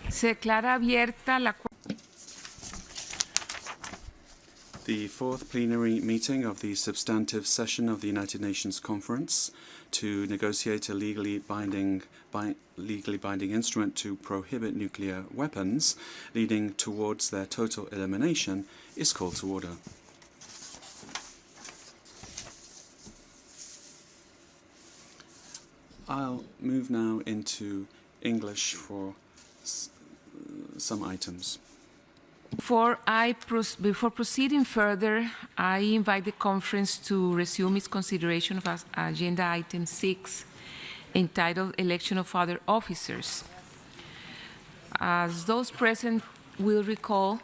Se declara abierta la The fourth plenary meeting of the substantive session of the United Nations Conference to negotiate a legally binding instrument to prohibit nuclear weapons, leading towards their total elimination, is called to order. I'll move now into English for some items. Before proceeding further, I invite the conference to resume its consideration of Agenda Item 6, entitled Election of Other Officers. As those present will recall,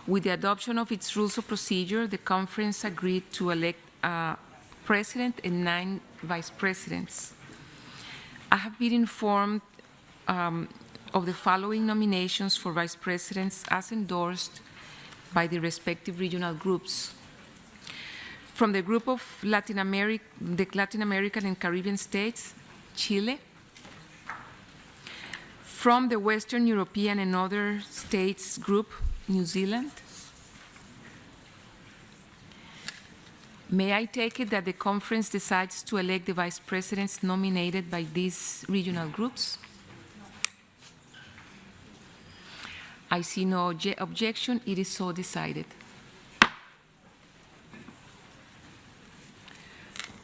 with the adoption of its rules of procedure, the conference agreed to elect a president and 9 vice presidents. I have been informed of the following nominations for vice presidents as endorsed by the respective regional groups. From the group of the Latin American and Caribbean states, Chile. From the Western European and other states group, New Zealand. May I take it that the conference decides to elect the vice presidents nominated by these regional groups? I see no objection. It is so decided.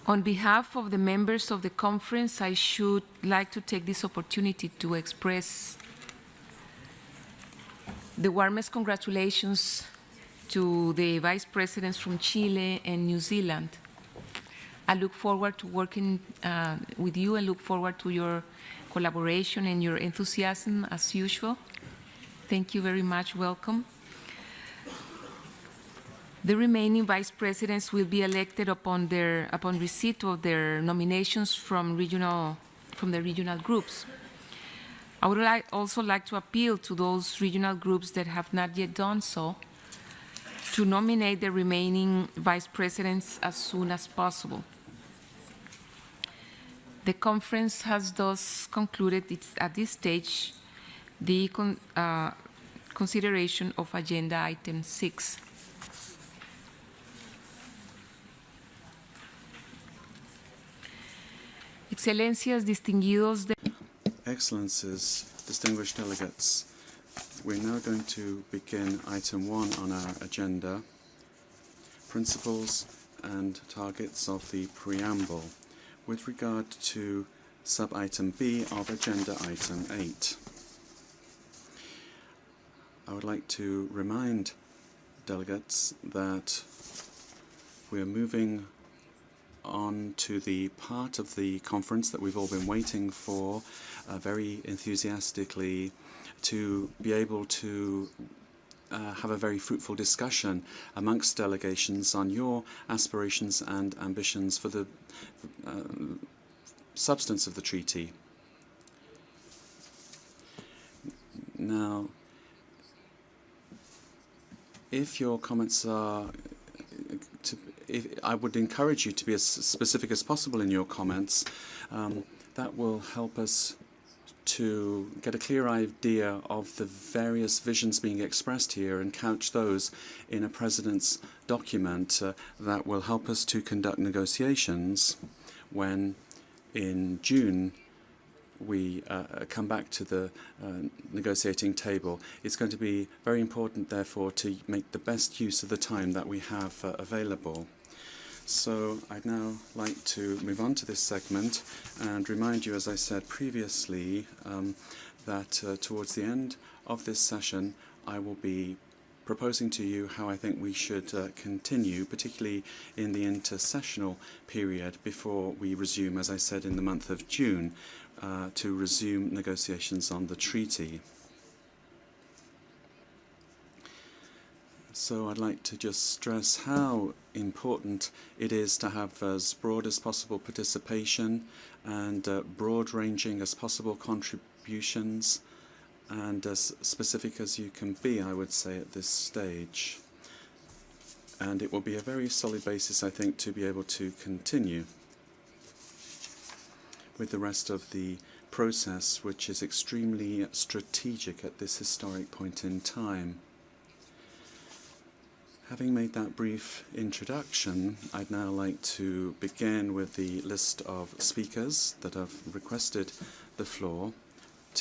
On behalf of the members of the conference, I should like to take this opportunity to express the warmest congratulations to the vice presidents from Chile and New Zealand. I look forward to working with you and look forward to your collaboration and your enthusiasm as usual. Thank you very much. Welcome. The remaining vice presidents will be elected upon receipt of their nominations from the regional groups. I would also like to appeal to those regional groups that have not yet done so to nominate the remaining vice presidents as soon as possible. The conference has thus concluded at this stage the consideration of Agenda Item 6. Excelencies, distinguidos. Excellencies, distinguished delegates, we're now going to begin Item 1 on our agenda, Principles and Targets of the Preamble, with regard to Sub-Item B of Agenda Item 8. I would like to remind delegates that we're moving on to the part of the conference that we've all been waiting for very enthusiastically, to be able to have a very fruitful discussion amongst delegations on your aspirations and ambitions for the substance of the treaty. Now, if your comments are, I would encourage you to be as specific as possible in your comments. That will help us to get a clear idea of the various visions being expressed here and couch those in a President's document that will help us to conduct negotiations when, in June, we come back to the negotiating table. It's going to be very important, therefore, to make the best use of the time that we have available. So I'd now like to move on to this segment and remind you, as I said previously, that towards the end of this session, I will be proposing to you how I think we should continue, particularly in the intersessional period before we resume, as I said, in the month of June, to resume negotiations on the treaty. So I'd like to just stress how important it is to have as broad as possible participation and broad-ranging as possible contributions, and as specific as you can be, I would say, at this stage. And it will be a very solid basis, I think, to be able to continue with the rest of the process which is extremely strategic at this historic point in time. Having made that brief introduction, I'd now like to begin with the list of speakers that have requested the floor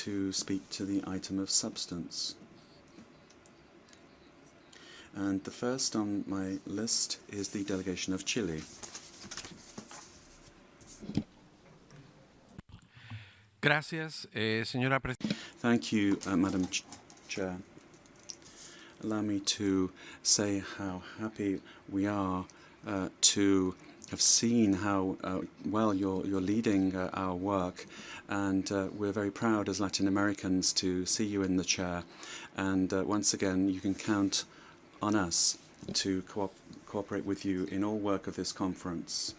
to speak to the item of substance. And the first on my list is the delegation of Chile. Gracias, señora Presidenta. Thank you, Madam Chair. Allow me to say how happy we are to have seen how well you're leading our work, and we're very proud as Latin Americans to see you in the chair. And once again, you can count on us to cooperate with you in all work of this conference,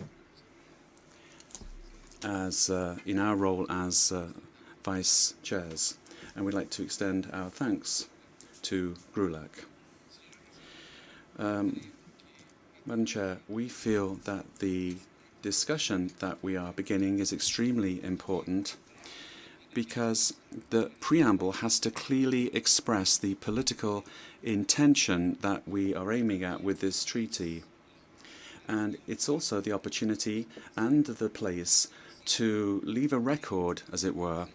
as in our role as vice chairs. And we'd like to extend our thanks to GRULAC. Madam Chair, we feel that the discussion that we are beginning is extremely important because the preamble has to clearly express the political intention that we are aiming at with this treaty. And it's also the opportunity and the place to leave a record, as it were,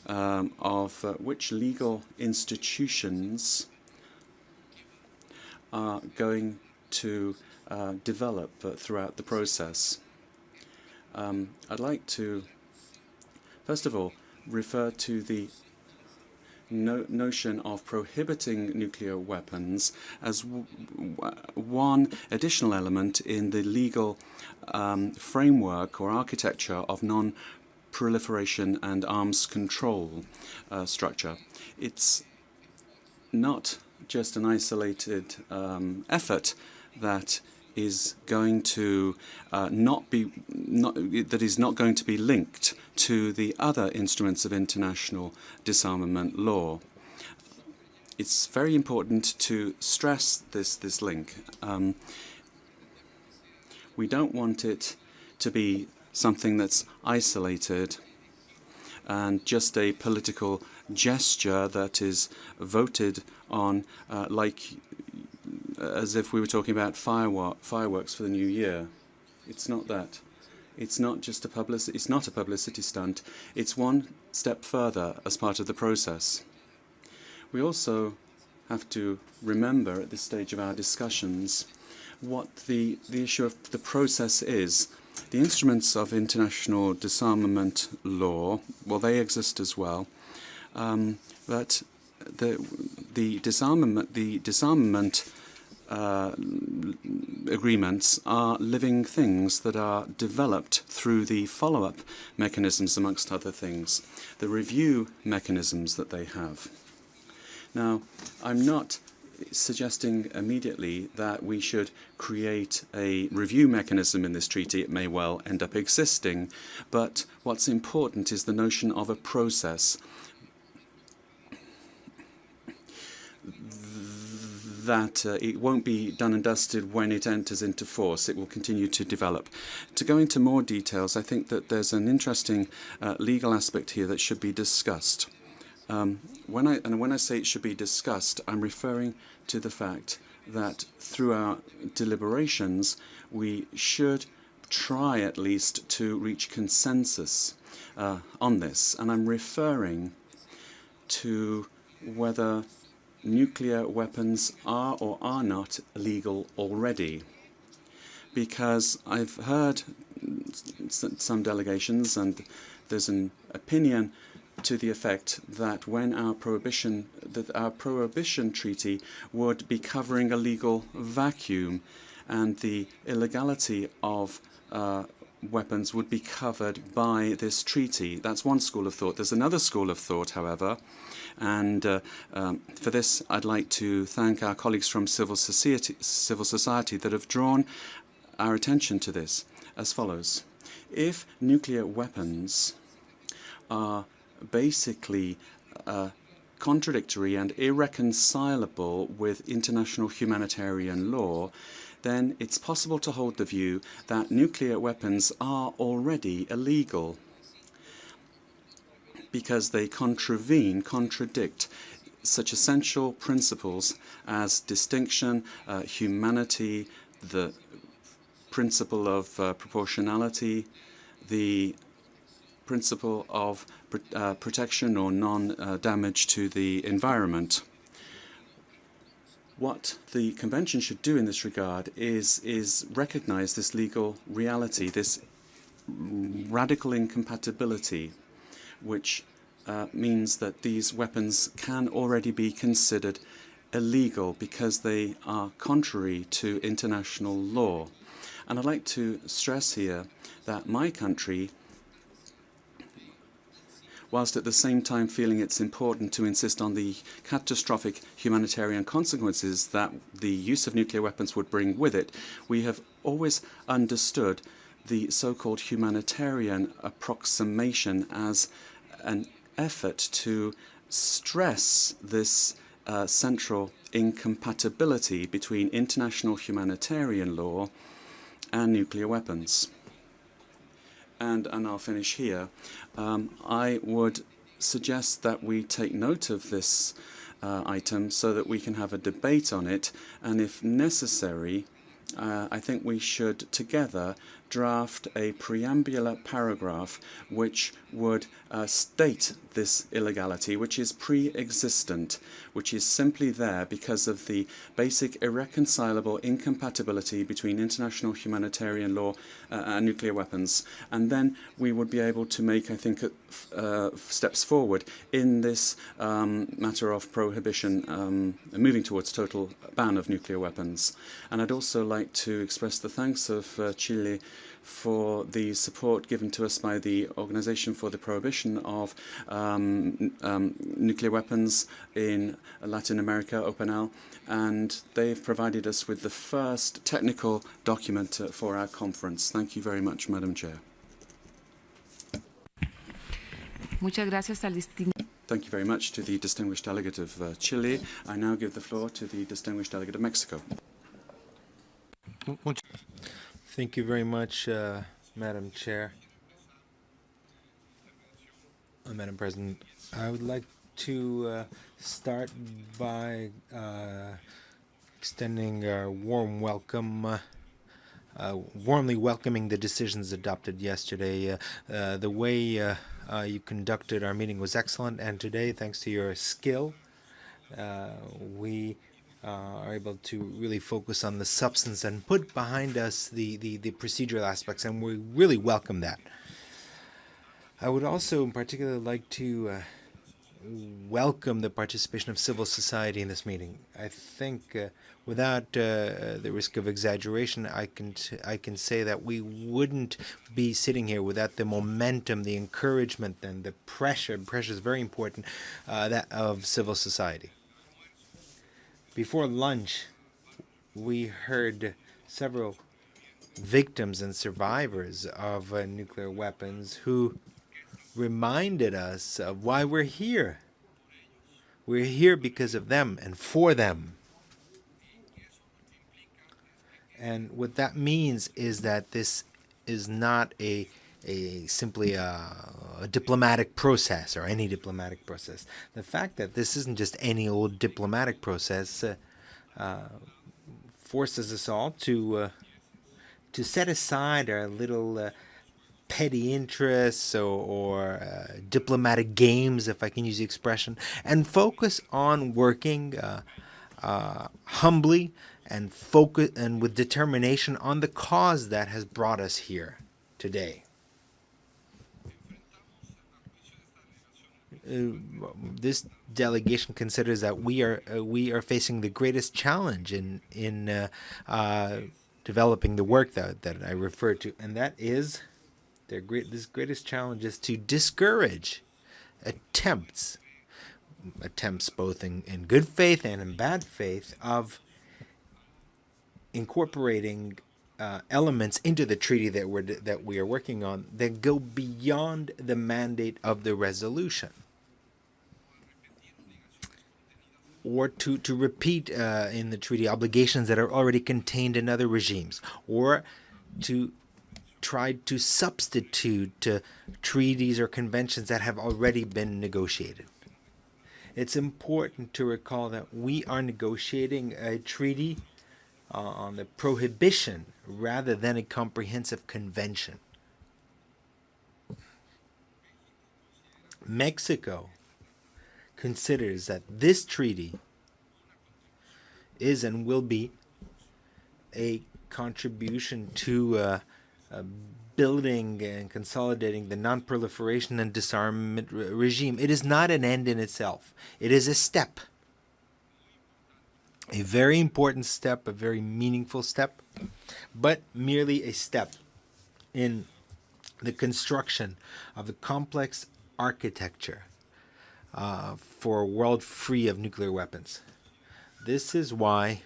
of which legal institutions are going to develop throughout the process. I'd like to, first of all, refer to the notion of prohibiting nuclear weapons as one additional element in the legal framework or architecture of non-proliferation and arms control structure. It's not just an isolated effort that is going to that is not going to be linked to the other instruments of international disarmament law. It's very important to stress this link. We don't want it to be something that's isolated and just a political gesture that is voted on as if we were talking about fireworks for the new year. It's not that. It's not just a publicity stunt. It's one step further as part of the process. We also have to remember at this stage of our discussions what the issue of the process is. The instruments of international disarmament law, well, they exist as well, but the disarmament agreements are living things that are developed through the follow-up mechanisms, amongst other things, the review mechanisms that they have. Now, I'm not suggesting immediately that we should create a review mechanism in this treaty. It may well end up existing, but what's important is the notion of a process that it won't be done and dusted when it enters into force. It will continue to develop. To go into more details, I think that there's an interesting legal aspect here that should be discussed. When I say it should be discussed, I'm referring to the fact that through our deliberations, we should try at least to reach consensus on this. And I'm referring to whether nuclear weapons are or are not legal already. Because I've heard some delegations, and there's an opinion to the effect that when our prohibition treaty would be covering a legal vacuum, and the illegality of weapons would be covered by this treaty. That's one school of thought. There's another school of thought, however, and for this I'd like to thank our colleagues from civil society that have drawn our attention to this as follows. If nuclear weapons are basically contradictory and irreconcilable with international humanitarian law, then it's possible to hold the view that nuclear weapons are already illegal. because they contradict such essential principles as distinction, humanity, the principle of proportionality, the principle of protection or non-damage to the environment. What the Convention should do in this regard is recognize this legal reality, this radical incompatibility, which means that these weapons can already be considered illegal because they are contrary to international law. And I'd like to stress here that my country, whilst at the same time feeling it's important to insist on the catastrophic humanitarian consequences that the use of nuclear weapons would bring with it, we have always understood the so-called humanitarian approximation as an effort to stress this central incompatibility between international humanitarian law and nuclear weapons. And I'll finish here. I would suggest that we take note of this item so that we can have a debate on it, and if necessary, I think we should together draft a preambular paragraph which would state this illegality, which is pre-existent, which is simply there because of the basic irreconcilable incompatibility between international humanitarian law and nuclear weapons. And then we would be able to make, I think, steps forward in this matter of prohibition, moving towards total ban of nuclear weapons. And I'd also like to express the thanks of Chile for the support given to us by the Organization for the Prohibition of Nuclear Weapons in Latin America, OPNL, and they've provided us with the first technical document for our conference. Thank you very much, Madam Chair. Muchas gracias al Thank you very much to the distinguished delegate of Chile. I now give the floor to the distinguished delegate of Mexico. Thank you very much, Madam Chair. Madam President, I would like to start by extending a warm welcome, warmly welcoming the decisions adopted yesterday. The way you conducted our meeting was excellent, and today, thanks to your skill, we are able to really focus on the substance and put behind us the procedural aspects, and we really welcome that. I would also in particular like to welcome the participation of civil society in this meeting. I think without the risk of exaggeration, I can say that we wouldn't be sitting here without the momentum, the encouragement, and the pressure. Pressure is very important, that of civil society. Before lunch, we heard several victims and survivors of nuclear weapons who reminded us of why we're here. We're here because of them and for them. And what that means is that this is not simply a diplomatic process or any diplomatic process. The fact that this isn't just any old diplomatic process forces us all to set aside our little petty interests or diplomatic games, if I can use the expression, and focus on working humbly and focus and with determination on the cause that has brought us here today. This delegation considers that we are facing the greatest challenge in developing the work that I referred to, and that is this greatest challenge is to discourage attempts both in good faith and in bad faith of incorporating elements into the treaty that we are working on that go beyond the mandate of the resolution, or to repeat in the treaty obligations that are already contained in other regimes, or to tried to substitute treaties or conventions that have already been negotiated. It's important to recall that we are negotiating a treaty on the prohibition rather than a comprehensive convention. Mexico considers that this treaty is and will be a contribution to building and consolidating the non-proliferation and disarmament regime. It is not an end in itself. It is a step, a very important step, a very meaningful step, but merely a step in the construction of a complex architecture for a world free of nuclear weapons. This is why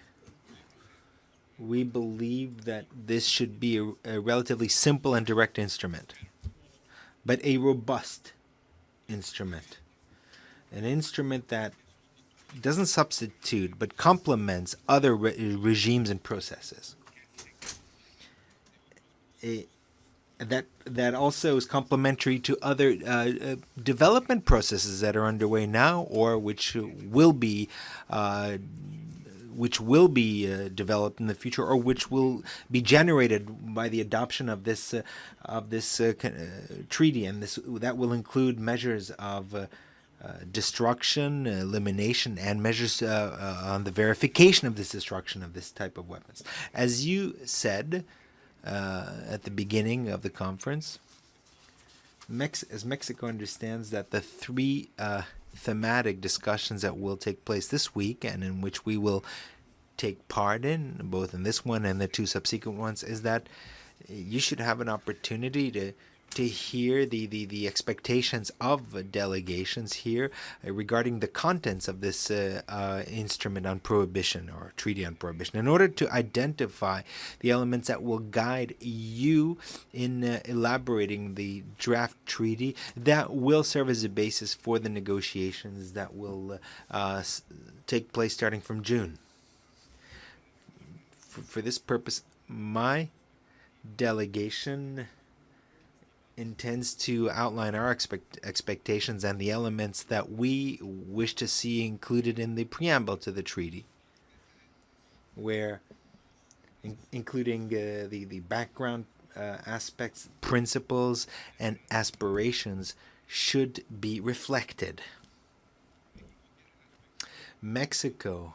we believe that this should be a relatively simple and direct instrument, but a robust instrument. An instrument that doesn't substitute but complements other regimes and processes. That also is complementary to other development processes that are underway now, or which will be developed in the future, or which will be generated by the adoption of this treaty, and that will include measures of destruction, elimination, and measures on the verification of this destruction of this type of weapons. As you said at the beginning of the conference, as Mexico understands that the three thematic discussions that will take place this week, and in which we will take part in, both in this one and the two subsequent ones, is that you should have an opportunity to hear the expectations of delegations here regarding the contents of this instrument on prohibition, or treaty on prohibition, in order to identify the elements that will guide you in elaborating the draft treaty that will serve as a basis for the negotiations that will take place starting from June. For this purpose, my delegation intends to outline our expectations and the elements that we wish to see included in the preamble to the treaty, where including the background aspects, principles, and aspirations should be reflected. Mexico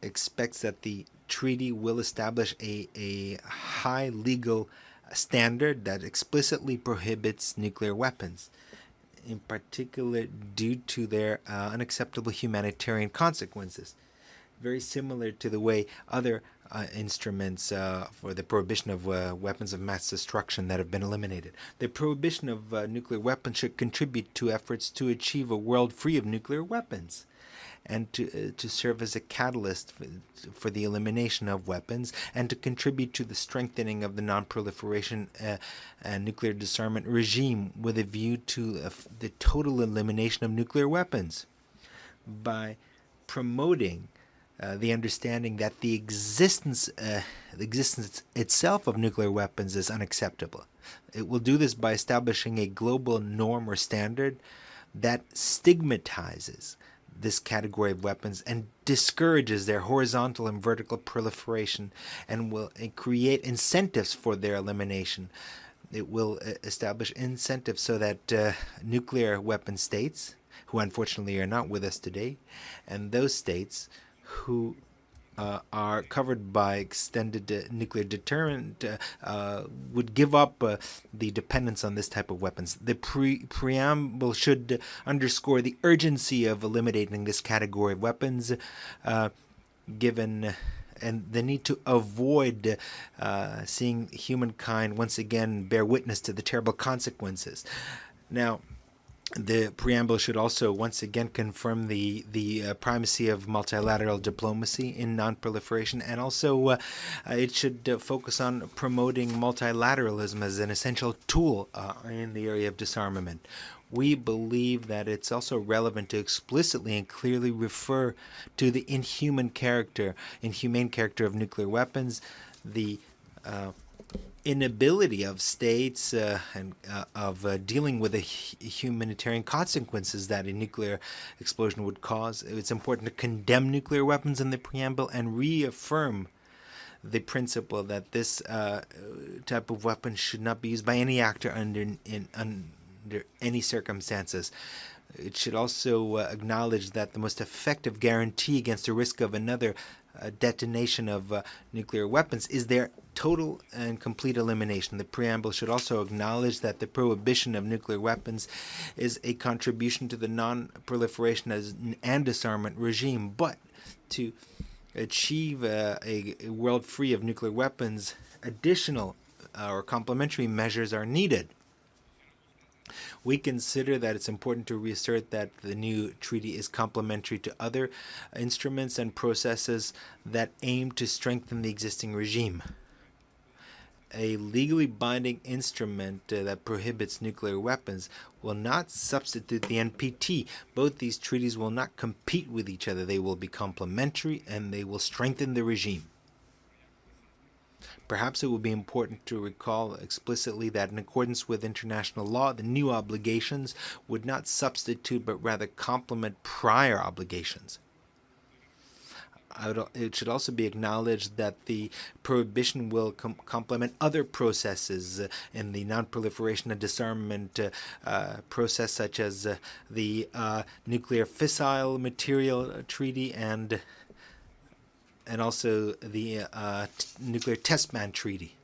expects that the treaty will establish a high legal standard that explicitly prohibits nuclear weapons, in particular due to their unacceptable humanitarian consequences, very similar to the way other instruments for the prohibition of weapons of mass destruction that have been eliminated. The prohibition of nuclear weapons should contribute to efforts to achieve a world free of nuclear weapons, and to serve as a catalyst for the elimination of weapons, and to contribute to the strengthening of the non-proliferation and nuclear disarmament regime with a view to the total elimination of nuclear weapons, by promoting the understanding that the existence itself of nuclear weapons is unacceptable. It will do this by establishing a global norm or standard that stigmatizes this category of weapons and discourages their horizontal and vertical proliferation, and will create incentives for their elimination. It will establish incentives so that nuclear weapon states, who unfortunately are not with us today, and those states who are covered by extended nuclear deterrent would give up the dependence on this type of weapons. The preamble should underscore the urgency of eliminating this category of weapons, given and the need to avoid seeing humankind once again bear witness to the terrible consequences. Now, the preamble should also once again confirm the primacy of multilateral diplomacy in non-proliferation, and also it should focus on promoting multilateralism as an essential tool in the area of disarmament. We believe that it's also relevant to explicitly and clearly refer to the inhumane character of nuclear weapons, the inability of states of dealing with the humanitarian consequences that a nuclear explosion would cause. It's important to condemn nuclear weapons in the preamble and reaffirm the principle that this type of weapon should not be used by any actor under any circumstances. It should also acknowledge that the most effective guarantee against the risk of another detonation of nuclear weapons is their total and complete elimination. The preamble should also acknowledge that the prohibition of nuclear weapons is a contribution to the non-proliferation and disarmament regime, but to achieve a world free of nuclear weapons, additional or complementary measures are needed. We consider that it's important to reassert that the new treaty is complementary to other instruments and processes that aim to strengthen the existing regime. A legally binding instrument that prohibits nuclear weapons will not substitute the NPT. Both these treaties will not compete with each other. They will be complementary and they will strengthen the regime. Perhaps it would be important to recall explicitly that in accordance with international law, the new obligations would not substitute but rather complement prior obligations. It should also be acknowledged that the prohibition will complement other processes in the non-proliferation and disarmament process, such as the nuclear fissile material treaty and also the nuclear test ban treaty.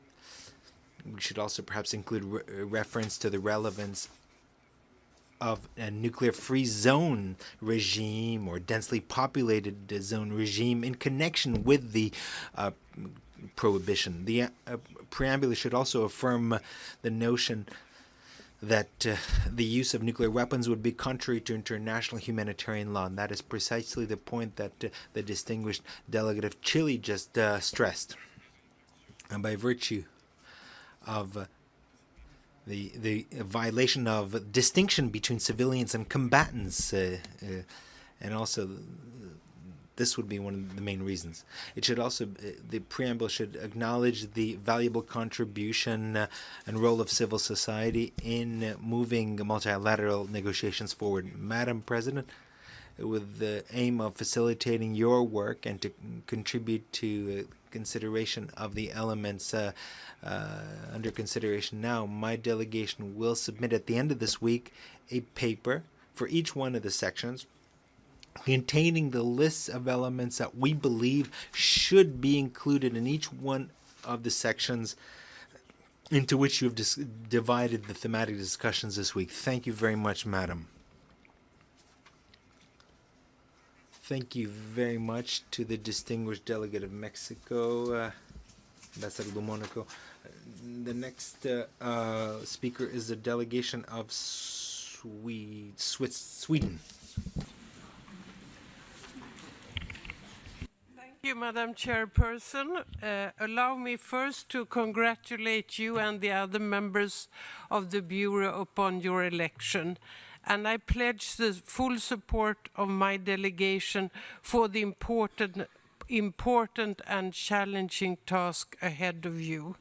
We should also perhaps include reference to the relevance of a nuclear-free zone regime or densely populated zone regime in connection with the prohibition. The preamble should also affirm the notion that the use of nuclear weapons would be contrary to international humanitarian law, and that is precisely the point that the distinguished delegate of Chile just stressed. And by virtue of the violation of distinction between civilians and combatants, and also this would be one of the main reasons. It should also, the preamble should acknowledge the valuable contribution and role of civil society in moving multilateral negotiations forward. Madam President, with the aim of facilitating your work and to contribute to consideration of the elements under consideration now, my delegation will submit at the end of this week a paper for each one of the sections containing the lists of elements that we believe should be included in each one of the sections into which you have divided the thematic discussions this week. Thank you very much, Madam. Thank you very much to the distinguished delegate of Mexico, Ambassador Monaco. The next speaker is the delegation of Sweden. Thank you, Madam Chairperson. Allow me first to congratulate you and the other members of the Bureau upon your election. And I pledge the full support of my delegation for the important and challenging task ahead of you.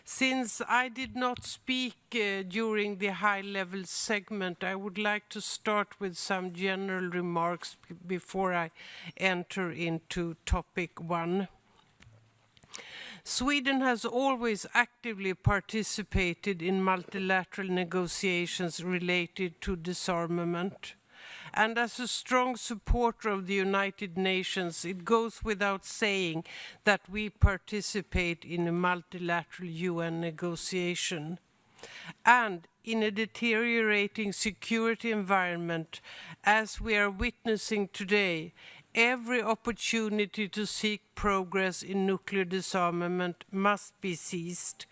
Since I did not speak during the high-level segment, I would like to start with some general remarks before I enter into topic one. Sweden has always actively participated in multilateral negotiations related to disarmament. And as a strong supporter of the United Nations, it goes without saying that we participate in a multilateral UN negotiation. And in a deteriorating security environment, as we are witnessing today, every opportunity to seek progress in nuclear disarmament must be seized.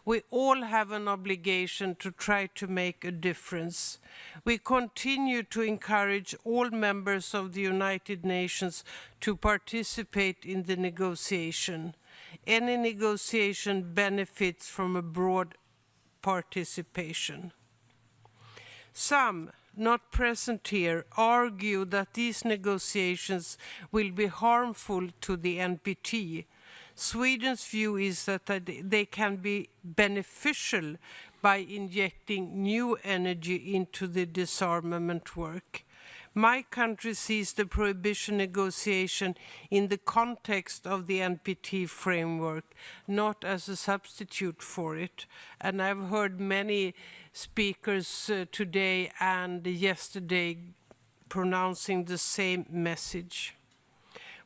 We all have an obligation to try to make a difference. We continue to encourage all members of the United Nations to participate in the negotiation. Any negotiation benefits from a broad participation. Some, not present here, argue that these negotiations will be harmful to the NPT. Sweden's view is that they can be beneficial by injecting new energy into the disarmament work. My country sees the prohibition negotiation in the context of the NPT framework, not as a substitute for it. And I've heard many speakers today and yesterday pronouncing the same message.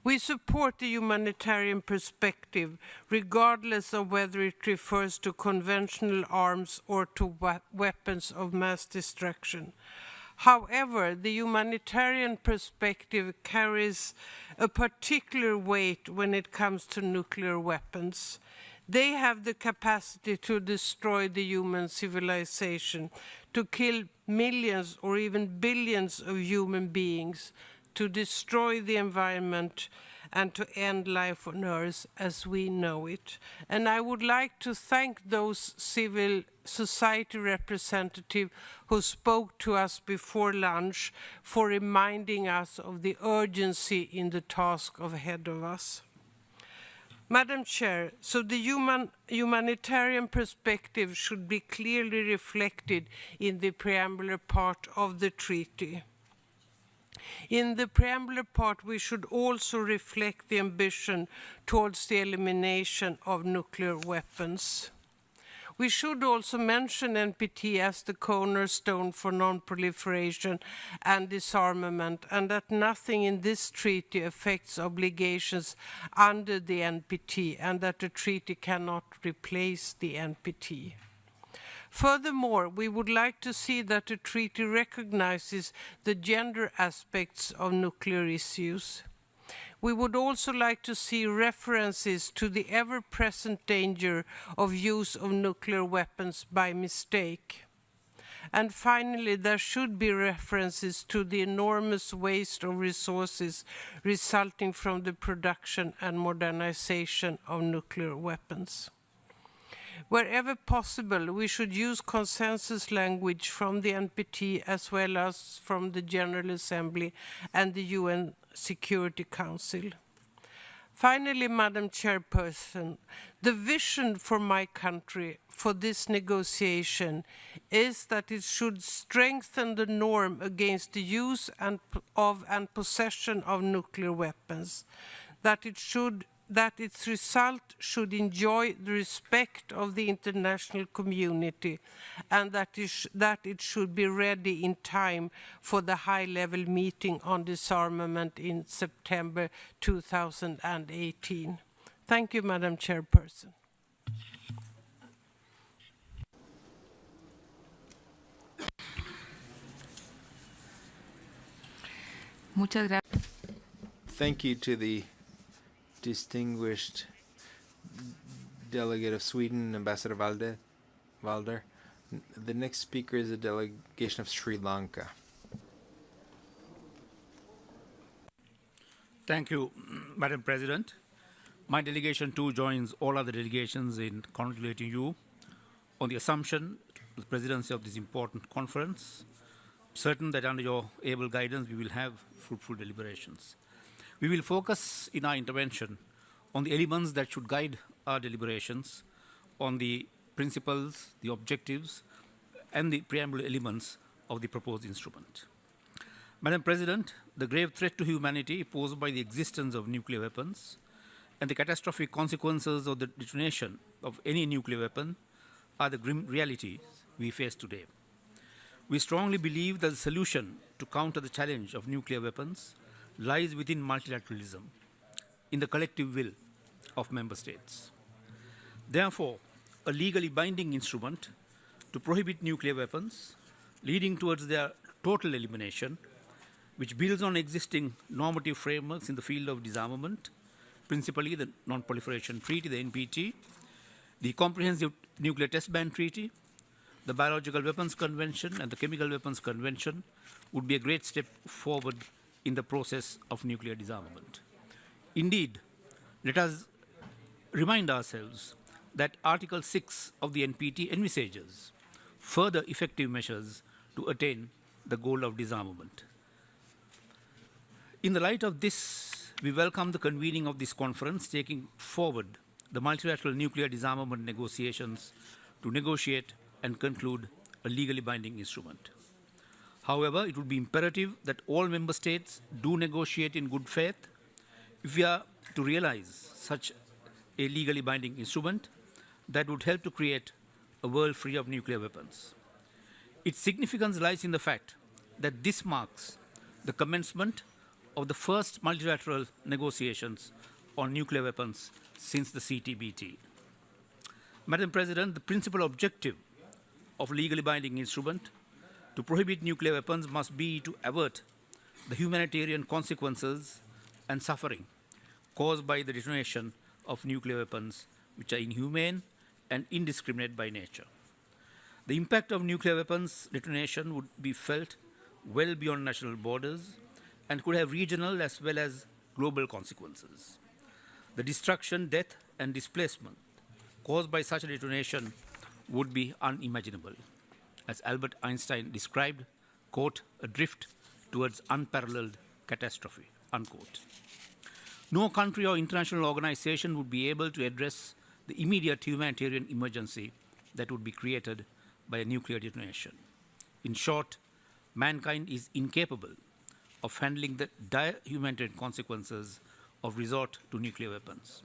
We support the humanitarian perspective, regardless of whether it refers to conventional arms or to weapons of mass destruction. However, the humanitarian perspective carries a particular weight when it comes to nuclear weapons. They have the capacity to destroy the human civilization, to kill millions or even billions of human beings, to destroy the environment, and to end life on Earth as we know it. And I would like to thank those civil society representatives who spoke to us before lunch for reminding us of the urgency in the task ahead of us. Madam Chair, so the humanitarian perspective should be clearly reflected in the preambular part of the treaty. In the preambular part, we should also reflect the ambition towards the elimination of nuclear weapons. We should also mention NPT as the cornerstone for non-proliferation and disarmament, and that nothing in this treaty affects obligations under the NPT, and that the treaty cannot replace the NPT. Furthermore, we would like to see that the treaty recognizes the gender aspects of nuclear issues. We would also like to see references to the ever-present danger of use of nuclear weapons by mistake. And finally, there should be references to the enormous waste of resources resulting from the production and modernization of nuclear weapons. Wherever possible, we should use consensus language from the NPT as well as from the General Assembly and the UN Security Council. Finally, Madam Chairperson, the vision for my country for this negotiation is that it should strengthen the norm against the use and possession of nuclear weapons, that its result should enjoy the respect of the international community, and that it should be ready in time for the high-level meeting on disarmament in September 2018. Thank you, Madam Chairperson. Muchas gracias. Thank you to the distinguished delegate of Sweden, Ambassador Valder. The next speaker is a delegation of Sri Lanka. Thank you, Madam President. My delegation too joins all other delegations in congratulating you on the assumption of the presidency of this important conference, certain that under your able guidance we will have fruitful deliberations. We will focus in our intervention on the elements that should guide our deliberations, on the principles, the objectives, and the preamble elements of the proposed instrument. Madam President, the grave threat to humanity posed by the existence of nuclear weapons and the catastrophic consequences of the detonation of any nuclear weapon are the grim realities we face today. We strongly believe that the solution to counter the challenge of nuclear weapons lies within multilateralism, in the collective will of member states. Therefore, a legally binding instrument to prohibit nuclear weapons, leading towards their total elimination, which builds on existing normative frameworks in the field of disarmament, principally the Non-Proliferation Treaty, the NPT, the Comprehensive Nuclear Test Ban Treaty, the Biological Weapons Convention, and the Chemical Weapons Convention, would be a great step forward in the process of nuclear disarmament. Indeed, let us remind ourselves that Article 6 of the NPT envisages further effective measures to attain the goal of disarmament. In the light of this, we welcome the convening of this conference, taking forward the multilateral nuclear disarmament negotiations to negotiate and conclude a legally binding instrument. However, it would be imperative that all member states do negotiate in good faith if we are to realize such a legally binding instrument that would help to create a world free of nuclear weapons. Its significance lies in the fact that this marks the commencement of the first multilateral negotiations on nuclear weapons since the CTBT. Madam President, the principal objective of a legally binding instrument to prohibit nuclear weapons must be to avert the humanitarian consequences and suffering caused by the detonation of nuclear weapons, which are inhumane and indiscriminate by nature. The impact of nuclear weapons detonation would be felt well beyond national borders and could have regional as well as global consequences. The destruction, death, and displacement caused by such a detonation would be unimaginable. As Albert Einstein described, quote, a drift towards unparalleled catastrophe, unquote. No country or international organization would be able to address the immediate humanitarian emergency that would be created by a nuclear detonation. In short, mankind is incapable of handling the dire humanitarian consequences of resort to nuclear weapons.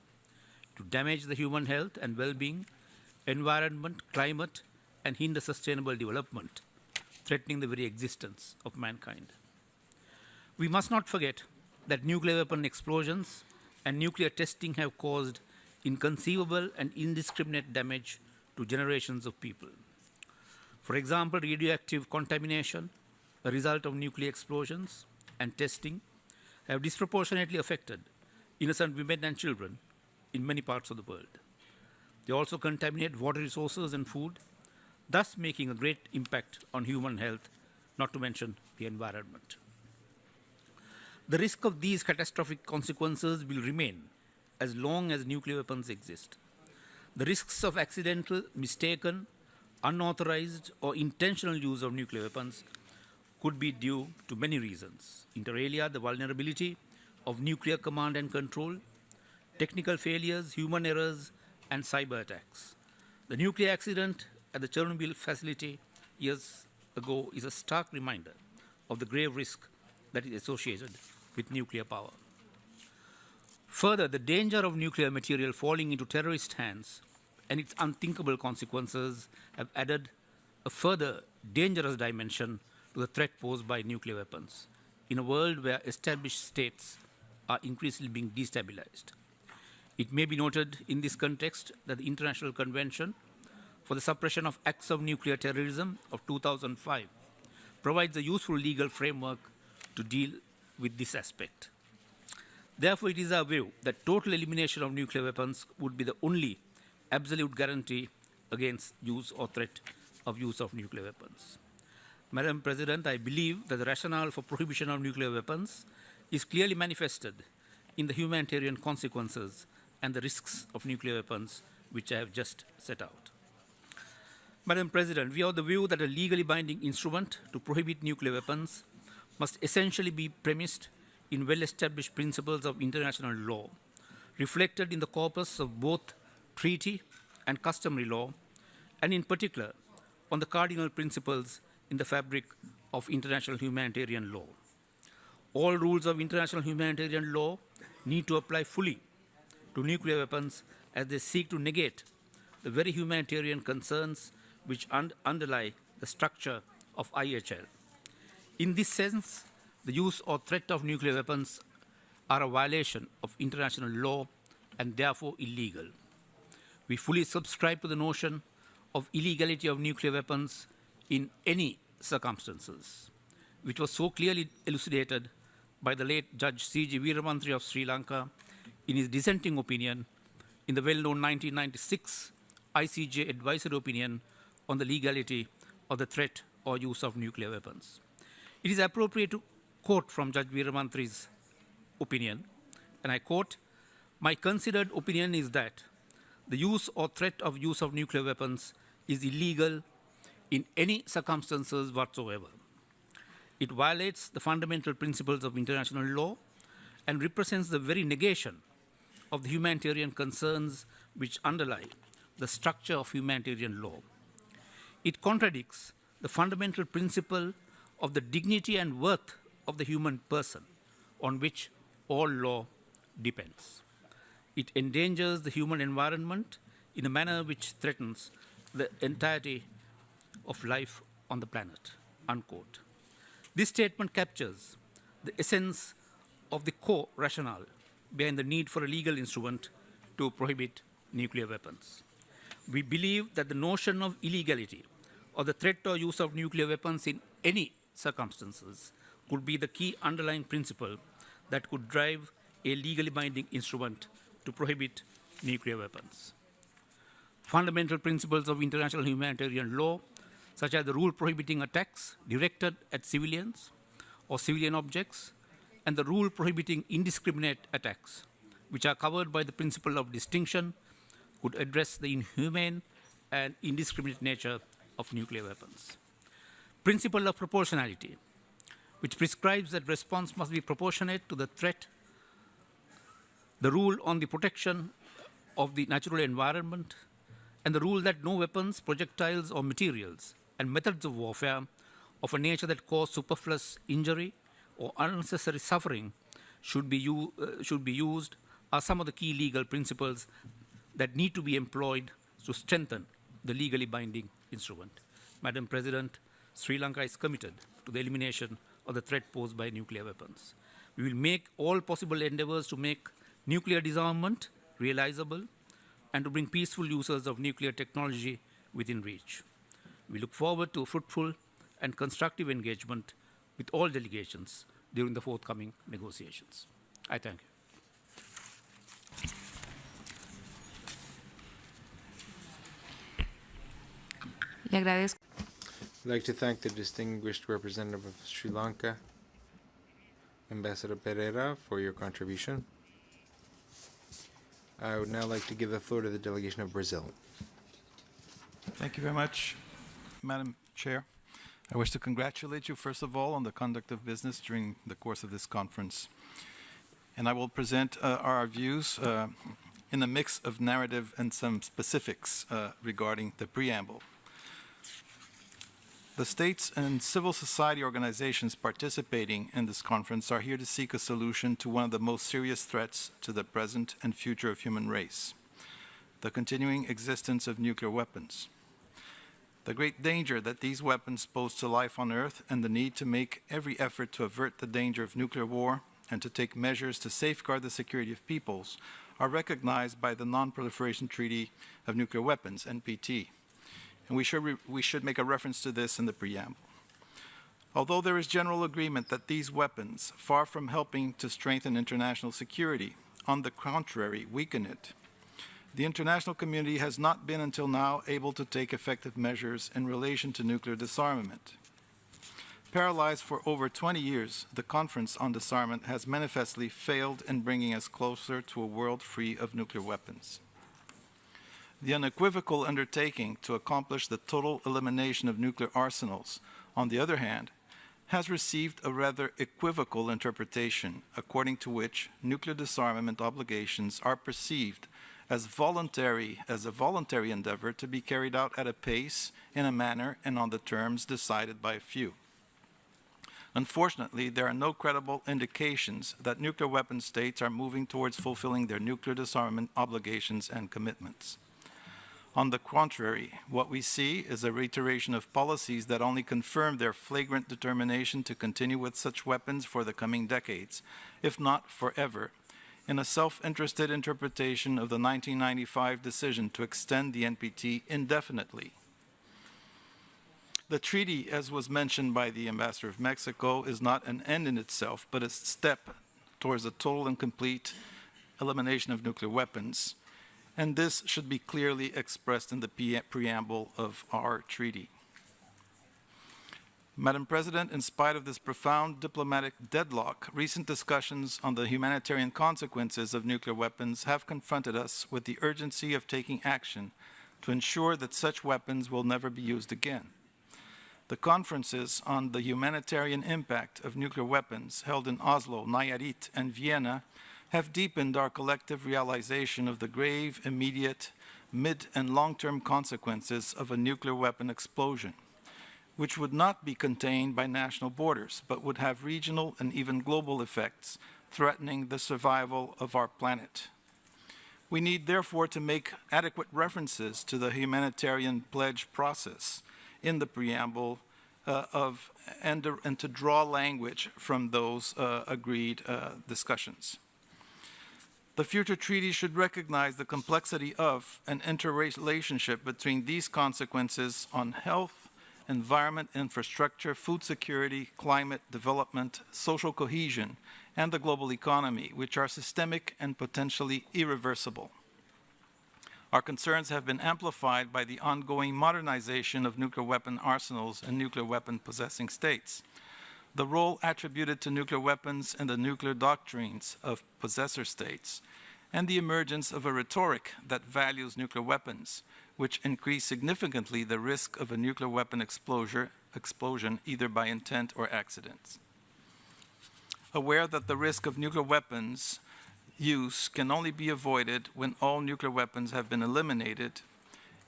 To damage the human health and well-being, environment, climate, and hinder sustainable development, threatening the very existence of mankind. We must not forget that nuclear weapon explosions and nuclear testing have caused inconceivable and indiscriminate damage to generations of people. For example, radioactive contamination, a result of nuclear explosions and testing, have disproportionately affected innocent women and children in many parts of the world. They also contaminate water resources and food, thus making a great impact on human health, not to mention the environment. The risk of these catastrophic consequences will remain as long as nuclear weapons exist. The risks of accidental, mistaken, unauthorized, or intentional use of nuclear weapons could be due to many reasons. Inter alia, the vulnerability of nuclear command and control, technical failures, human errors, and cyber attacks. The nuclear accident at the Chernobyl facility years ago is a stark reminder of the grave risk that is associated with nuclear power. Further, the danger of nuclear material falling into terrorist hands and its unthinkable consequences have added a further dangerous dimension to the threat posed by nuclear weapons in a world where established states are increasingly being destabilized. It may be noted in this context that the International Convention for the Suppression of Acts of Nuclear Terrorism of 2005 provides a useful legal framework to deal with this aspect. Therefore, it is our view that total elimination of nuclear weapons would be the only absolute guarantee against use or threat of use of nuclear weapons. Madam President, I believe that the rationale for prohibition of nuclear weapons is clearly manifested in the humanitarian consequences and the risks of nuclear weapons, which I have just set out. Madam President, we are of the view that a legally binding instrument to prohibit nuclear weapons must essentially be premised in well-established principles of international law, reflected in the corpus of both treaty and customary law, and in particular on the cardinal principles in the fabric of international humanitarian law. All rules of international humanitarian law need to apply fully to nuclear weapons as they seek to negate the very humanitarian concerns which underlie the structure of IHL. In this sense, the use or threat of nuclear weapons are a violation of international law and therefore illegal. We fully subscribe to the notion of illegality of nuclear weapons in any circumstances, which was so clearly elucidated by the late Judge C.G. Veeramantri of Sri Lanka in his dissenting opinion in the well-known 1996 ICJ advisory opinion on the legality of the threat or use of nuclear weapons. It is appropriate to quote from Judge Veeramantri's opinion, and I quote, "My considered opinion is that the use or threat of use of nuclear weapons is illegal in any circumstances whatsoever. It violates the fundamental principles of international law and represents the very negation of the humanitarian concerns which underlie the structure of humanitarian law. It contradicts the fundamental principle of the dignity and worth of the human person on which all law depends. It endangers the human environment in a manner which threatens the entirety of life on the planet, unquote. This statement captures the essence of the core rationale behind the need for a legal instrument to prohibit nuclear weapons. We believe that the notion of illegality or the threat or use of nuclear weapons in any circumstances could be the key underlying principle that could drive a legally binding instrument to prohibit nuclear weapons. Fundamental principles of international humanitarian law, such as the rule prohibiting attacks directed at civilians or civilian objects, and the rule prohibiting indiscriminate attacks, which are covered by the principle of distinction, could address the inhumane and indiscriminate nature of nuclear weapons. Principle of proportionality, which prescribes that response must be proportionate to the threat. The rule on the protection of the natural environment, and the rule that no weapons, projectiles, or materials and methods of warfare of a nature that cause superfluous injury or unnecessary suffering should be used are some of the key legal principles that need to be employed to strengthen the legally binding instrument. Madam President, Sri Lanka is committed to the elimination of the threat posed by nuclear weapons. We will make all possible endeavors to make nuclear disarmament realizable and to bring peaceful users of nuclear technology within reach. We look forward to a fruitful and constructive engagement with all delegations during the forthcoming negotiations. I thank you. Le agradezco. I'd like to thank the distinguished representative of Sri Lanka, Ambassador Pereira, for your contribution. I would now like to give the floor to the delegation of Brazil. Thank you very much, Madam Chair. I wish to congratulate you, first of all, on the conduct of business during the course of this conference. And I will present our views in a mix of narrative and some specifics regarding the preamble. The states and civil society organizations participating in this conference are here to seek a solution to one of the most serious threats to the present and future of human race, the continuing existence of nuclear weapons. The great danger that these weapons pose to life on Earth and the need to make every effort to avert the danger of nuclear war and to take measures to safeguard the security of peoples are recognized by the Non-Proliferation Treaty of Nuclear Weapons, NPT. And we should make a reference to this in the preamble. Although there is general agreement that these weapons, far from helping to strengthen international security, on the contrary, weaken it, the international community has not been until now able to take effective measures in relation to nuclear disarmament. Paralyzed for over 20 years, the Conference on Disarmament has manifestly failed in bringing us closer to a world free of nuclear weapons. The unequivocal undertaking to accomplish the total elimination of nuclear arsenals, on the other hand, has received a rather equivocal interpretation, according to which nuclear disarmament obligations are perceived as a voluntary endeavor to be carried out at a pace, in a manner, and on the terms decided by a few. Unfortunately, there are no credible indications that nuclear weapon states are moving towards fulfilling their nuclear disarmament obligations and commitments. On the contrary, what we see is a reiteration of policies that only confirm their flagrant determination to continue with such weapons for the coming decades, if not forever, in a self-interested interpretation of the 1995 decision to extend the NPT indefinitely. The treaty, as was mentioned by the Ambassador of Mexico, is not an end in itself, but a step towards a total and complete elimination of nuclear weapons. And this should be clearly expressed in the preamble of our treaty. Madam President, in spite of this profound diplomatic deadlock, recent discussions on the humanitarian consequences of nuclear weapons have confronted us with the urgency of taking action to ensure that such weapons will never be used again. The conferences on the humanitarian impact of nuclear weapons held in Oslo, Nayarit, and Vienna have deepened our collective realization of the grave, immediate, mid- and long-term consequences of a nuclear weapon explosion, which would not be contained by national borders, but would have regional and even global effects, threatening the survival of our planet. We need, therefore, to make adequate references to the humanitarian pledge process in the preamble and to draw language from those agreed discussions. The future treaty should recognize the complexity of an interrelationship between these consequences on health, environment, infrastructure, food security, climate, development, social cohesion, and the global economy, which are systemic and potentially irreversible. Our concerns have been amplified by the ongoing modernization of nuclear weapon arsenals and nuclear weapon possessing states, the role attributed to nuclear weapons in the nuclear doctrines of possessor states, and the emergence of a rhetoric that values nuclear weapons, which increase significantly the risk of a nuclear weapon explosion either by intent or accident. Aware that the risk of nuclear weapons use can only be avoided when all nuclear weapons have been eliminated,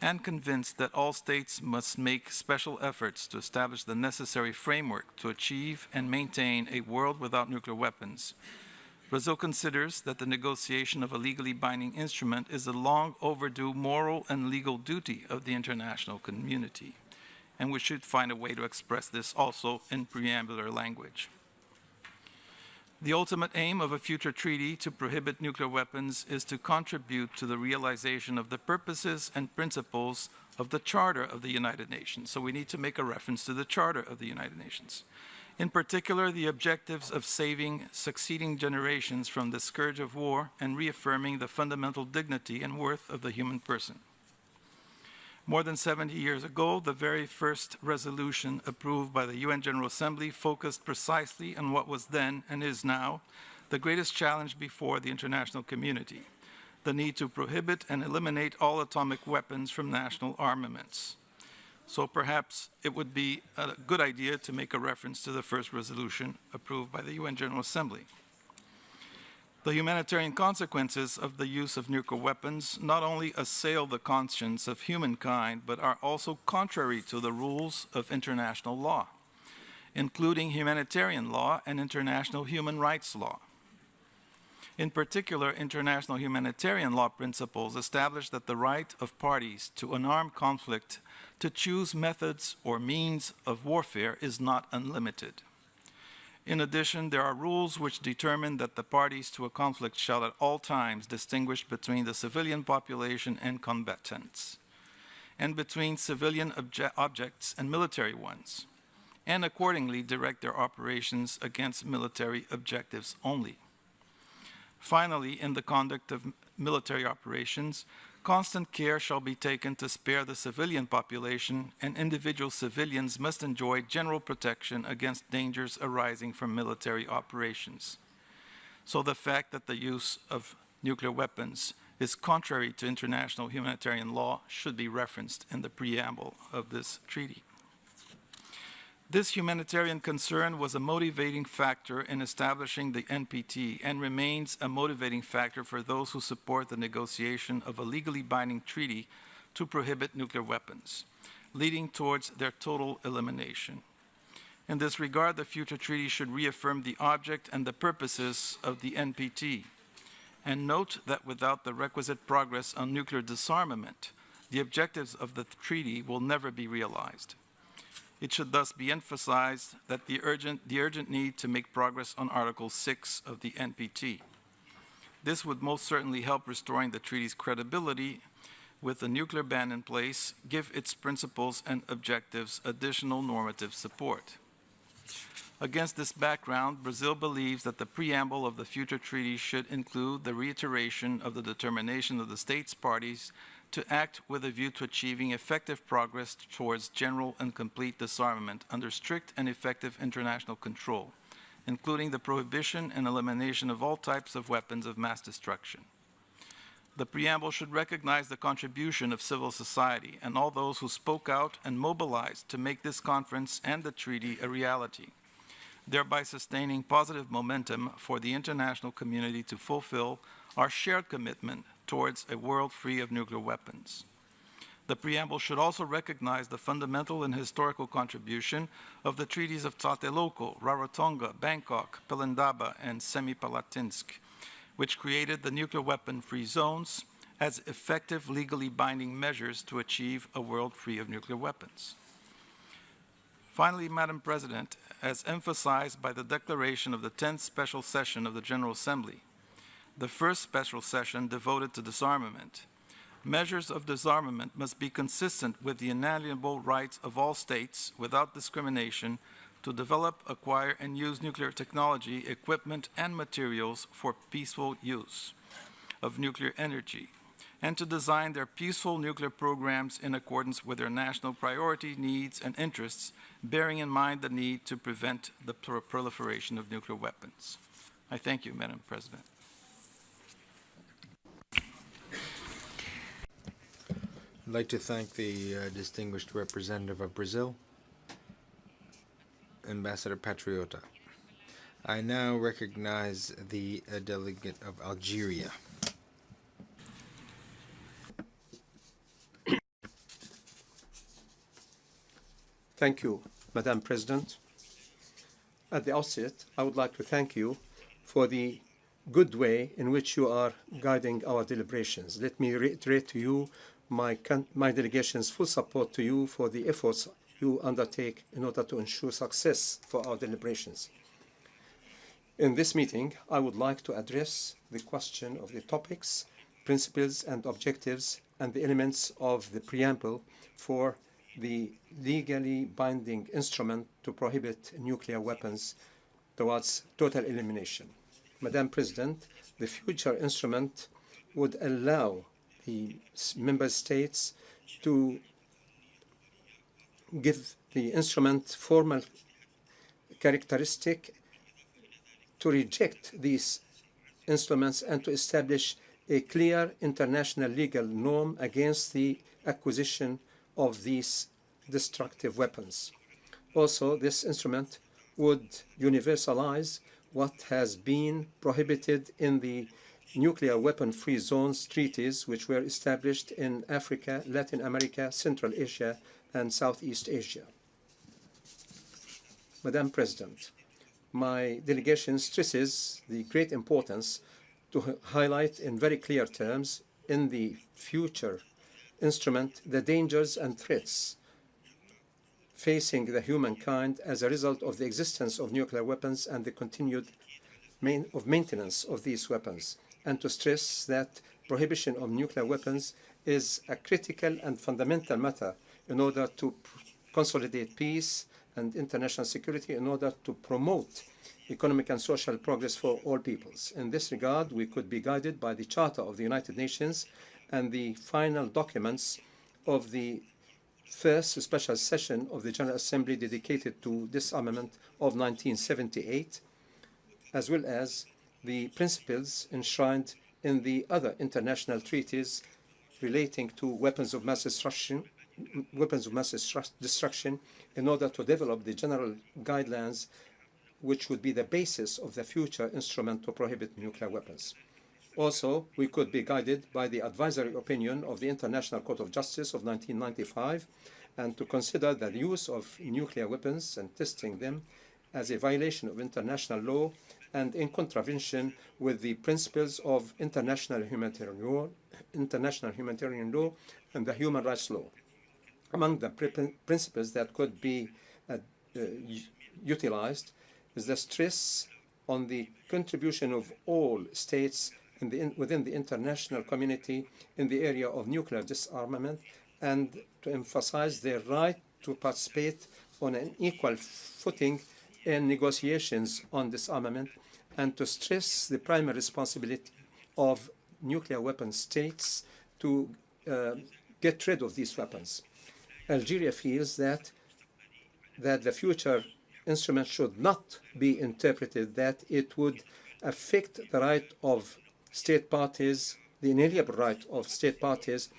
and convinced that all states must make special efforts to establish the necessary framework to achieve and maintain a world without nuclear weapons, Brazil considers that the negotiation of a legally binding instrument is a long overdue moral and legal duty of the international community, and we should find a way to express this also in preambular language. The ultimate aim of a future treaty to prohibit nuclear weapons is to contribute to the realization of the purposes and principles of the Charter of the United Nations. So we need to make a reference to the Charter of the United Nations. In particular, the objectives of saving succeeding generations from the scourge of war and reaffirming the fundamental dignity and worth of the human person. More than 70 years ago, the very first resolution approved by the UN General Assembly focused precisely on what was then and is now the greatest challenge before the international community, the need to prohibit and eliminate all atomic weapons from national armaments. So perhaps it would be a good idea to make a reference to the first resolution approved by the UN General Assembly. The humanitarian consequences of the use of nuclear weapons not only assail the conscience of humankind, but are also contrary to the rules of international law, including humanitarian law and international human rights law. In particular, international humanitarian law principles establish that the right of parties to an armed conflict to choose methods or means of warfare is not unlimited. In addition, there are rules which determine that the parties to a conflict shall at all times distinguish between the civilian population and combatants, and between civilian objects and military ones, and accordingly direct their operations against military objectives only. Finally, in the conduct of military operations, constant care shall be taken to spare the civilian population, and individual civilians must enjoy general protection against dangers arising from military operations. So the fact that the use of nuclear weapons is contrary to international humanitarian law should be referenced in the preamble of this treaty. This humanitarian concern was a motivating factor in establishing the NPT and remains a motivating factor for those who support the negotiation of a legally binding treaty to prohibit nuclear weapons, leading towards their total elimination. In this regard, the future treaty should reaffirm the object and the purposes of the NPT, and note that without the requisite progress on nuclear disarmament, the objectives of the treaty will never be realized. It should thus be emphasized that the urgent need to make progress on Article 6 of the NPT. This would most certainly help restoring the treaty's credibility with the nuclear ban in place, give its principles and objectives additional normative support. Against this background, Brazil believes that the preamble of the future treaty should include the reiteration of the determination of the states parties to act with a view to achieving effective progress towards general and complete disarmament under strict and effective international control, including the prohibition and elimination of all types of weapons of mass destruction. The preamble should recognize the contribution of civil society and all those who spoke out and mobilized to make this conference and the treaty a reality, thereby sustaining positive momentum for the international community to fulfill our shared commitment towards a world free of nuclear weapons. The preamble should also recognize the fundamental and historical contribution of the treaties of Tlatelolco, Rarotonga, Bangkok, Pelindaba, and Semipalatinsk, which created the nuclear weapon-free zones as effective legally binding measures to achieve a world free of nuclear weapons. Finally, Madam President, as emphasized by the declaration of the 10th Special Session of the General Assembly, the first special session devoted to disarmament, measures of disarmament must be consistent with the inalienable rights of all states without discrimination to develop, acquire, and use nuclear technology, equipment, and materials for peaceful use of nuclear energy, and to design their peaceful nuclear programs in accordance with their national priority, needs, and interests, bearing in mind the need to prevent the proliferation of nuclear weapons. I thank you, Madam President. I'd like to thank the distinguished representative of Brazil, Ambassador Patriota. I now recognize the delegate of Algeria. Thank you, Madam President. At the outset, I would like to thank you for the good way in which you are guiding our deliberations. Let me reiterate to you my delegation's full support to you for the efforts you undertake in order to ensure success for our deliberations. In this meeting, I would like to address the question of the topics, principles, and objectives, and the elements of the preamble for the legally binding instrument to prohibit nuclear weapons towards total elimination. Madam President, the future instrument would allow the member states to give the instrument formal characteristic to reject these instruments and to establish a clear international legal norm against the acquisition of these destructive weapons. Also, this instrument would universalize what has been prohibited in the nuclear weapon-free zones treaties which were established in Africa, Latin America, Central Asia, and Southeast Asia. Madam President, my delegation stresses the great importance to highlight in very clear terms in the future instrument the dangers and threats facing the humankind as a result of the existence of nuclear weapons and the continued maintenance of these weapons, and to stress that prohibition of nuclear weapons is a critical and fundamental matter in order to consolidate peace and international security, in order to promote economic and social progress for all peoples. In this regard, we could be guided by the Charter of the United Nations and the final documents of the first special session of the General Assembly dedicated to disarmament of 1978, as well as the principles enshrined in the other international treaties relating to weapons of mass destruction, in order to develop the general guidelines which would be the basis of the future instrument to prohibit nuclear weapons. Also, we could be guided by the advisory opinion of the International Court of Justice of 1995, and to consider the use of nuclear weapons and testing them as a violation of international law and in contravention with the principles of international humanitarian law and the human rights law. Among the principles that could be utilized is the stress on the contribution of all states within the international community in the area of nuclear disarmament, and to emphasize their right to participate on an equal footing in negotiations on disarmament, and to stress the primary responsibility of nuclear weapon states to get rid of these weapons. Algeria feels that the future instrument should not be interpreted that it would affect the right of state parties the inalienable right of state parties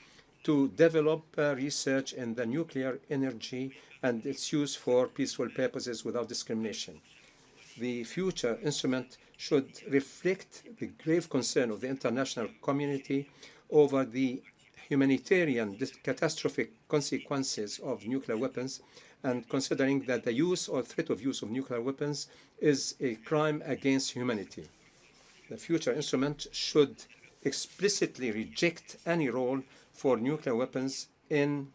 to develop research in the nuclear energy and its use for peaceful purposes without discrimination. The future instrument should reflect the grave concern of the international community over the humanitarian catastrophic consequences of nuclear weapons, and considering that the use or threat of use of nuclear weapons is a crime against humanity. The future instrument should explicitly reject any role for nuclear weapons in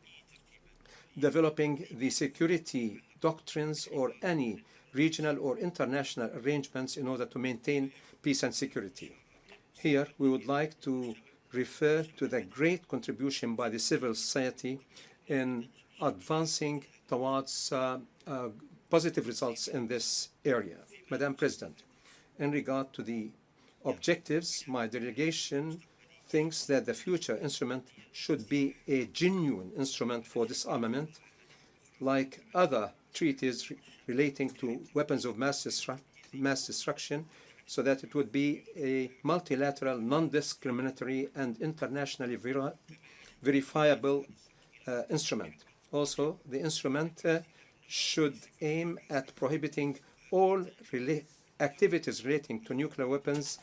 developing the security doctrines or any regional or international arrangements in order to maintain peace and security. Here, we would like to refer to the great contribution by the civil society in advancing towards positive results in this area. Madam President, in regard to the objectives, my delegation thinks that the future instrument should be a genuine instrument for disarmament, like other treaties relating to weapons of mass destruction, so that it would be a multilateral, non-discriminatory, and internationally verifiable instrument. Also, the instrument should aim at prohibiting all activities relating to nuclear weapons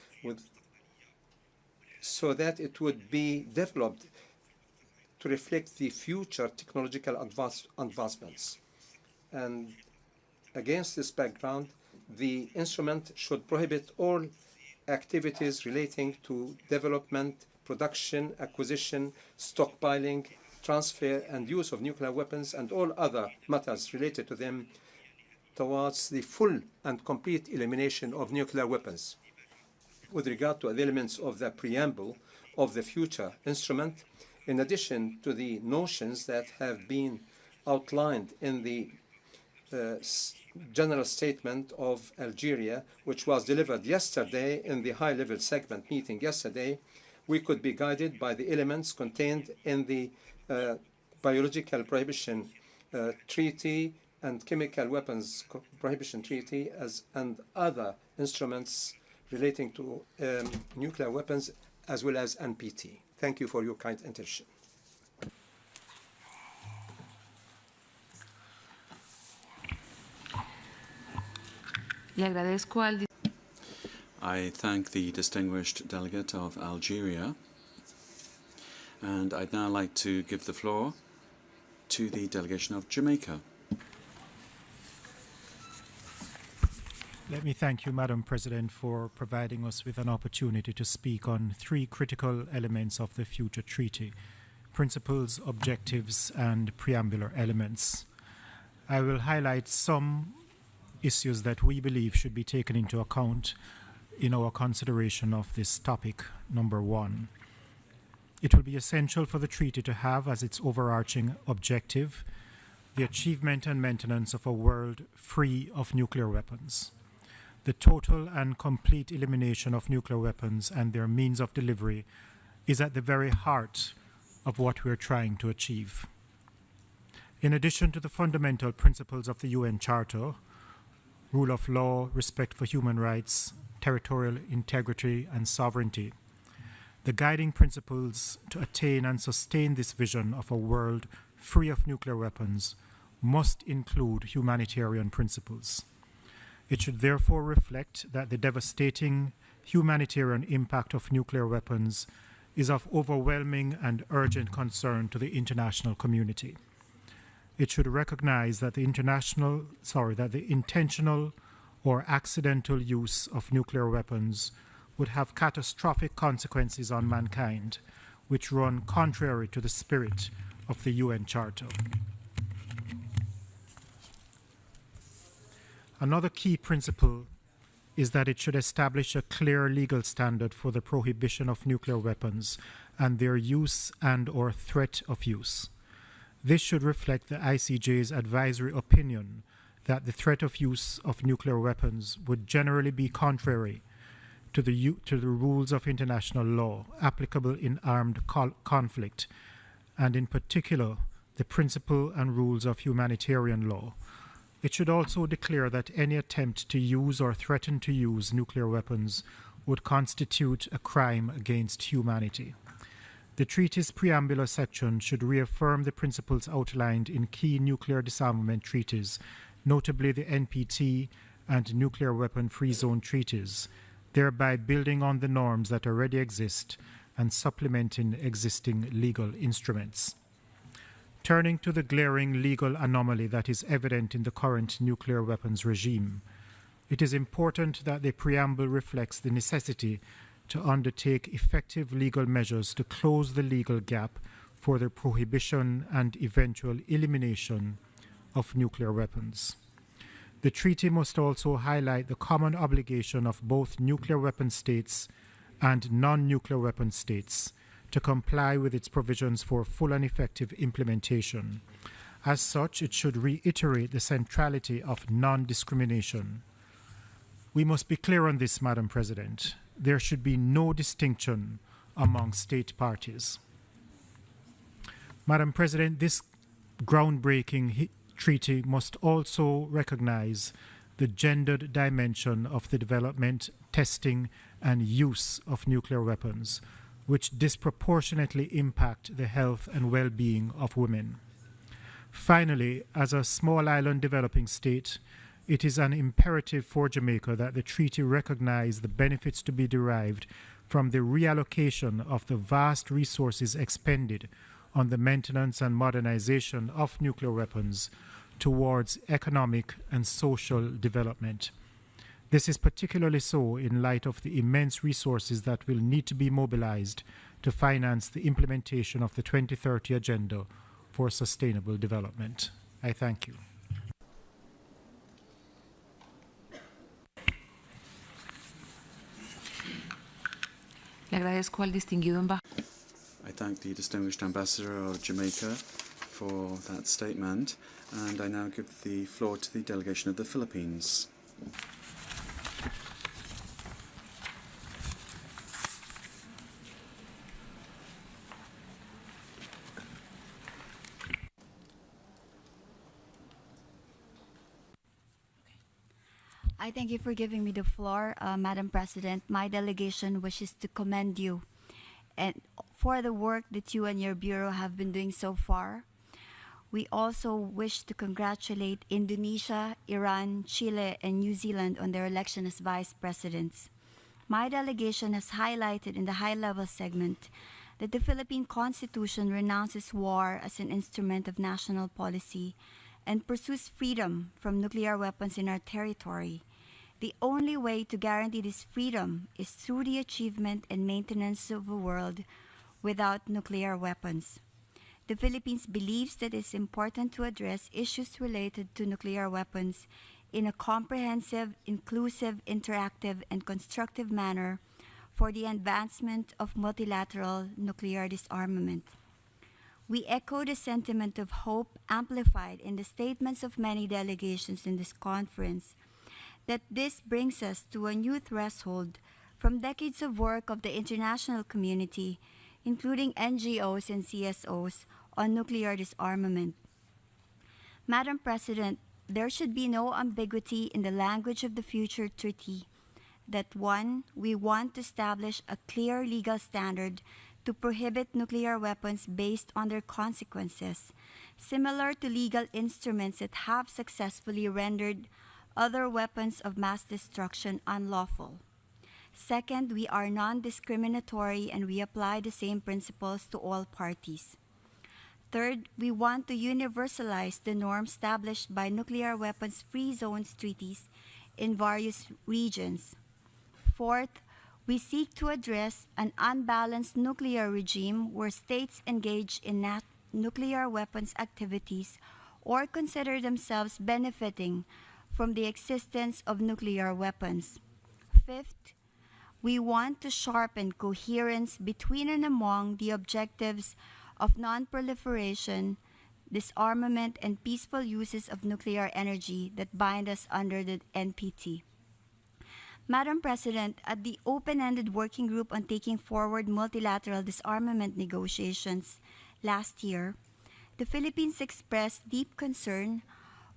so that it would be developed to reflect the future technological advancements. And against this background, the instrument should prohibit all activities relating to development, production, acquisition, stockpiling, transfer, and use of nuclear weapons and all other matters related to them towards the full and complete elimination of nuclear weapons. With regard to the elements of the preamble of the future instrument, in addition to the notions that have been outlined in the general statement of Algeria, which was delivered yesterday in the high-level segment meeting yesterday, we could be guided by the elements contained in the Biological Prohibition Treaty and Chemical Weapons Prohibition Treaty and other instruments relating to nuclear weapons, as well as NPT. Thank you for your kind attention. I thank the distinguished delegate of Algeria, and I'd now like to give the floor to the delegation of Jamaica. Let me thank you, Madam President, for providing us with an opportunity to speak on three critical elements of the future treaty: principles, objectives, and preambular elements. I will highlight some issues that we believe should be taken into account in our consideration of this topic. Number one, it will be essential for the treaty to have as its overarching objective the achievement and maintenance of a world free of nuclear weapons. The total and complete elimination of nuclear weapons and their means of delivery is at the very heart of what we are trying to achieve. In addition to the fundamental principles of the UN Charter, rule of law, respect for human rights, territorial integrity, and sovereignty, the guiding principles to attain and sustain this vision of a world free of nuclear weapons must include humanitarian principles. It should therefore reflect that the devastating humanitarian impact of nuclear weapons is of overwhelming and urgent concern to the international community. It should recognize that the intentional or accidental use of nuclear weapons would have catastrophic consequences on mankind, which run contrary to the spirit of the UN Charter. Another key principle is that it should establish a clear legal standard for the prohibition of nuclear weapons and their use and/or threat of use. This should reflect the ICJ's advisory opinion that the threat of use of nuclear weapons would generally be contrary to the rules of international law applicable in armed conflict, and in particular the principle and rules of humanitarian law. It should also declare that any attempt to use or threaten to use nuclear weapons would constitute a crime against humanity. The treaty's preambular section should reaffirm the principles outlined in key nuclear disarmament treaties, notably the NPT and nuclear weapon-free zone treaties, thereby building on the norms that already exist and supplementing existing legal instruments. Turning to the glaring legal anomaly that is evident in the current nuclear weapons regime, it is important that the preamble reflects the necessity to undertake effective legal measures to close the legal gap for the prohibition and eventual elimination of nuclear weapons. The treaty must also highlight the common obligation of both nuclear weapon states and non-nuclear weapon states to comply with its provisions for full and effective implementation. As such, it should reiterate the centrality of non-discrimination. We must be clear on this, Madam President. There should be no distinction among state parties. Madam President, this groundbreaking treaty must also recognize the gendered dimension of the development, testing, and use of nuclear weapons, which disproportionately impact the health and well-being of women. Finally, as a small island developing state, it is an imperative for Jamaica that the treaty recognize the benefits to be derived from the reallocation of the vast resources expended on the maintenance and modernization of nuclear weapons towards economic and social development. This is particularly so in light of the immense resources that will need to be mobilized to finance the implementation of the 2030 Agenda for Sustainable Development. I thank you. Le agradezco al distinguido embajador. I thank the distinguished ambassador of Jamaica for that statement, and I now give the floor to the delegation of the Philippines. I thank you for giving me the floor, Madam President. My delegation wishes to commend you and for the work that you and your Bureau have been doing so far. We also wish to congratulate Indonesia, Iran, Chile, and New Zealand on their election as vice presidents. My delegation has highlighted in the high-level segment that the Philippine Constitution renounces war as an instrument of national policy and pursues freedom from nuclear weapons in our territory. The only way to guarantee this freedom is through the achievement and maintenance of a world without nuclear weapons. The Philippines believes that it's important to address issues related to nuclear weapons in a comprehensive, inclusive, interactive, and constructive manner for the advancement of multilateral nuclear disarmament. We echo the sentiment of hope amplified in the statements of many delegations in this conference that this brings us to a new threshold from decades of work of the international community, including NGOs and CSOs, on nuclear disarmament. Madam President, there should be no ambiguity in the language of the future treaty that 1, we want to establish a clear legal standard to prohibit nuclear weapons based on their consequences, similar to legal instruments that have successfully rendered other weapons of mass destruction unlawful. Second, we are non-discriminatory and we apply the same principles to all parties. Third, we want to universalize the norms established by nuclear weapons-free zones treaties in various regions. Fourth, we seek to address an unbalanced nuclear regime where states engage in nuclear weapons activities or consider themselves benefiting from the existence of nuclear weapons. Fifth, we want to sharpen coherence between and among the objectives of non-proliferation, disarmament, and peaceful uses of nuclear energy that bind us under the NPT. Madam President, at the open-ended working group on taking forward multilateral disarmament negotiations last year, the Philippines expressed deep concern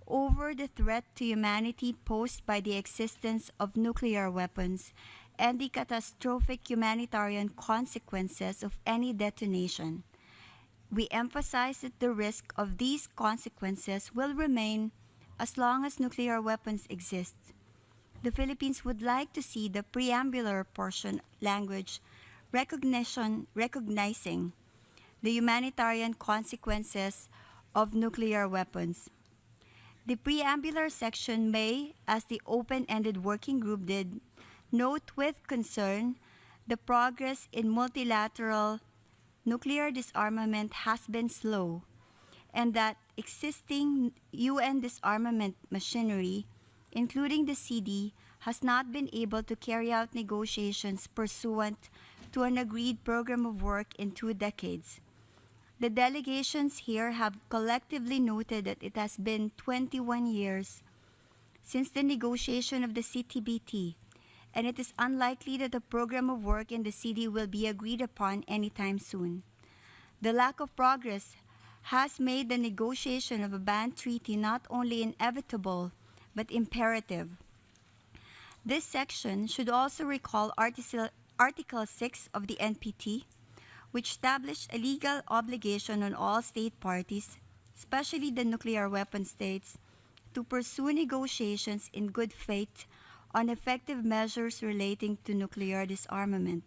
over the threat to humanity posed by the existence of nuclear weapons and the catastrophic humanitarian consequences of any detonation. We emphasize that the risk of these consequences will remain as long as nuclear weapons exist. The Philippines would like to see the preambular portion language recognizing the humanitarian consequences of nuclear weapons. The preambular section may, as the open-ended working group did, note with concern the progress in multilateral nuclear disarmament has been slow, and that existing UN disarmament machinery, including the CD, has not been able to carry out negotiations pursuant to an agreed program of work in 2 decades. The delegations here have collectively noted that it has been 21 years since the negotiation of the CTBT, and it is unlikely that the program of work in the CD will be agreed upon anytime soon. The lack of progress has made the negotiation of a banned treaty not only inevitable, but imperative. This section should also recall Article 6 of the NPT, which established a legal obligation on all state parties, especially the nuclear weapon states, to pursue negotiations in good faith on effective measures relating to nuclear disarmament.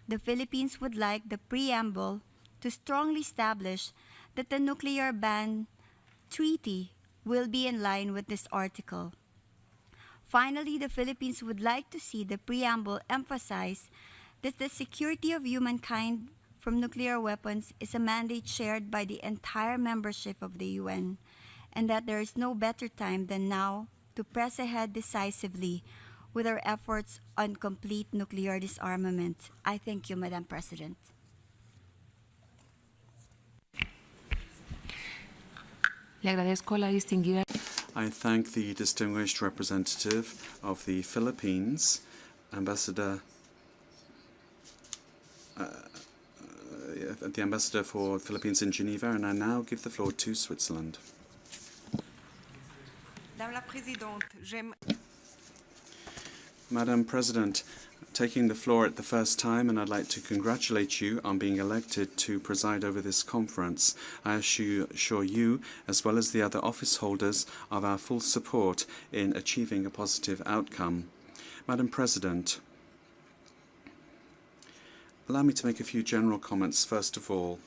The Philippines would like the preamble to strongly establish that the nuclear ban treaty will be in line with this article. Finally, the Philippines would like to see the preamble emphasize that the security of humankind from nuclear weapons is a mandate shared by the entire membership of the UN, and that there is no better time than now to press ahead decisively with our efforts on complete nuclear disarmament. I thank you, Madam President. Le agradezco a la distinguida. I thank the distinguished representative of the Philippines, the Ambassador for Philippines in Geneva, and I now give the floor to Switzerland. Madam President, taking the floor at the first time, and I'd like to congratulate you on being elected to preside over this conference. I assure you, as well as the other office holders, of our full support in achieving a positive outcome. Madam President, allow me to make a few general comments. First of all,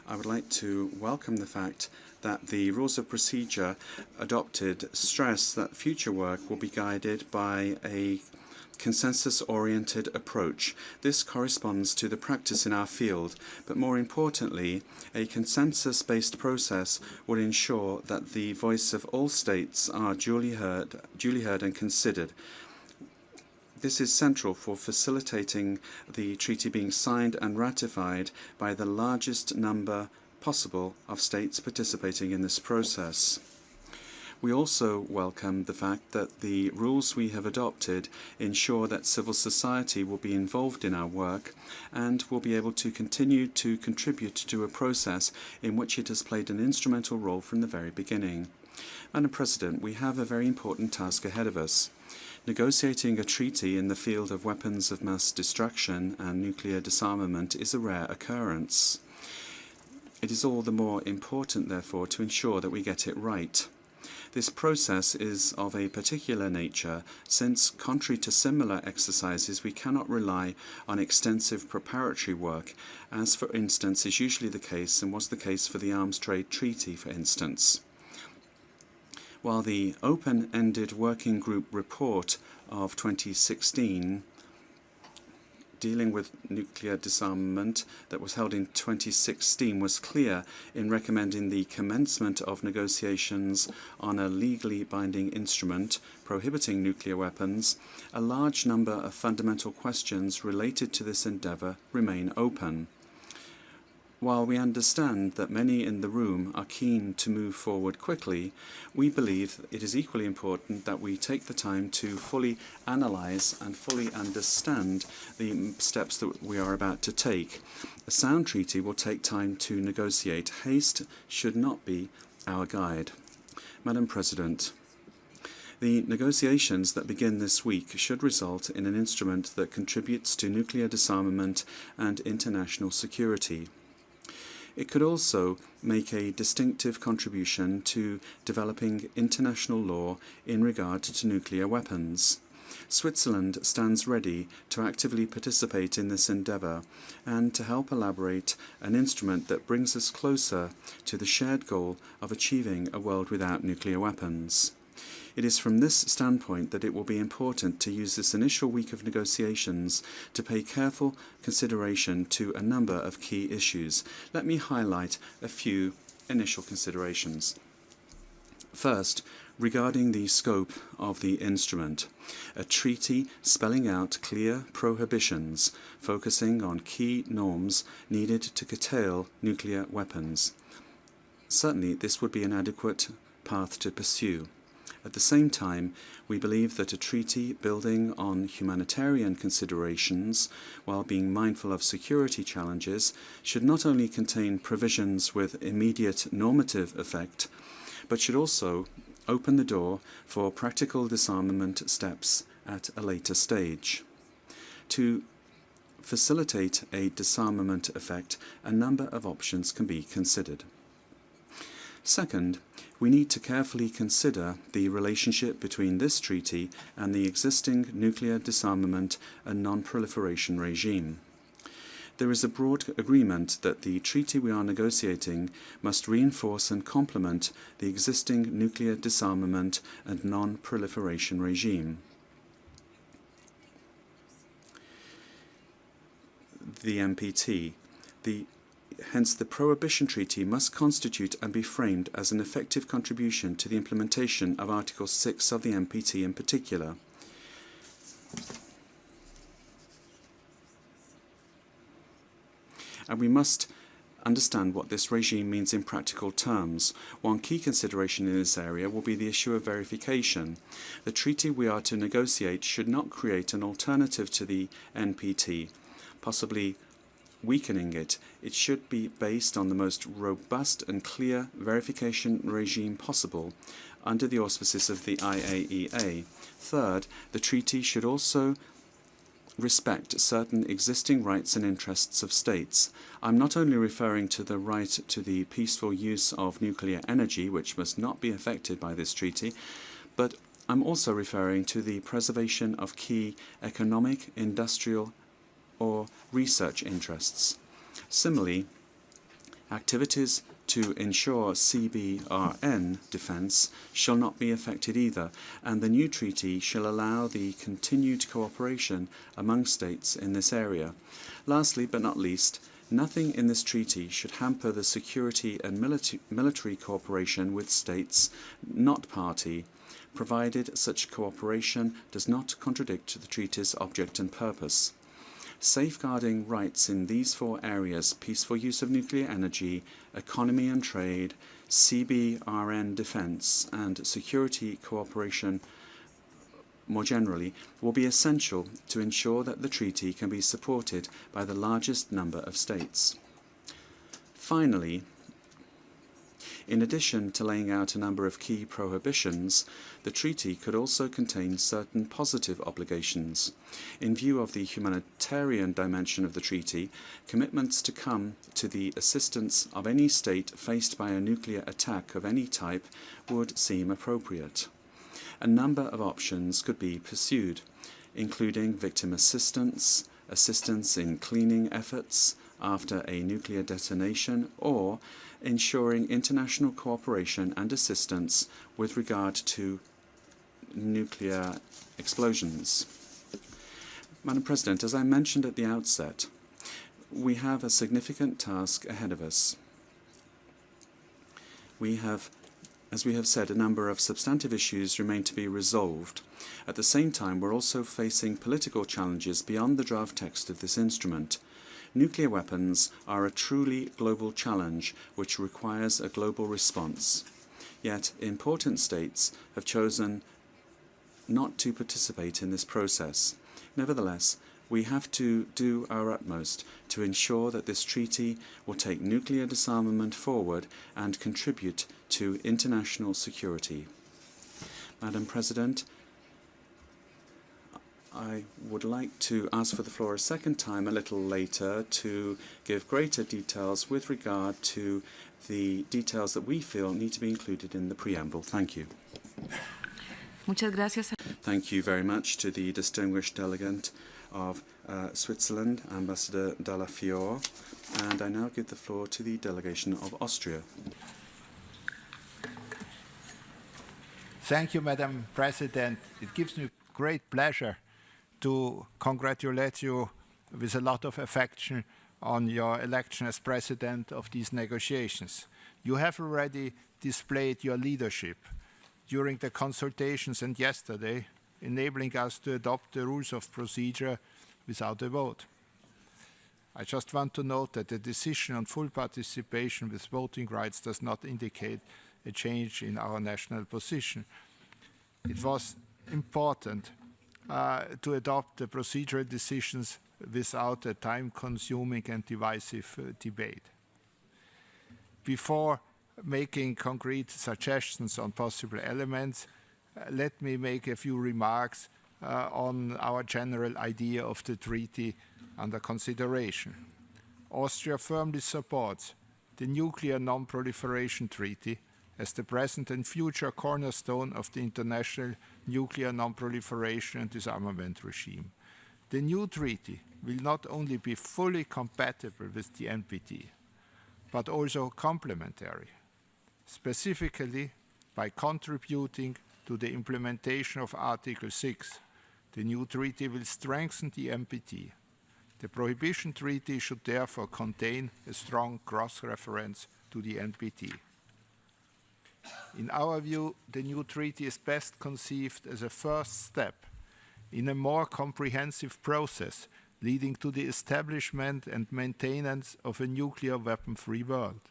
I would like to welcome the fact that the rules of procedure adopted stress that future work will be guided by a consensus-oriented approach. This corresponds to the practice in our field, but more importantly, a consensus-based process would ensure that the voice of all states are duly heard and considered. This is central for facilitating the treaty being signed and ratified by the largest number possible of states participating in this process. We also welcome the fact that the rules we have adopted ensure that civil society will be involved in our work and will be able to continue to contribute to a process in which it has played an instrumental role from the very beginning. Madam President, we have a very important task ahead of us. Negotiating a treaty in the field of weapons of mass destruction and nuclear disarmament is a rare occurrence. It is all the more important, therefore, to ensure that we get it right. This process is of a particular nature, since, contrary to similar exercises, we cannot rely on extensive preparatory work, as, for instance, is usually the case and was the case for the Arms Trade Treaty, for instance. While the open-ended working group report of 2016 dealing with nuclear disarmament that was held in 2016 was clear in recommending the commencement of negotiations on a legally binding instrument prohibiting nuclear weapons, a large number of fundamental questions related to this endeavour remain open. While we understand that many in the room are keen to move forward quickly, we believe it is equally important that we take the time to fully analyse and fully understand the steps that we are about to take. A sound treaty will take time to negotiate. Haste should not be our guide. Madam President, The negotiations that begin this week should result in an instrument that contributes to nuclear disarmament and international security. It could also make a distinctive contribution to developing international law in regard to nuclear weapons. Switzerland stands ready to actively participate in this endeavour and to help elaborate an instrument that brings us closer to the shared goal of achieving a world without nuclear weapons. It is from this standpoint that it will be important to use this initial week of negotiations to pay careful consideration to a number of key issues. Let me highlight a few initial considerations. First, regarding the scope of the instrument, a treaty spelling out clear prohibitions, focusing on key norms needed to curtail nuclear weapons. Certainly, this would be an adequate path to pursue. At the same time, we believe that a treaty building on humanitarian considerations, while being mindful of security challenges, should not only contain provisions with immediate normative effect, but should also open the door for practical disarmament steps at a later stage. To facilitate a disarmament effect, a number of options can be considered. Second, we need to carefully consider the relationship between this treaty and the existing nuclear disarmament and non-proliferation regime. There is a broad agreement that the treaty we are negotiating must reinforce and complement the existing nuclear disarmament and non-proliferation regime. The NPT. Hence, the Prohibition Treaty must constitute and be framed as an effective contribution to the implementation of Article 6 of the NPT in particular. And we must understand what this regime means in practical terms. One key consideration in this area will be the issue of verification. The treaty we are to negotiate should not create an alternative to the NPT, possibly weakening it. It should be based on the most robust and clear verification regime possible under the auspices of the IAEA. Third, the treaty should also respect certain existing rights and interests of states. I'm not only referring to the right to the peaceful use of nuclear energy, which must not be affected by this treaty, but I'm also referring to the preservation of key economic, industrial, or research interests. Similarly, activities to ensure CBRN defence shall not be affected either, and the new treaty shall allow the continued cooperation among states in this area. Lastly, but not least, nothing in this treaty should hamper the security and military cooperation with states not party, provided such cooperation does not contradict the treaty's object and purpose. Safeguarding rights in these four areas, peaceful use of nuclear energy, economy and trade, CBRN defence, and security cooperation more generally, will be essential to ensure that the treaty can be supported by the largest number of states. Finally, in addition to laying out a number of key prohibitions, the treaty could also contain certain positive obligations. In view of the humanitarian dimension of the treaty, commitments to come to the assistance of any state faced by a nuclear attack of any type would seem appropriate. A number of options could be pursued, including victim assistance, assistance in cleaning efforts after a nuclear detonation, or ensuring international cooperation and assistance with regard to nuclear explosions. Madam President, as I mentioned at the outset, we have a significant task ahead of us. As we have said, a number of substantive issues remain to be resolved. At the same time, we're also facing political challenges beyond the draft text of this instrument. Nuclear weapons are a truly global challenge which requires a global response. Yet, important states have chosen not to participate in this process. Nevertheless, we have to do our utmost to ensure that this treaty will take nuclear disarmament forward and contribute to international security. Madam President, I would like to ask for the floor a second time a little later to give greater details with regard to the details that we feel need to be included in the preamble. Thank you. Muchas gracias. Thank you very much to the distinguished delegate of Switzerland, Ambassador Dalafiore. And I now give the floor to the delegation of Austria. Thank you, Madam President. It gives me great pleasure to congratulate you with a lot of affection on your election as president of these negotiations. You have already displayed your leadership during the consultations and yesterday, enabling us to adopt the rules of procedure without a vote. I just want to note that the decision on full participation with voting rights does not indicate a change in our national position. It was important to adopt the procedural decisions without a time-consuming and divisive debate. Before making concrete suggestions on possible elements, let me make a few remarks on our general idea of the treaty under consideration. Austria firmly supports the Nuclear Non-Proliferation Treaty as the present and future cornerstone of the international nuclear non-proliferation and disarmament regime. The new treaty will not only be fully compatible with the NPT, but also complementary, specifically by contributing to the implementation of Article 6. The new treaty will strengthen the NPT. The Prohibition Treaty should therefore contain a strong cross-reference to the NPT. In our view, the new treaty is best conceived as a first step in a more comprehensive process leading to the establishment and maintenance of a nuclear weapon-free world.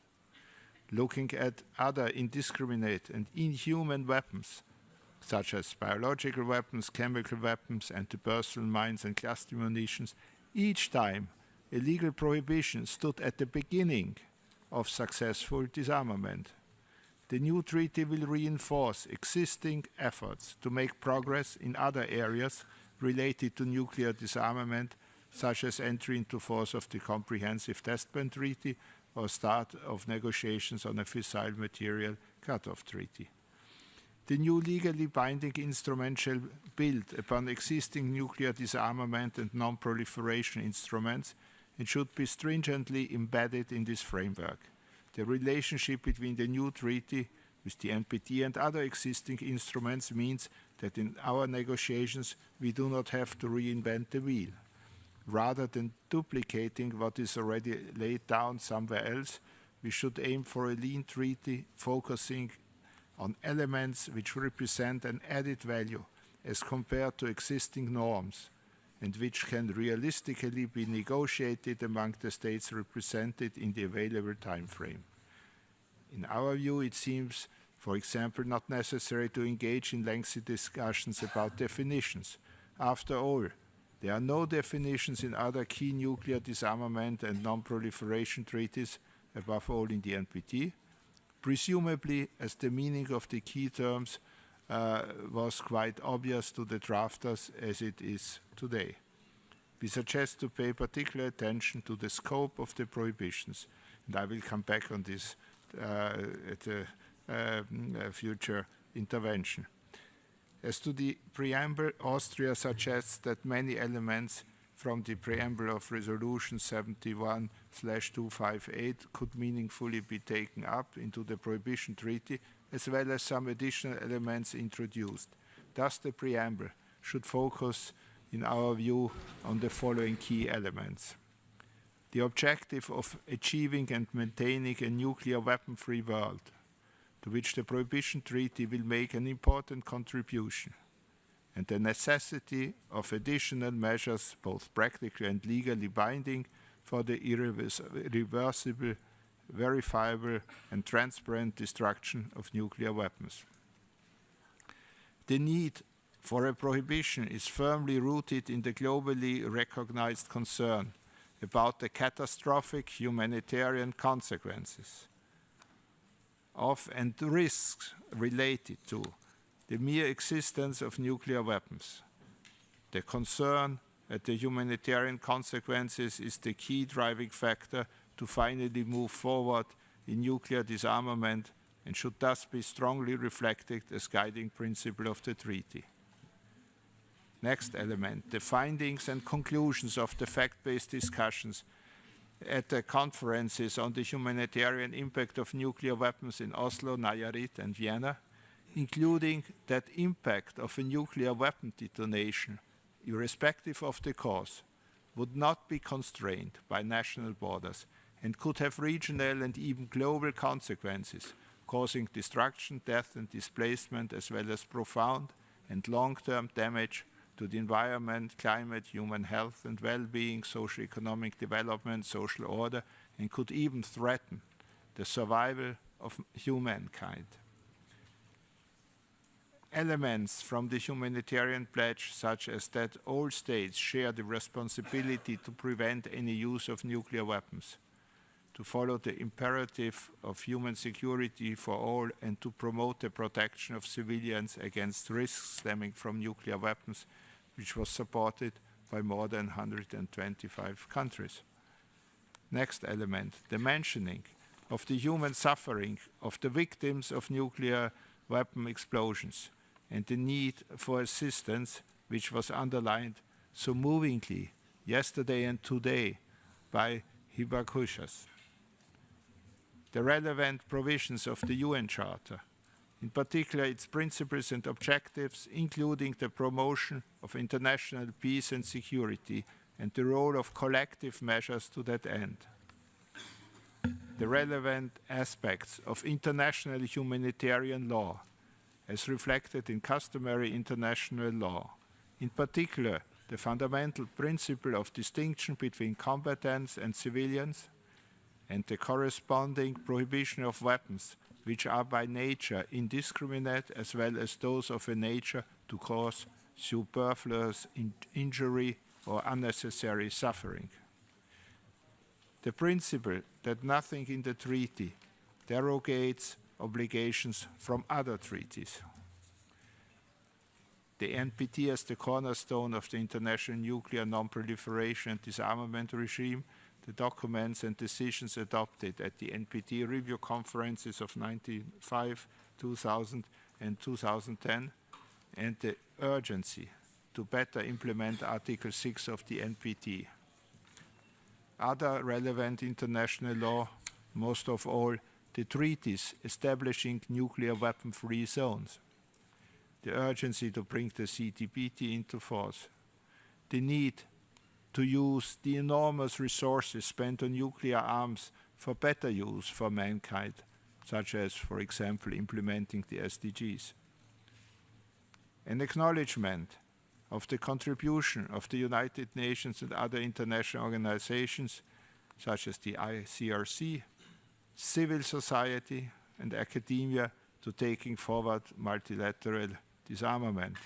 Looking at other indiscriminate and inhuman weapons, such as biological weapons, chemical weapons, anti-personnel mines and cluster munitions, each time a legal prohibition stood at the beginning of successful disarmament. The new treaty will reinforce existing efforts to make progress in other areas related to nuclear disarmament, such as entry into force of the Comprehensive Test Ban Treaty or start of negotiations on a fissile material cut-off treaty. The new legally binding instrument shall build upon existing nuclear disarmament and non-proliferation instruments and should be stringently embedded in this framework. The relationship between the new treaty with the NPT and other existing instruments means that in our negotiations we do not have to reinvent the wheel. Rather than duplicating what is already laid down somewhere else, we should aim for a lean treaty focusing on elements which represent an added value as compared to existing norms and which can realistically be negotiated among the states represented in the available time frame. In our view, it seems, for example, not necessary to engage in lengthy discussions about definitions. After all, there are no definitions in other key nuclear disarmament and non-proliferation treaties, above all in the NPT, presumably as the meaning of the key terms was quite obvious to the drafters as it is today. We suggest to pay particular attention to the scope of the prohibitions, and I will come back on this at a future intervention. As to the preamble, Austria suggests that many elements from the preamble of Resolution 71/258 could meaningfully be taken up into the Prohibition Treaty, as well as some additional elements introduced. Thus, the preamble should focus, in our view, on the following key elements. The objective of achieving and maintaining a nuclear weapon-free world, to which the Prohibition Treaty will make an important contribution, and the necessity of additional measures, both practical and legally binding, for the irreversible, verifiable, and transparent destruction of nuclear weapons. The need for a prohibition is firmly rooted in the globally recognized concern about the catastrophic humanitarian consequences of and risks related to the mere existence of nuclear weapons. The concern at the humanitarian consequences is the key driving factor to finally move forward in nuclear disarmament and should thus be strongly reflected as guiding principle of the treaty. Next element, the findings and conclusions of the fact-based discussions at the conferences on the humanitarian impact of nuclear weapons in Oslo, Nayarit, and Vienna, including that impact of a nuclear weapon detonation, irrespective of the cause, would not be constrained by national borders and could have regional and even global consequences, causing destruction, death, and displacement, as well as profound and long-term damage to the environment, climate, human health and well-being, socio-economic development, social order, and could even threaten the survival of humankind. Elements from the humanitarian pledge, such as that all states share the responsibility to prevent any use of nuclear weapons, to follow the imperative of human security for all, and to promote the protection of civilians against risks stemming from nuclear weapons, which was supported by more than 125 countries. Next element, the mentioning of the human suffering of the victims of nuclear weapon explosions and the need for assistance, which was underlined so movingly yesterday and today by Hibakushas. The relevant provisions of the UN Charter, in particular its principles and objectives, including the promotion of international peace and security and the role of collective measures to that end. The relevant aspects of international humanitarian law, as reflected in customary international law, in particular the fundamental principle of distinction between combatants and civilians, and the corresponding prohibition of weapons which are by nature indiscriminate, as well as those of a nature to cause superfluous injury or unnecessary suffering. The principle that nothing in the treaty derogates obligations from other treaties. The NPT as the cornerstone of the international nuclear non-proliferation and disarmament regime, the documents and decisions adopted at the NPT review conferences of 1995, 2000, and 2010, and the urgency to better implement Article 6 of the NPT. Other relevant international law, most of all, the treaties establishing nuclear weapon-free zones, the urgency to bring the CTBT into force, the need to use the enormous resources spent on nuclear arms for better use for mankind, such as, for example, implementing the SDGs. An acknowledgement of the contribution of the United Nations and other international organizations, such as the ICRC, civil society, and academia, to taking forward multilateral disarmament.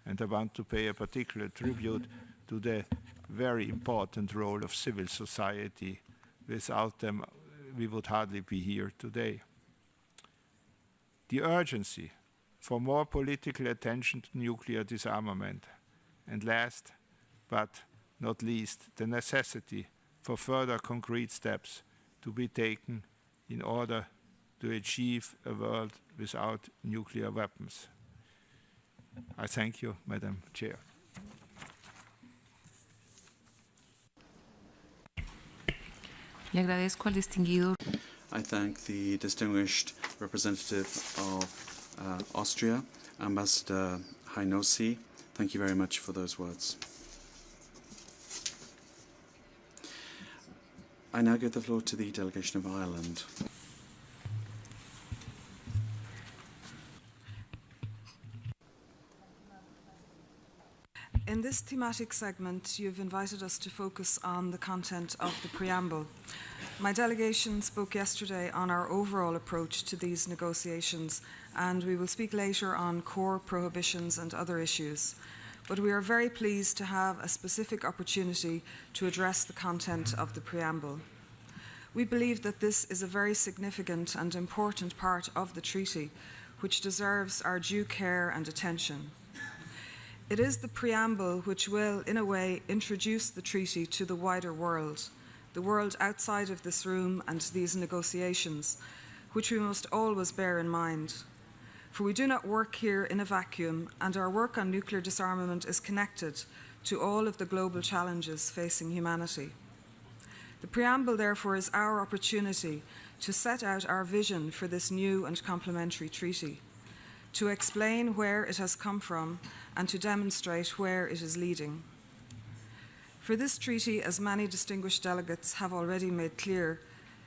And I want to pay a particular tribute to the very important role of civil society. Without them, we would hardly be here today. The urgency for more political attention to nuclear disarmament. And last but not least, the necessity for further concrete steps to be taken in order to achieve a world without nuclear weapons. I thank you, Madam Chair. Le agradezco al distinguido. I thank the distinguished representative of Austria, Ambassador Hainosi. Thank you very much for those words. I now give the floor to the delegation of Ireland. In this thematic segment, you've invited us to focus on the content of the preamble. My delegation spoke yesterday on our overall approach to these negotiations, and we will speak later on core prohibitions and other issues. But we are very pleased to have a specific opportunity to address the content of the preamble. We believe that this is a very significant and important part of the treaty, which deserves our due care and attention. It is the preamble which will, in a way, introduce the treaty to the wider world, the world outside of this room and these negotiations, which we must always bear in mind. For we do not work here in a vacuum, and our work on nuclear disarmament is connected to all of the global challenges facing humanity. The preamble, therefore, is our opportunity to set out our vision for this new and complementary treaty, to explain where it has come from, and to demonstrate where it is leading. For this treaty, as many distinguished delegates have already made clear,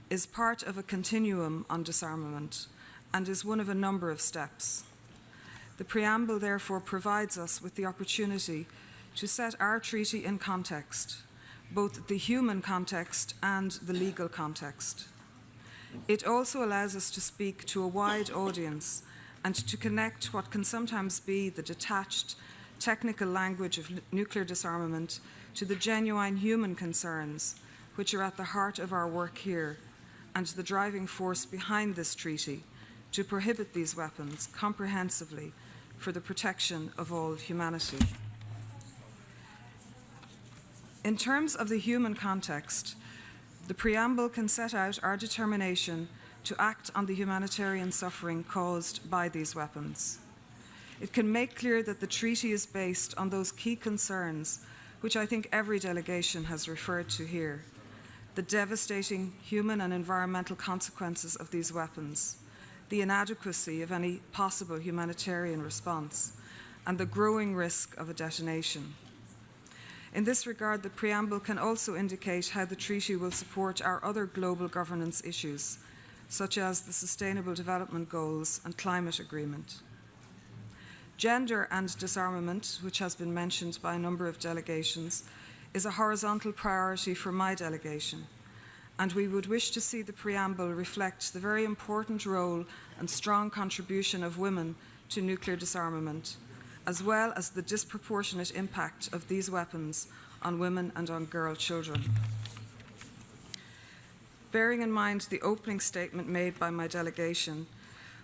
is part of a continuum on disarmament and is one of a number of steps. The preamble, therefore, provides us with the opportunity to set our treaty in context, both the human context and the legal context. It also allows us to speak to a wide audience and to connect what can sometimes be the detached, technical language of nuclear disarmament to the genuine human concerns which are at the heart of our work here and the driving force behind this treaty to prohibit these weapons comprehensively for the protection of all humanity. In terms of the human context, the preamble can set out our determination to act on the humanitarian suffering caused by these weapons. It can make clear that the treaty is based on those key concerns which I think every delegation has referred to here: the devastating human and environmental consequences of these weapons, the inadequacy of any possible humanitarian response, and the growing risk of a detonation. In this regard, the preamble can also indicate how the treaty will support our other global governance issues, such as the Sustainable Development Goals and Climate Agreement. Gender and disarmament, which has been mentioned by a number of delegations, is a horizontal priority for my delegation, and we would wish to see the preamble reflect the very important role and strong contribution of women to nuclear disarmament, as well as the disproportionate impact of these weapons on women and on girl children. Bearing in mind the opening statement made by my delegation,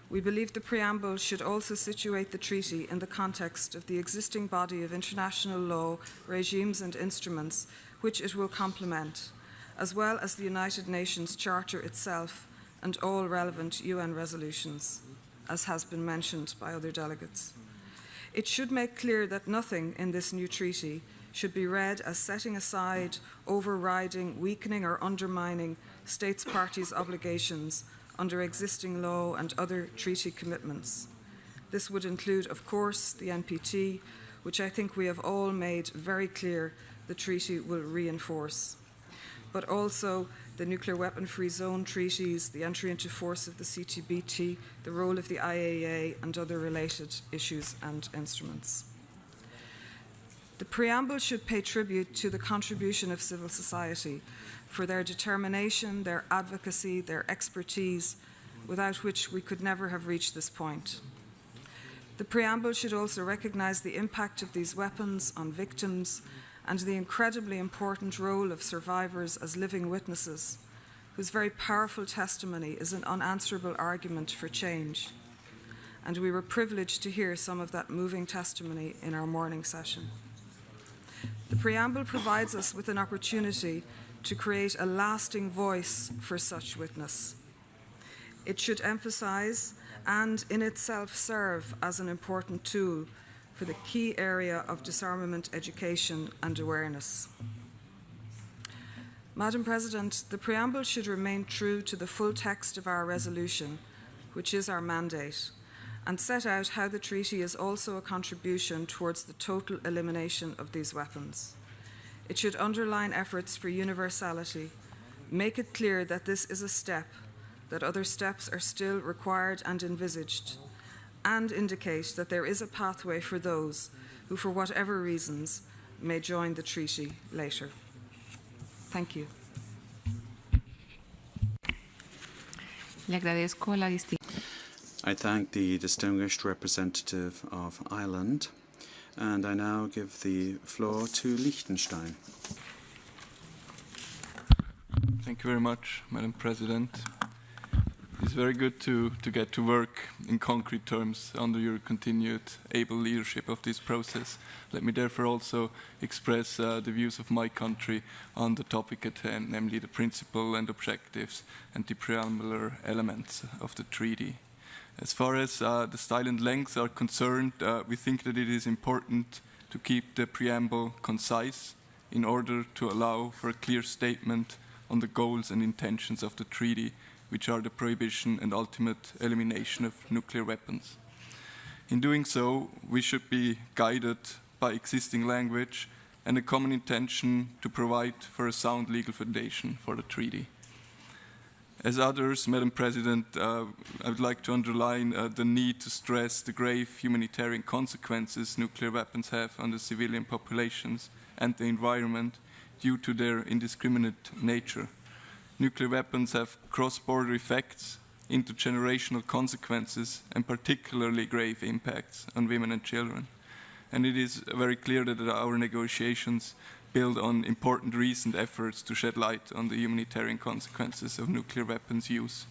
we believe the preamble should also situate the treaty in the context of the existing body of international law, regimes and instruments which it will complement, as well as the United Nations Charter itself and all relevant UN resolutions, as has been mentioned by other delegates. It should make clear that nothing in this new treaty should be read as setting aside, overriding, weakening or undermining states parties' obligations under existing law and other treaty commitments. This would include, of course, the NPT, which I think we have all made very clear the treaty will reinforce, but also the nuclear weapon-free zone treaties, the entry into force of the CTBT, the role of the IAEA, and other related issues and instruments. The preamble should pay tribute to the contribution of civil society for their determination, their advocacy, their expertise, without which we could never have reached this point. The preamble should also recognise the impact of these weapons on victims and the incredibly important role of survivors as living witnesses, whose very powerful testimony is an unanswerable argument for change. And we were privileged to hear some of that moving testimony in our morning session. The preamble provides us with an opportunity to create a lasting voice for such witness. It should emphasise and in itself serve as an important tool for the key area of disarmament education and awareness. Madam President, the preamble should remain true to the full text of our resolution, which is our mandate, and set out how the treaty is also a contribution towards the total elimination of these weapons. It should underline efforts for universality, make it clear that this is a step, that other steps are still required and envisaged, and indicate that there is a pathway for those who, for whatever reasons, may join the treaty later. Thank you. Le agradezco la I thank the distinguished representative of Ireland, and I now give the floor to Liechtenstein. Thank you very much, Madam President. It's very good to get to work in concrete terms under your continued able leadership of this process. Let me therefore also express the views of my country on the topic at hand, namely the principle and objectives and the preambular elements of the treaty. As far as the style and length are concerned, we think that it is important to keep the preamble concise in order to allow for a clear statement on the goals and intentions of the treaty, which are the prohibition and ultimate elimination of nuclear weapons. In doing so, we should be guided by existing language and a common intention to provide for a sound legal foundation for the treaty. As others, Madam President, I would like to underline the need to stress the grave humanitarian consequences nuclear weapons have on the civilian populations and the environment due to their indiscriminate nature. Nuclear weapons have cross-border effects, intergenerational consequences, and particularly grave impacts on women and children. And it is very clear that our negotiations build on important recent efforts to shed light on the humanitarian consequences of nuclear weapons use.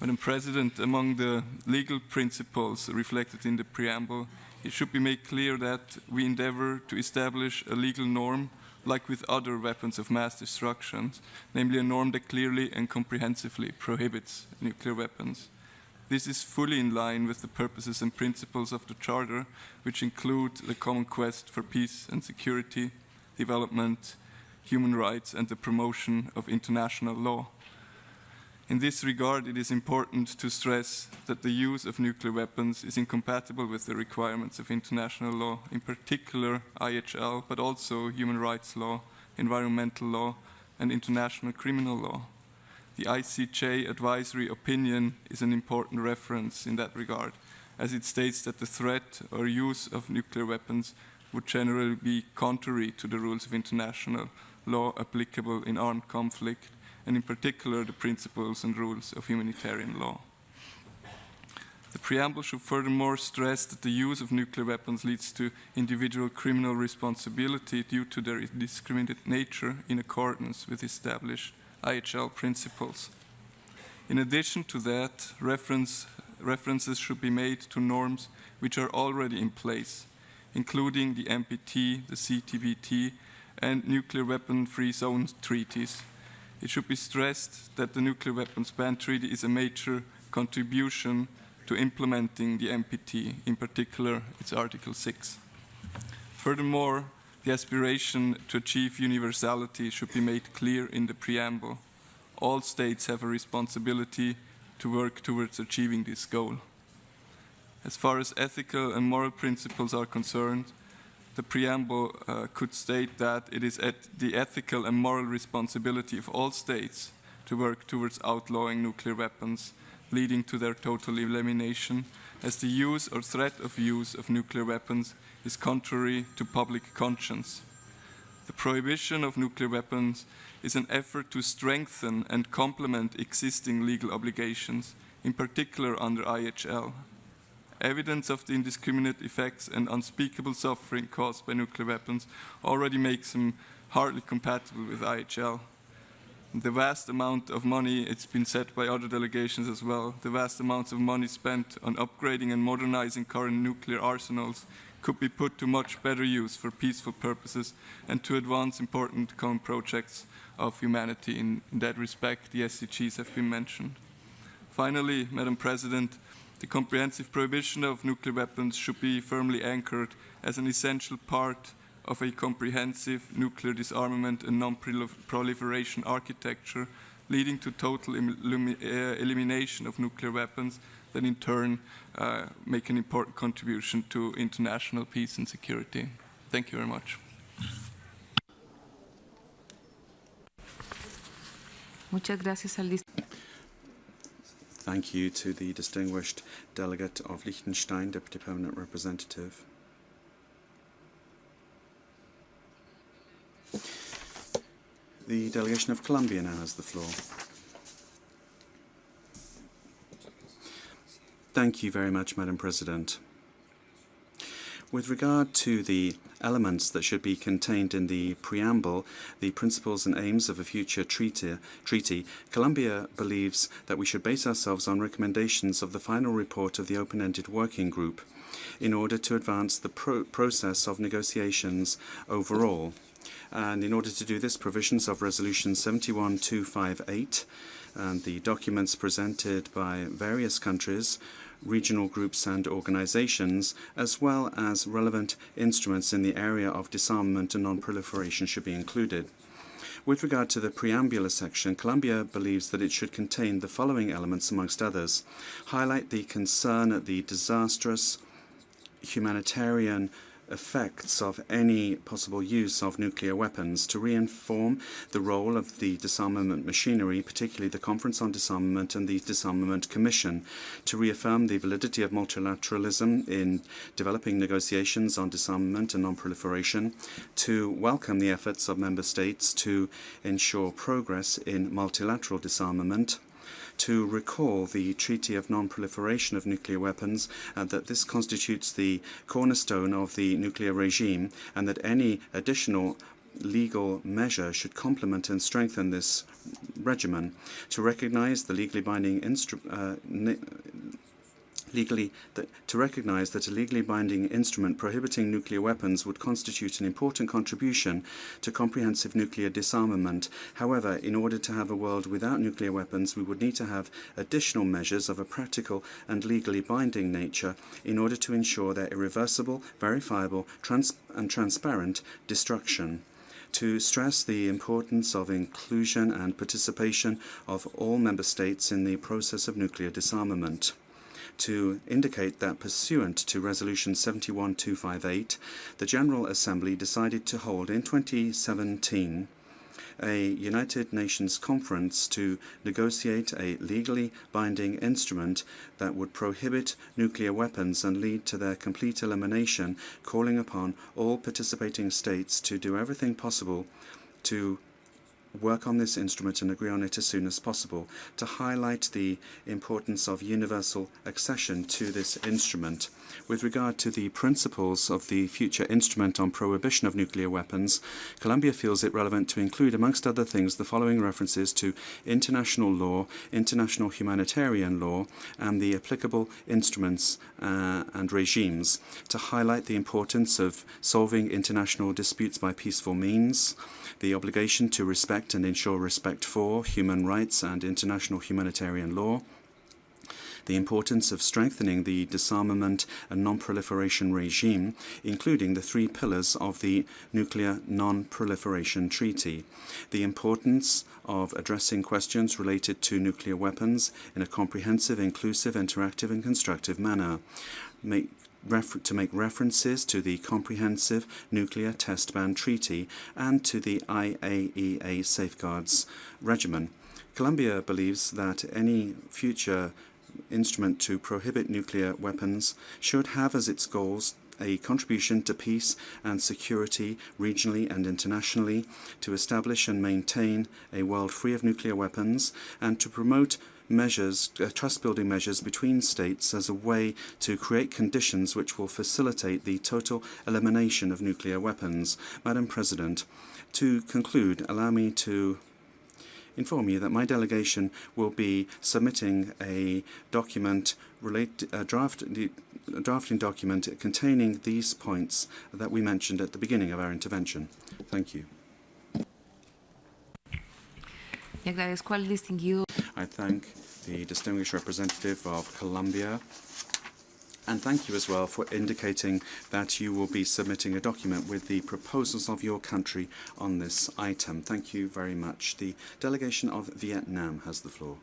Madam President, among the legal principles reflected in the preamble, it should be made clear that we endeavor to establish a legal norm like with other weapons of mass destruction, namely a norm that clearly and comprehensively prohibits nuclear weapons. This is fully in line with the purposes and principles of the Charter, which include the common quest for peace and security, development, human rights, and the promotion of international law. In this regard, it is important to stress that the use of nuclear weapons is incompatible with the requirements of international law, in particular IHL, but also human rights law, environmental law, and international criminal law. The ICJ advisory opinion is an important reference in that regard, as it states that the threat or use of nuclear weapons would generally be contrary to the rules of international law applicable in armed conflict, and in particular the principles and rules of humanitarian law. The preamble should furthermore stress that the use of nuclear weapons leads to individual criminal responsibility due to their indiscriminate nature in accordance with established IHL principles. In addition to that, references should be made to norms which are already in place, including the NPT, the CTBT, and nuclear weapon-free zone treaties. It should be stressed that the Nuclear Weapons Ban Treaty is a major contribution to implementing the NPT, in particular its Article 6. Furthermore, the aspiration to achieve universality should be made clear in the preamble. All states have a responsibility to work towards achieving this goal. As far as ethical and moral principles are concerned, the preamble could state that it is the ethical and moral responsibility of all states to work towards outlawing nuclear weapons, leading to their total elimination, as the use or threat of use of nuclear weapons is contrary to public conscience. The prohibition of nuclear weapons is an effort to strengthen and complement existing legal obligations, in particular under IHL. Evidence of the indiscriminate effects and unspeakable suffering caused by nuclear weapons already makes them hardly compatible with IHL. The vast amount of money, it's been said by other delegations as well, the vast amounts of money spent on upgrading and modernizing current nuclear arsenals could be put to much better use for peaceful purposes and to advance important common projects of humanity. In that respect, the SDGs have been mentioned. Finally, Madam President, the comprehensive prohibition of nuclear weapons should be firmly anchored as an essential part of a comprehensive nuclear disarmament and non-proliferation architecture, leading to total elimination of nuclear weapons that in turn make an important contribution to international peace and security. Thank you very much. Muchas gracias al Thank you to the distinguished delegate of Liechtenstein, Deputy Permanent Representative. The delegation of Colombia now has the floor. Thank you very much, Madam President. With regard to the elements that should be contained in the preamble, the principles and aims of a future treaty, Colombia believes that we should base ourselves on recommendations of the final report of the open-ended working group in order to advance the process of negotiations overall. And in order to do this, provisions of Resolution 71258 and the documents presented by various countries, regional groups and organizations, as well as relevant instruments in the area of disarmament and non-proliferation should be included. With regard to the preambular section, Colombia believes that it should contain the following elements, amongst others: highlight the concern at the disastrous humanitarian effects of any possible use of nuclear weapons, to reinform the role of the disarmament machinery, particularly the Conference on Disarmament and the Disarmament Commission, to reaffirm the validity of multilateralism in developing negotiations on disarmament and non-proliferation, to welcome the efforts of member states to ensure progress in multilateral disarmament, to recall the Treaty of Non-Proliferation of Nuclear Weapons, and that this constitutes the cornerstone of the nuclear regime, and that any additional legal measure should complement and strengthen this regimen, to recognize the legally binding to recognize that a legally binding instrument prohibiting nuclear weapons would constitute an important contribution to comprehensive nuclear disarmament. However, in order to have a world without nuclear weapons, we would need to have additional measures of a practical and legally binding nature in order to ensure their irreversible, verifiable, and transparent destruction. To stress the importance of inclusion and participation of all member states in the process of nuclear disarmament. To indicate that pursuant to Resolution 71258, the General Assembly decided to hold in 2017 a United Nations conference to negotiate a legally binding instrument that would prohibit nuclear weapons and lead to their complete elimination, calling upon all participating states to do everything possible to work on this instrument and agree on it as soon as possible, to highlight the importance of universal accession to this instrument. With regard to the principles of the future instrument on prohibition of nuclear weapons, Colombia feels it relevant to include, amongst other things, the following references to international law, international humanitarian law, and the applicable instruments and regimes, to highlight the importance of solving international disputes by peaceful means, the obligation to respect and ensure respect for human rights and international humanitarian law, the importance of strengthening the disarmament and non-proliferation regime, including the 3 pillars of the Nuclear Non-Proliferation Treaty, the importance of addressing questions related to nuclear weapons in a comprehensive, inclusive, interactive, and constructive manner, to make references to the Comprehensive Nuclear Test Ban Treaty and to the IAEA Safeguards Regimen. Colombia believes that any future instrument to prohibit nuclear weapons should have as its goals a contribution to peace and security regionally and internationally, to establish and maintain a world free of nuclear weapons, and to promote measures, trust-building measures between states as a way to create conditions which will facilitate the total elimination of nuclear weapons. Madam President, to conclude, allow me to inform you that my delegation will be submitting a document, a drafting document containing these points that we mentioned at the beginning of our intervention. Thank you. I thank the distinguished representative of Colombia, and thank you as well for indicating that you will be submitting a document with the proposals of your country on this item. Thank you very much. The delegation of Vietnam has the floor.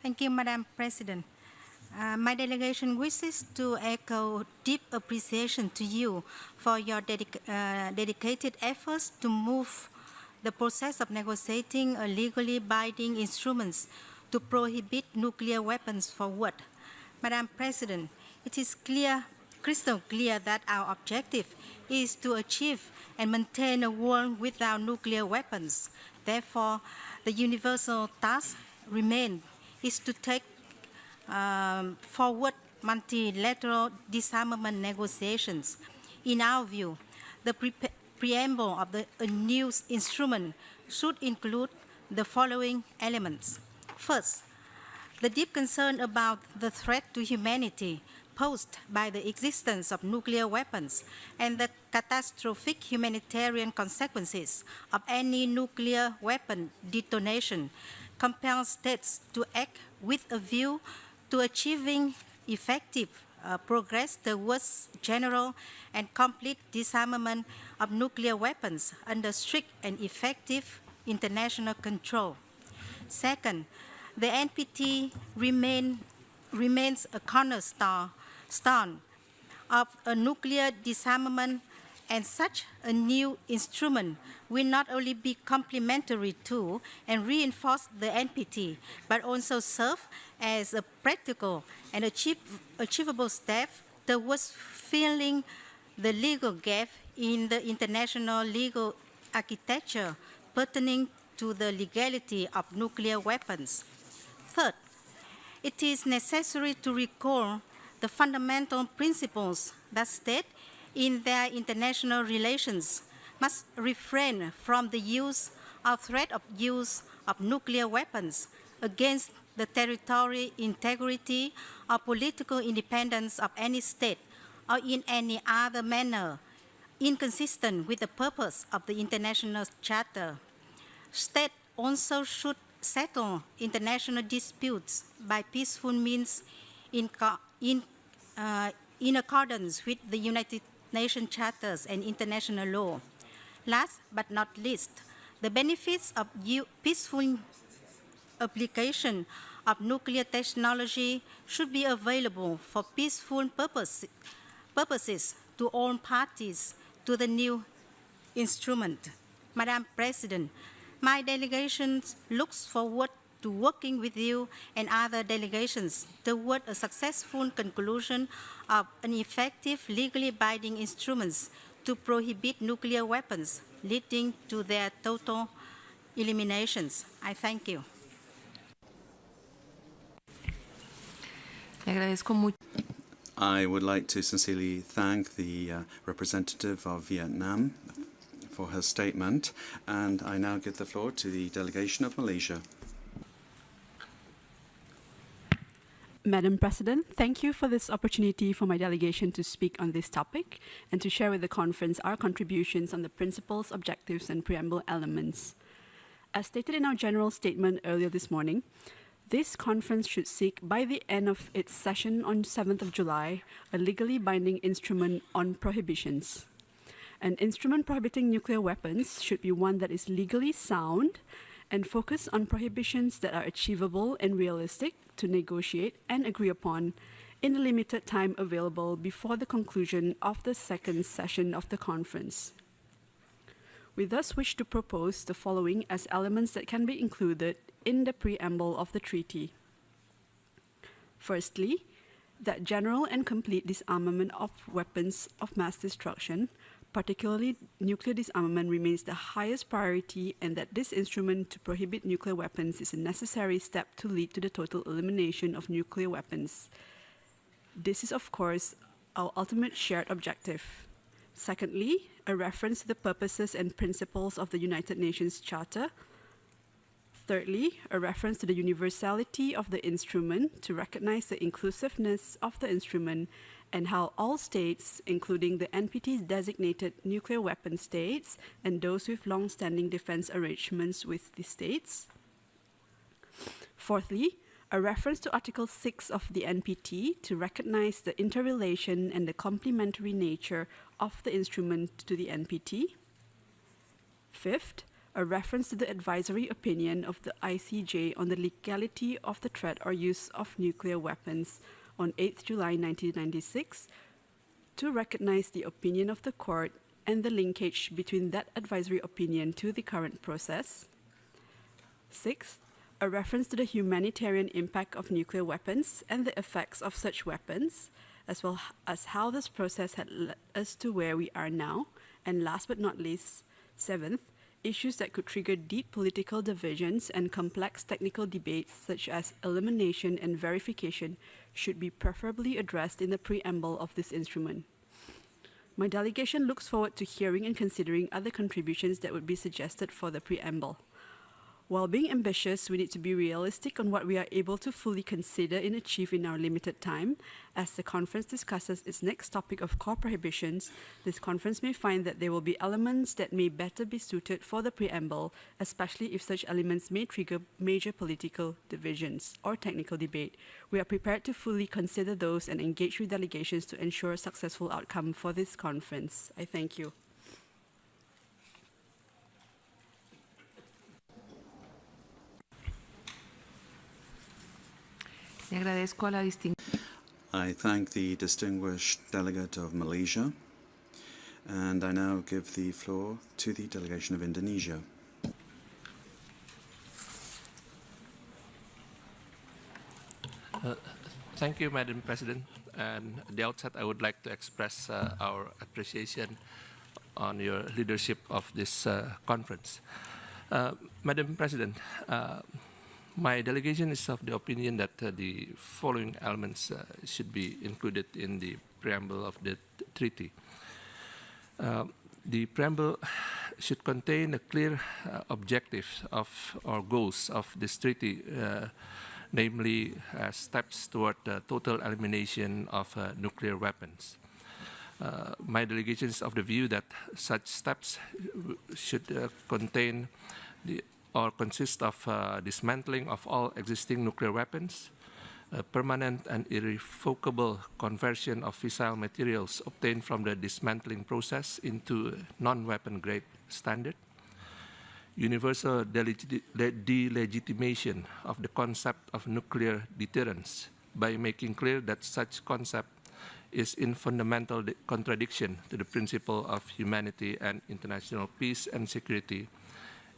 Thank you, Madam President. My delegation wishes to echo deep appreciation to you for your dedicated efforts to move the process of negotiating a legally binding instruments to prohibit nuclear weapons forward. Madam President, it is crystal clear that our objective is to achieve and maintain a world without nuclear weapons. Therefore, the universal task remains is to take forward multilateral disarmament negotiations. In our view, the preamble of the new instrument should include the following elements. First, the deep concern about the threat to humanity posed by the existence of nuclear weapons and the catastrophic humanitarian consequences of any nuclear weapon detonation compels states to act with a view to achieving effective progress towards general and complete disarmament of nuclear weapons under strict and effective international control. Second, the NPT remains a cornerstone of a nuclear disarmament, and such a new instrument will not only be complementary to and reinforce the NPT, but also serve as a practical and achievable step towards filling the legal gap in the international legal architecture pertaining to the legality of nuclear weapons. Third, it is necessary to recall the fundamental principles that state in their international relations must refrain from the use or threat of use of nuclear weapons against the territorial integrity or political independence of any state or in any other manner inconsistent with the purpose of the International Charter. States also should settle international disputes by peaceful means in accordance with the United Nations Charters and international law. Last but not least, the benefits of peaceful application of nuclear technology should be available for peaceful purposes to all parties to the new instrument. Madam President, my delegation looks forward to working with you and other delegations toward a successful conclusion of an effective legally binding instruments to prohibit nuclear weapons, leading to their total eliminations. I thank you. I would like to sincerely thank the representative of Vietnam for her statement, and I now give the floor to the delegation of Malaysia. Madam President, thank you for this opportunity for my delegation to speak on this topic and to share with the conference our contributions on the principles, objectives, and preamble elements. As stated in our general statement earlier this morning, this conference should seek, by the end of its session on 7th of July, a legally binding instrument on prohibitions. An instrument prohibiting nuclear weapons should be one that is legally sound and focus on prohibitions that are achievable and realistic to negotiate and agree upon in the limited time available before the conclusion of the second session of the conference. We thus wish to propose the following as elements that can be included in the preamble of the treaty. Firstly, that general and complete disarmament of weapons of mass destruction, particularly nuclear disarmament, remains the highest priority, and that this instrument to prohibit nuclear weapons is a necessary step to lead to the total elimination of nuclear weapons. This is, of course, our ultimate shared objective. Secondly, a reference to the purposes and principles of the United Nations Charter. Thirdly, a reference to the universality of the instrument to recognize the inclusiveness of the instrument and how all states, including the NPT's designated nuclear weapon states and those with long-standing defense arrangements with the states. Fourthly, a reference to Article 6 of the NPT to recognize the interrelation and the complementary nature of the instrument to the NPT. Fifth, a reference to the advisory opinion of the ICJ on the legality of the threat or use of nuclear weapons on 8th July 1996 to recognize the opinion of the court and the linkage between that advisory opinion to the current process. Sixth, a reference to the humanitarian impact of nuclear weapons and the effects of such weapons, as well as how this process had led us to where we are now. And last but not least, seventh, issues that could trigger deep political divisions and complex technical debates such as elimination and verification should be preferably addressed in the preamble of this instrument. My delegation looks forward to hearing and considering other contributions that would be suggested for the preamble. While being ambitious, we need to be realistic on what we are able to fully consider and achieve in our limited time. As the conference discusses its next topic of core prohibitions, this conference may find that there will be elements that may better be suited for the preamble, especially if such elements may trigger major political divisions or technical debate. We are prepared to fully consider those and engage with delegations to ensure a successful outcome for this conference. I thank you. I thank the distinguished delegate of Malaysia, and I now give the floor to the delegation of Indonesia. Thank you, Madam President. And at the outset, I would like to express our appreciation on your leadership of this conference. Madam President, my delegation is of the opinion that the following elements should be included in the preamble of the treaty. The preamble should contain a clear objectives of or goals of this treaty, namely steps toward total elimination of nuclear weapons. My delegation is of the view that such steps should contain or consist of dismantling of all existing nuclear weapons, permanent and irrevocable conversion of fissile materials obtained from the dismantling process into non-weapon grade standard, universal delegitimation of the concept of nuclear deterrence by making clear that such concept is in fundamental contradiction to the principle of humanity and international peace and security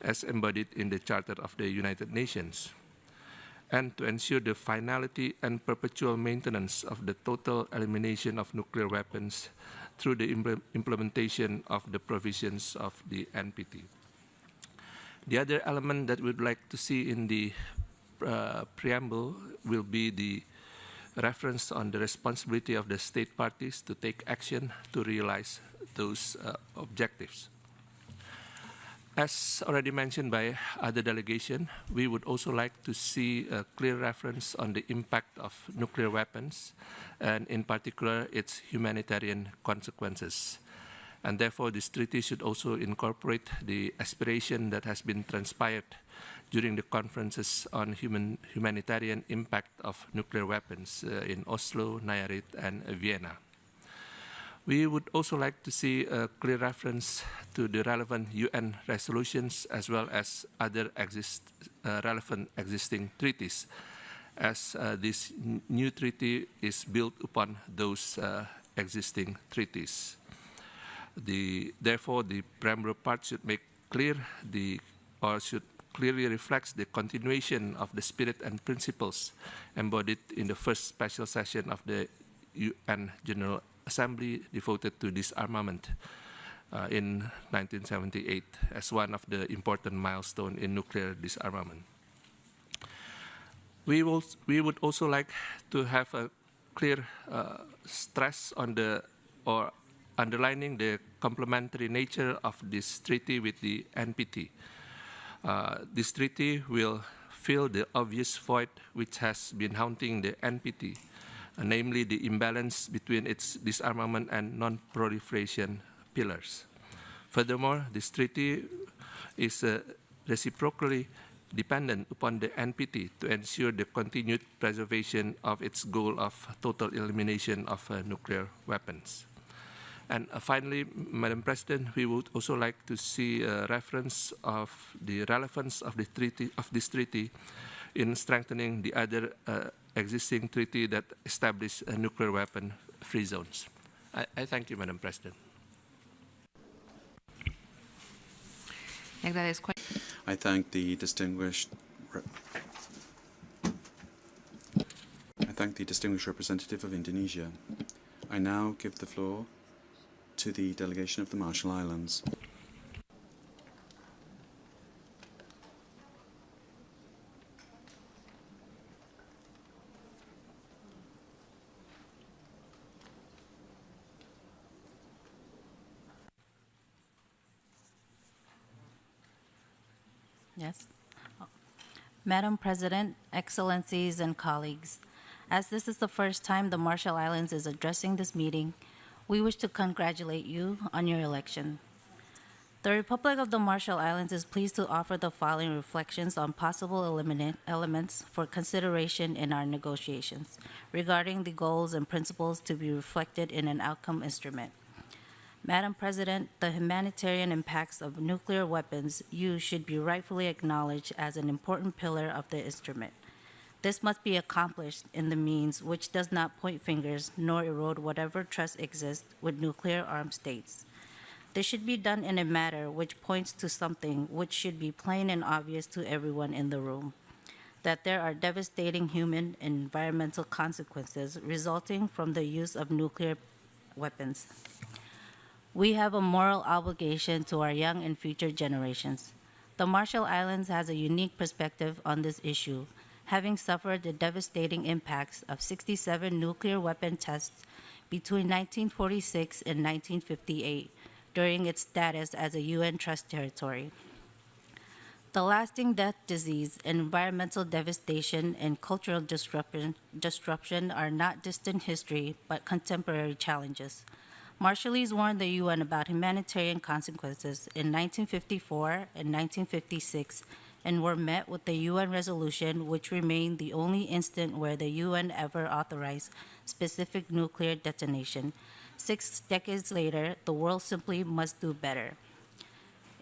as embodied in the Charter of the United Nations, and to ensure the finality and perpetual maintenance of the total elimination of nuclear weapons through the implementation of the provisions of the NPT. The other element that we'd like to see in the preamble will be the reference on the responsibility of the state parties to take action to realize those objectives. As already mentioned by other delegation, we would also like to see a clear reference on the impact of nuclear weapons, and in particular its humanitarian consequences. And therefore, this treaty should also incorporate the aspiration that has been transpired during the conferences on humanitarian impact of nuclear weapons in Oslo, Nayarit, and Vienna. We would also like to see a clear reference to the relevant UN resolutions as well as other relevant existing treaties, as this new treaty is built upon those existing treaties. Therefore, the preamble part should make clear should clearly reflects the continuation of the spirit and principles embodied in the first special session of the UN General Assembly devoted to disarmament in 1978 as one of the important milestones in nuclear disarmament. We would also like to have a clear stress on underlining the complementary nature of this treaty with the NPT. This treaty will fill the obvious void which has been haunting the NPT, namely the imbalance between its disarmament and non-proliferation pillars. Furthermore, this treaty is reciprocally dependent upon the NPT to ensure the continued preservation of its goal of total elimination of nuclear weapons. And finally, Madam President, we would also like to see a reference of the relevance of this treaty in strengthening the other existing treaty that establish nuclear weapon-free zones. I thank you, Madam President. I thank the distinguished representative of Indonesia. I now give the floor to the delegation of the Marshall Islands. Yes. Madam President, Excellencies, and colleagues, as this is the first time the Marshall Islands is addressing this meeting, we wish to congratulate you on your election. The Republic of the Marshall Islands is pleased to offer the following reflections on possible elements for consideration in our negotiations regarding the goals and principles to be reflected in an outcome instrument. Madam President, the humanitarian impacts of nuclear weapons use should be rightfully acknowledged as an important pillar of the instrument. This must be accomplished in the means which does not point fingers nor erode whatever trust exists with nuclear-armed states. This should be done in a manner which points to something which should be plain and obvious to everyone in the room, that there are devastating human and environmental consequences resulting from the use of nuclear weapons. We have a moral obligation to our young and future generations. The Marshall Islands has a unique perspective on this issue, having suffered the devastating impacts of 67 nuclear weapon tests between 1946 and 1958 during its status as a UN trust territory. The lasting death, disease, and environmental devastation and cultural disruption are not distant history, but contemporary challenges. Marshallese warned the UN about humanitarian consequences in 1954 and 1956 and were met with the UN resolution, which remained the only instant where the UN ever authorized specific nuclear detonation. 6 decades later, the world simply must do better.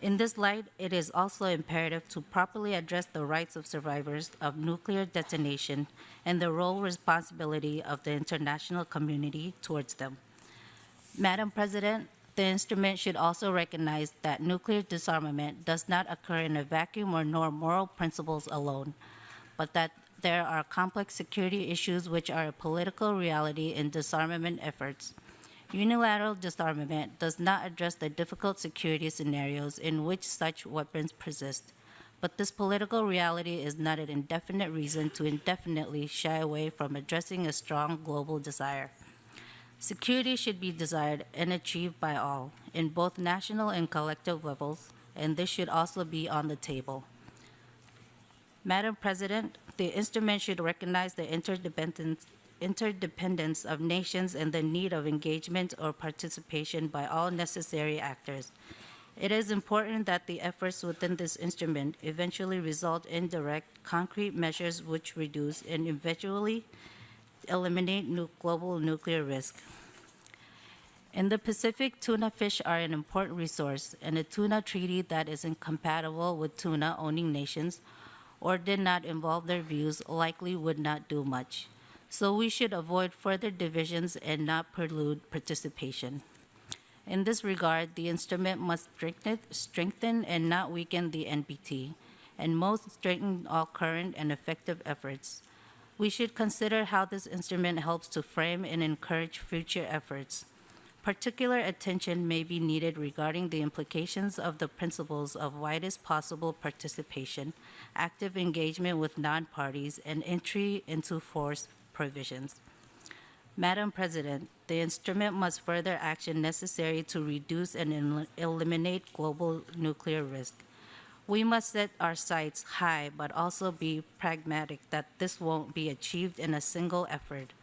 In this light, it is also imperative to properly address the rights of survivors of nuclear detonation and the role and responsibility of the international community towards them. Madam President, the instrument should also recognize that nuclear disarmament does not occur in a vacuum or nor moral principles alone, but that there are complex security issues which are a political reality in disarmament efforts. Unilateral disarmament does not address the difficult security scenarios in which such weapons persist, but this political reality is not an indefinite reason to indefinitely shy away from addressing a strong global desire. Security should be desired and achieved by all, in both national and collective levels, and this should also be on the table. Madam President, the instrument should recognize the interdependence of nations and the need of engagement or participation by all necessary actors. It is important that the efforts within this instrument eventually result in direct, concrete measures which reduce and eventually eliminate global nuclear risk. In the Pacific, tuna fish are an important resource, and a tuna treaty that is incompatible with tuna-owning nations or did not involve their views likely would not do much. So we should avoid further divisions and not prelude participation. In this regard, the instrument must strengthen and not weaken the NPT, and most strengthen all current and effective efforts. We should consider how this instrument helps to frame and encourage future efforts. Particular attention may be needed regarding the implications of the principles of widest possible participation, active engagement with non-parties, and entry into force provisions. Madam President, the instrument must further action necessary to reduce and eliminate global nuclear risk. We must set our sights high, but also be pragmatic that this won't be achieved in a single effort.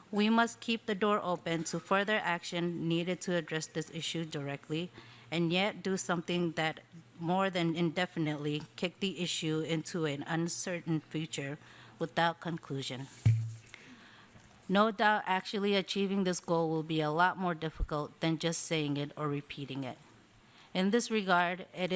We must keep the door open to further action needed to address this issue directly, and yet do something that more than indefinitely kick the issue into an uncertain future without conclusion. No doubt actually achieving this goal will be a lot more difficult than just saying it or repeating it. In this regard, it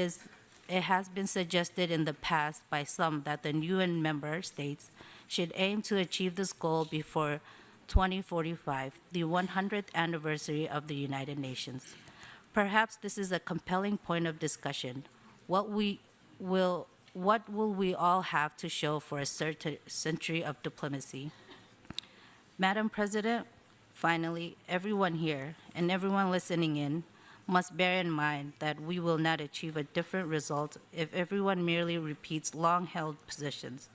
has been suggested in the past by some that the UN member states should aim to achieve this goal before 2045, the 100th anniversary of the United Nations. Perhaps this is a compelling point of discussion. What will we all have to show for a certain century of diplomacy? Madam President, finally, everyone here and everyone listening in must bear in mind that we will not achieve a different result if everyone merely repeats long-held positions.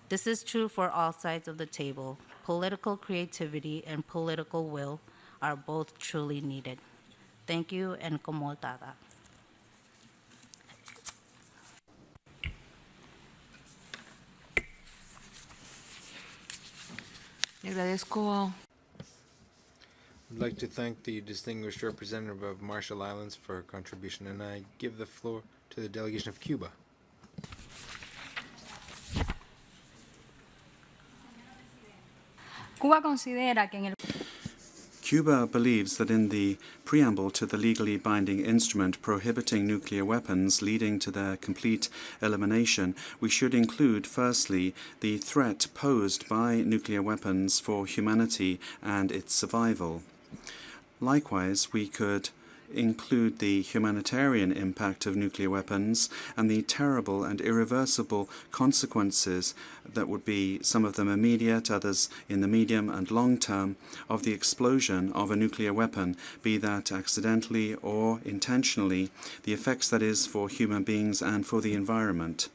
This is true for all sides of the table. Political creativity and political will are both truly needed. Thank you, and komoltaga. Agradezco. I'd like to thank the distinguished representative of Marshall Islands for her contribution, and I give the floor to the delegation of Cuba. Cuba considera que en el Cuba believes that in the preamble to the legally binding instrument prohibiting nuclear weapons leading to their complete elimination, we should include, firstly, the threat posed by nuclear weapons for humanity and its survival. Likewise, we could include the humanitarian impact of nuclear weapons and the terrible and irreversible consequences that would be, some of them immediate, others in the medium and long term, of the explosion of a nuclear weapon, be that accidentally or intentionally, the effects that is for human beings and for the environment.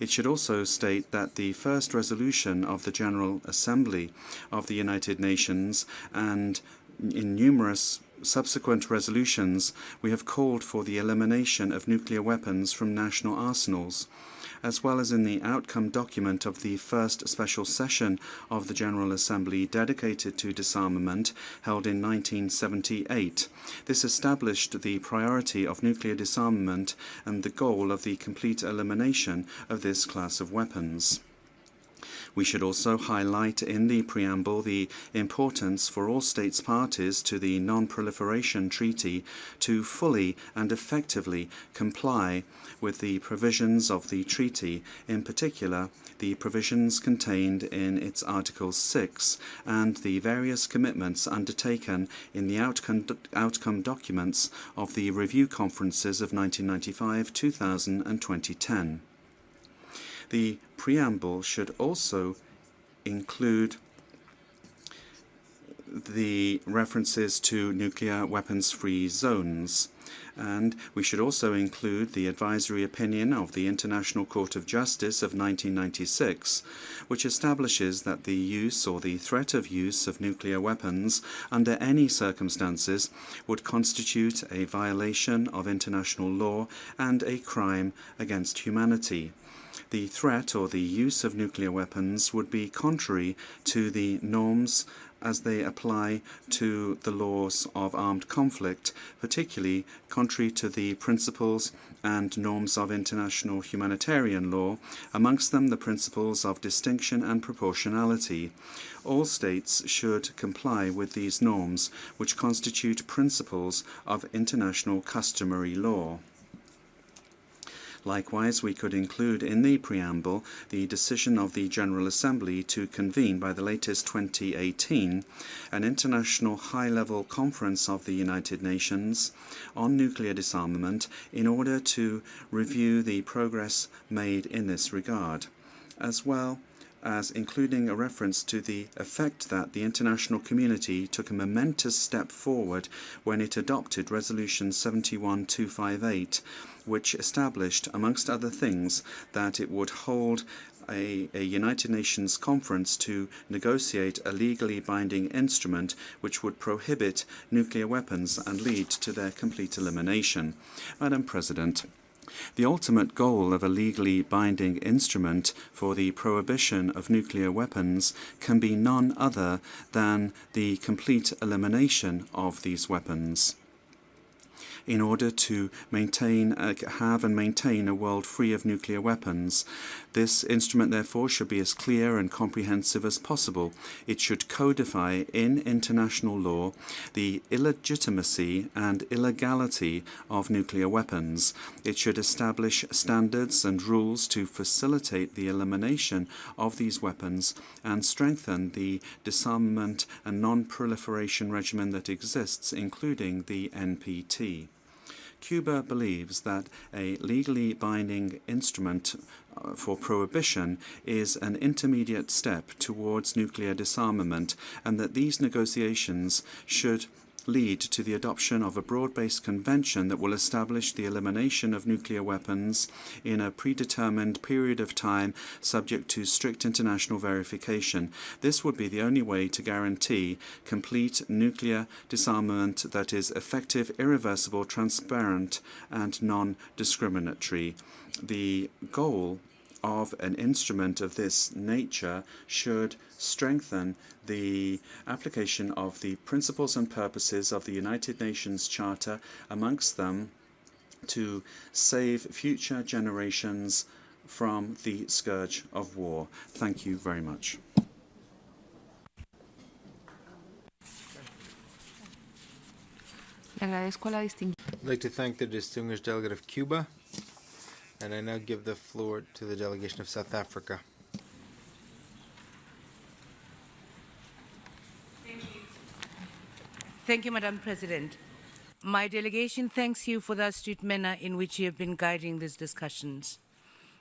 It should also state that the first resolution of the General Assembly of the United Nations and in numerous subsequent resolutions, we have called for the elimination of nuclear weapons from national arsenals, as well as in the outcome document of the first special session of the General Assembly dedicated to disarmament held in 1978. This established the priority of nuclear disarmament and the goal of the complete elimination of this class of weapons. We should also highlight in the preamble the importance for all states parties to the Non-Proliferation Treaty to fully and effectively comply with the provisions of the treaty, in particular the provisions contained in its Article 6 and the various commitments undertaken in the outcome documents of the review conferences of 1995, 2000 and 2010. The preamble should also include the references to nuclear weapons-free zones, and we should also include the advisory opinion of the International Court of Justice of 1996, which establishes that the use or the threat of use of nuclear weapons under any circumstances would constitute a violation of international law and a crime against humanity. The threat or the use of nuclear weapons would be contrary to the norms as they apply to the laws of armed conflict, particularly contrary to the principles and norms of international humanitarian law, amongst them the principles of distinction and proportionality. All states should comply with these norms, which constitute principles of international customary law. Likewise, we could include in the preamble the decision of the General Assembly to convene by the latest 2018 an international high-level conference of the United Nations on nuclear disarmament in order to review the progress made in this regard, as well as including a reference to the effect that the international community took a momentous step forward when it adopted Resolution 71258, which established, amongst other things, that it would hold a United Nations conference to negotiate a legally binding instrument which would prohibit nuclear weapons and lead to their complete elimination. Madam President, the ultimate goal of a legally binding instrument for the prohibition of nuclear weapons can be none other than the complete elimination of these weapons. In order to have and maintain a world free of nuclear weapons, this instrument therefore should be as clear and comprehensive as possible. It should codify in international law the illegitimacy and illegality of nuclear weapons. It should establish standards and rules to facilitate the elimination of these weapons and strengthen the disarmament and non-proliferation regimen that exists, including the NPT. Cuba believes that a legally binding instrument for prohibition is an intermediate step towards nuclear disarmament, and that these negotiations should lead to the adoption of a broad-based convention that will establish the elimination of nuclear weapons in a predetermined period of time subject to strict international verification. This would be the only way to guarantee complete nuclear disarmament that is effective, irreversible, transparent, and non-discriminatory. The goal of an instrument of this nature should strengthen the application of the principles and purposes of the United Nations Charter, amongst them to save future generations from the scourge of war. Thank you very much. I'd like to thank the distinguished delegate of Cuba, and I now give the floor to the delegation of South Africa. Thank you, Madam President. My delegation thanks you for the astute manner in which you have been guiding these discussions.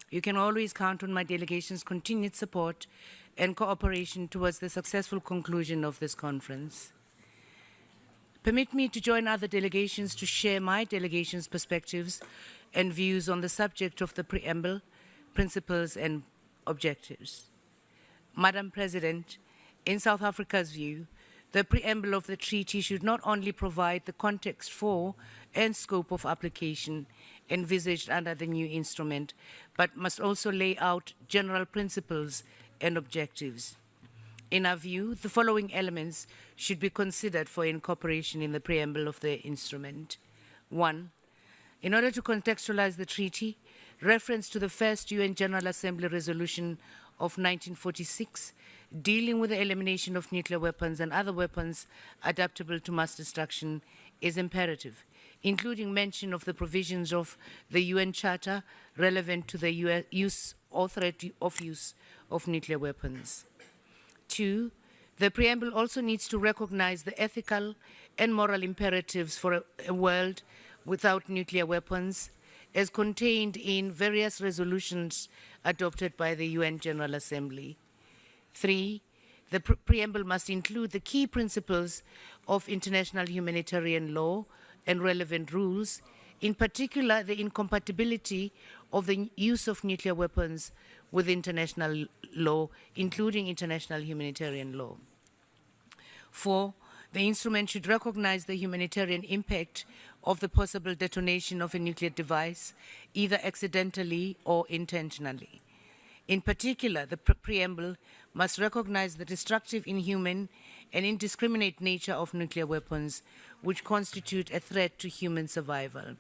You can always count on my delegation's continued support and cooperation towards the successful conclusion of this conference. Permit me to join other delegations to share my delegation's perspectives and views on the subject of the preamble, principles, and objectives. Madam President, in South Africa's view, the preamble of the treaty should not only provide the context for and scope of application envisaged under the new instrument, but must also lay out general principles and objectives. In our view, the following elements should be considered for incorporation in the preamble of the instrument. 1. In order to contextualize the treaty, reference to the first UN General Assembly resolution of 1946 dealing with the elimination of nuclear weapons and other weapons adaptable to mass destruction is imperative, including mention of the provisions of the UN Charter relevant to the use or threat of use of nuclear weapons. 2, the preamble also needs to recognize the ethical and moral imperatives for a world without nuclear weapons, as contained in various resolutions adopted by the UN General Assembly. 3, the preamble must include the key principles of international humanitarian law and relevant rules, in particular the incompatibility of the use of nuclear weapons with international law, including international humanitarian law. 4, the instrument should recognize the humanitarian impact of the possible detonation of a nuclear device, either accidentally or intentionally. In particular, the preamble must recognize the destructive, inhuman, and indiscriminate nature of nuclear weapons, which constitute a threat to human survival.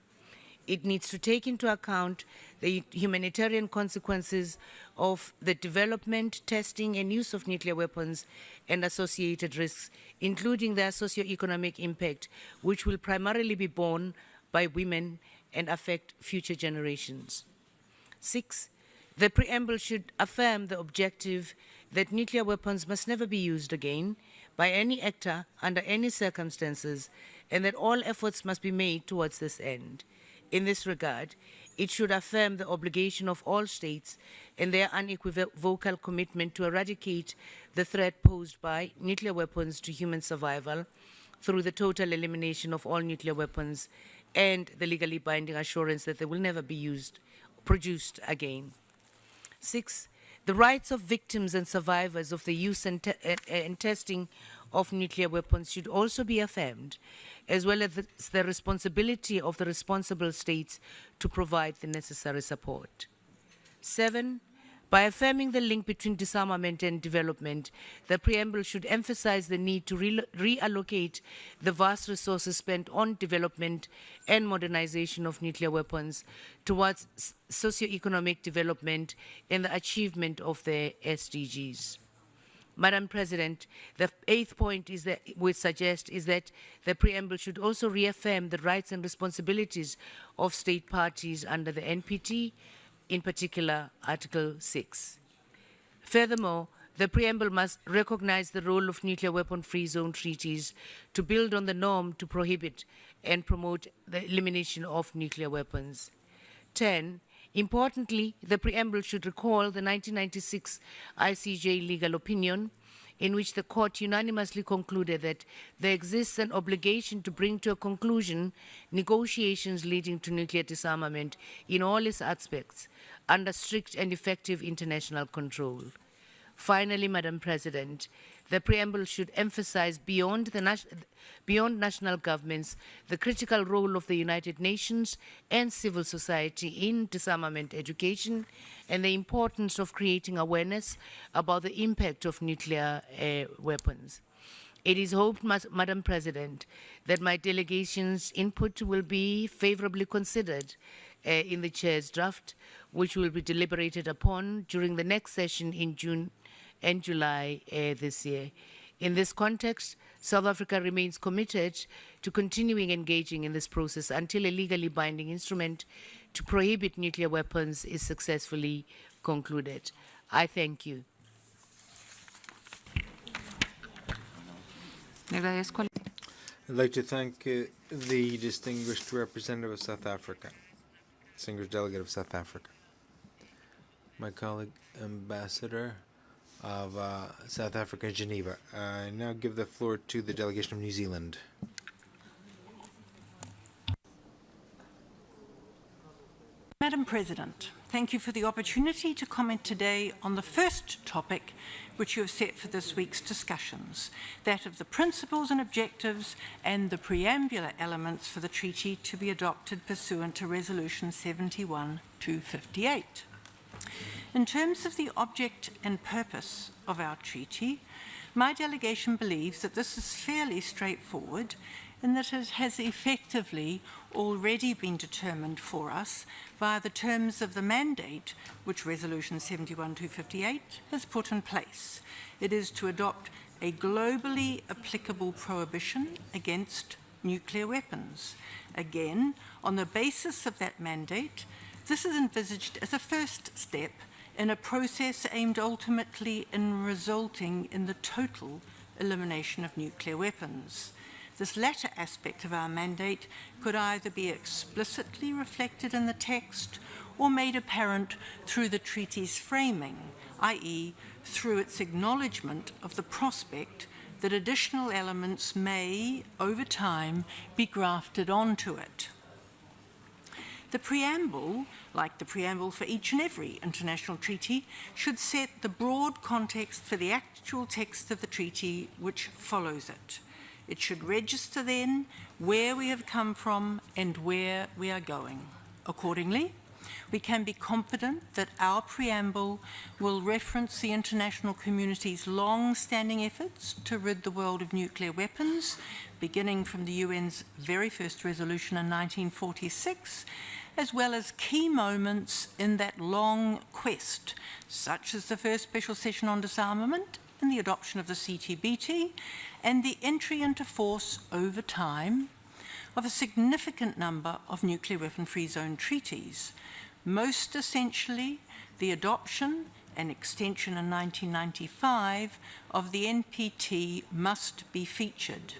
It needs to take into account the humanitarian consequences of the development, testing, and use of nuclear weapons and associated risks, including their socioeconomic impact, which will primarily be borne by women and affect future generations. 6, the preamble should affirm the objective that nuclear weapons must never be used again by any actor under any circumstances, and that all efforts must be made towards this end. In this regard, it should affirm the obligation of all states and their unequivocal commitment to eradicate the threat posed by nuclear weapons to human survival through the total elimination of all nuclear weapons and the legally binding assurance that they will never be produced again. 6, the rights of victims and survivors of the use and testing of nuclear weapons should also be affirmed, as well as the responsibility of the responsible states to provide the necessary support. 7, by affirming the link between disarmament and development, the preamble should emphasize the need to reallocate the vast resources spent on development and modernization of nuclear weapons towards socioeconomic development and the achievement of the SDGs. Madam President, the 8th point we suggest is that the preamble should also reaffirm the rights and responsibilities of state parties under the NPT, in particular Article 6. Furthermore, the preamble must recognize the role of nuclear weapon-free zone treaties to build on the norm to prohibit and promote the elimination of nuclear weapons. 10, importantly, the preamble should recall the 1996 ICJ legal opinion in which the court unanimously concluded that there exists an obligation to bring to a conclusion negotiations leading to nuclear disarmament in all its aspects under strict and effective international control. Finally, Madam President, The preamble should emphasize beyond national governments the critical role of the United Nations and civil society in disarmament education and the importance of creating awareness about the impact of nuclear weapons. It is hoped, Madam President, that my delegation's input will be favorably considered in the Chair's draft, which will be deliberated upon during the next session in June and July this year. In this context, South Africa remains committed to continuing engaging in this process until a legally binding instrument to prohibit nuclear weapons is successfully concluded. I thank you. I'd like to thank the distinguished representative of South Africa, distinguished delegate of South Africa, my colleague ambassador of South Africa in Geneva. I now give the floor to the delegation of New Zealand. Madam President, thank you for the opportunity to comment today on the first topic which you have set for this week's discussions, that of the principles and objectives and the preambular elements for the treaty to be adopted pursuant to Resolution 71-258. In terms of the object and purpose of our treaty, my delegation believes that this is fairly straightforward in that it has effectively already been determined for us via the terms of the mandate which Resolution 71-258 has put in place. It is to adopt a globally applicable prohibition against nuclear weapons. Again, on the basis of that mandate, this is envisaged as a first step in a process aimed ultimately in resulting in the total elimination of nuclear weapons. This latter aspect of our mandate could either be explicitly reflected in the text or made apparent through the treaty's framing, i.e., through its acknowledgement of the prospect that additional elements may, over time, be grafted onto it. The preamble, like the preamble for each and every international treaty, should set the broad context for the actual text of the treaty which follows it. It should register then where we have come from and where we are going. Accordingly, we can be confident that our preamble will reference the international community's long-standing efforts to rid the world of nuclear weapons, beginning from the UN's very first resolution in 1946, as well as key moments in that long quest, such as the first special session on disarmament and the adoption of the CTBT, and the entry into force over time of a significant number of nuclear weapon-free zone treaties, most essentially the adoption and extension in 1995 of the NPT must be featured.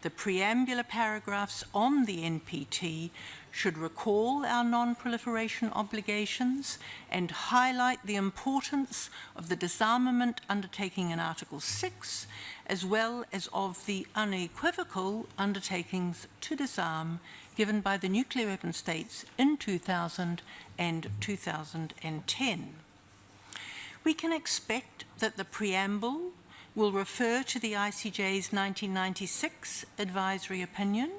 The preambular paragraphs on the NPT should recall our non-proliferation obligations and highlight the importance of the disarmament undertaking in Article 6, as well as of the unequivocal undertakings to disarm given by the nuclear weapon states in 2000 and 2010. We can expect that the preamble will refer to the ICJ's 1996 advisory opinion,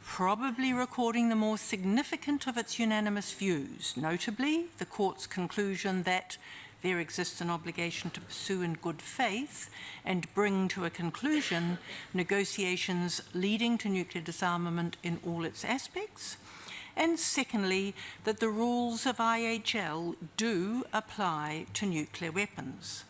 probably recording the more significant of its unanimous views, notably the court's conclusion that there exists an obligation to pursue in good faith and bring to a conclusion negotiations leading to nuclear disarmament in all its aspects, and secondly, that the rules of IHL do apply to nuclear weapons.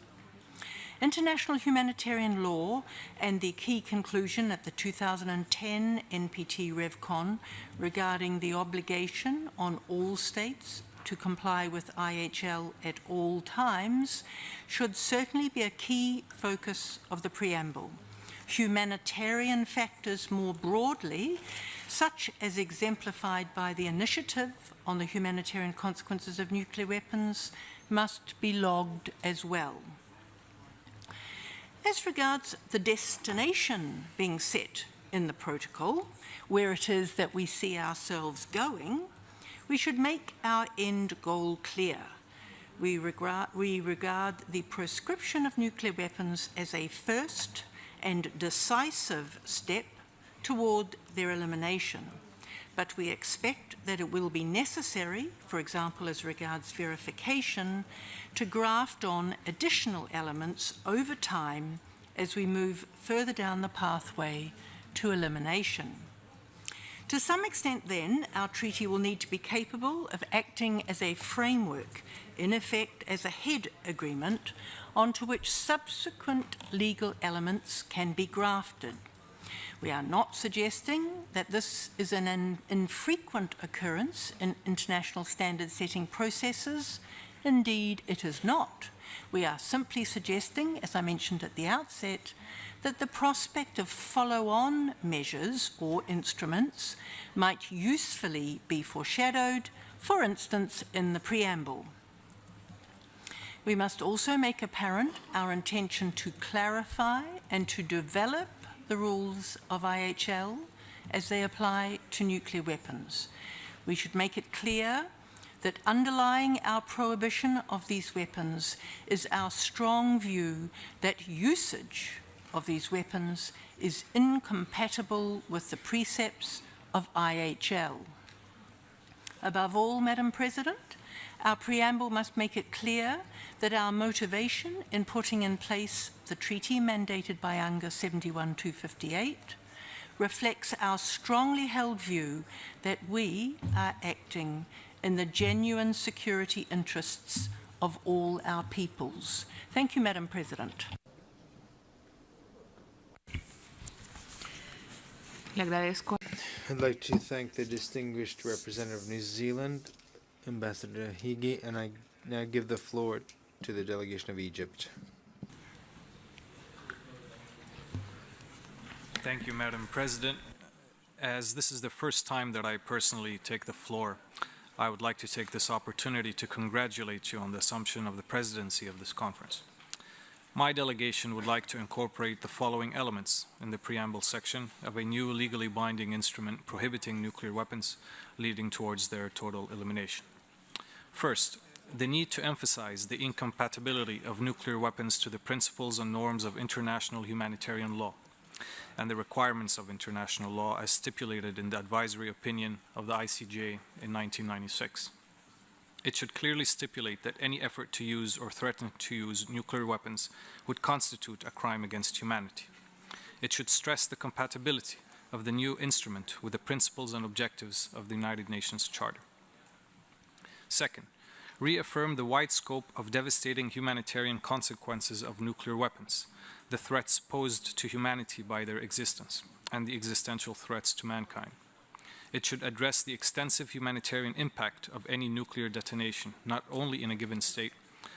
International humanitarian law and the key conclusion at the 2010 NPT RevCon regarding the obligation on all states to comply with IHL at all times should certainly be a key focus of the preamble. Humanitarian factors more broadly, such as exemplified by the initiative on the humanitarian consequences of nuclear weapons, must be logged as well. As regards the destination being set in the protocol, where it is that we see ourselves going, we should make our end goal clear. We regard the proscription of nuclear weapons as a first and decisive step toward their elimination. But we expect that it will be necessary, for example, as regards verification, to graft on additional elements over time as we move further down the pathway to elimination. To some extent, then, our treaty will need to be capable of acting as a framework, in effect as a head agreement, onto which subsequent legal elements can be grafted. We are not suggesting that this is an infrequent occurrence in international standard-setting processes. Indeed, it is not. We are simply suggesting, as I mentioned at the outset, that the prospect of follow-on measures or instruments might usefully be foreshadowed, for instance, in the preamble. We must also make apparent our intention to clarify and to develop the rules of IHL as they apply to nuclear weapons. We should make it clear that underlying our prohibition of these weapons is our strong view that usage of these weapons is incompatible with the precepts of IHL. Above all, Madam President, our preamble must make it clear that our motivation in putting in place the treaty mandated by UNGA 71-258 reflects our strongly held view that we are acting in the genuine security interests of all our peoples. Thank you, Madam President. Le agradezco. I'd like to thank the distinguished representative of New Zealand, Ambassador Higi, and I now give the floor to the delegation of Egypt. Thank you, Madam President. As this is the first time that I personally take the floor, I would like to take this opportunity to congratulate you on the assumption of the presidency of this conference. My delegation would like to incorporate the following elements in the preamble section of a new legally binding instrument prohibiting nuclear weapons, leading towards their total elimination. First, the need to emphasize the incompatibility of nuclear weapons to the principles and norms of international humanitarian law and the requirements of international law as stipulated in the advisory opinion of the ICJ in 1996. It should clearly stipulate that any effort to use or threaten to use nuclear weapons would constitute a crime against humanity. It should stress the compatibility of the new instrument with the principles and objectives of the United Nations Charter. Second, reaffirm the wide scope of devastating humanitarian consequences of nuclear weapons, the threats posed to humanity by their existence, and the existential threats to mankind. It should address the extensive humanitarian impact of any nuclear detonation, not only in a given state,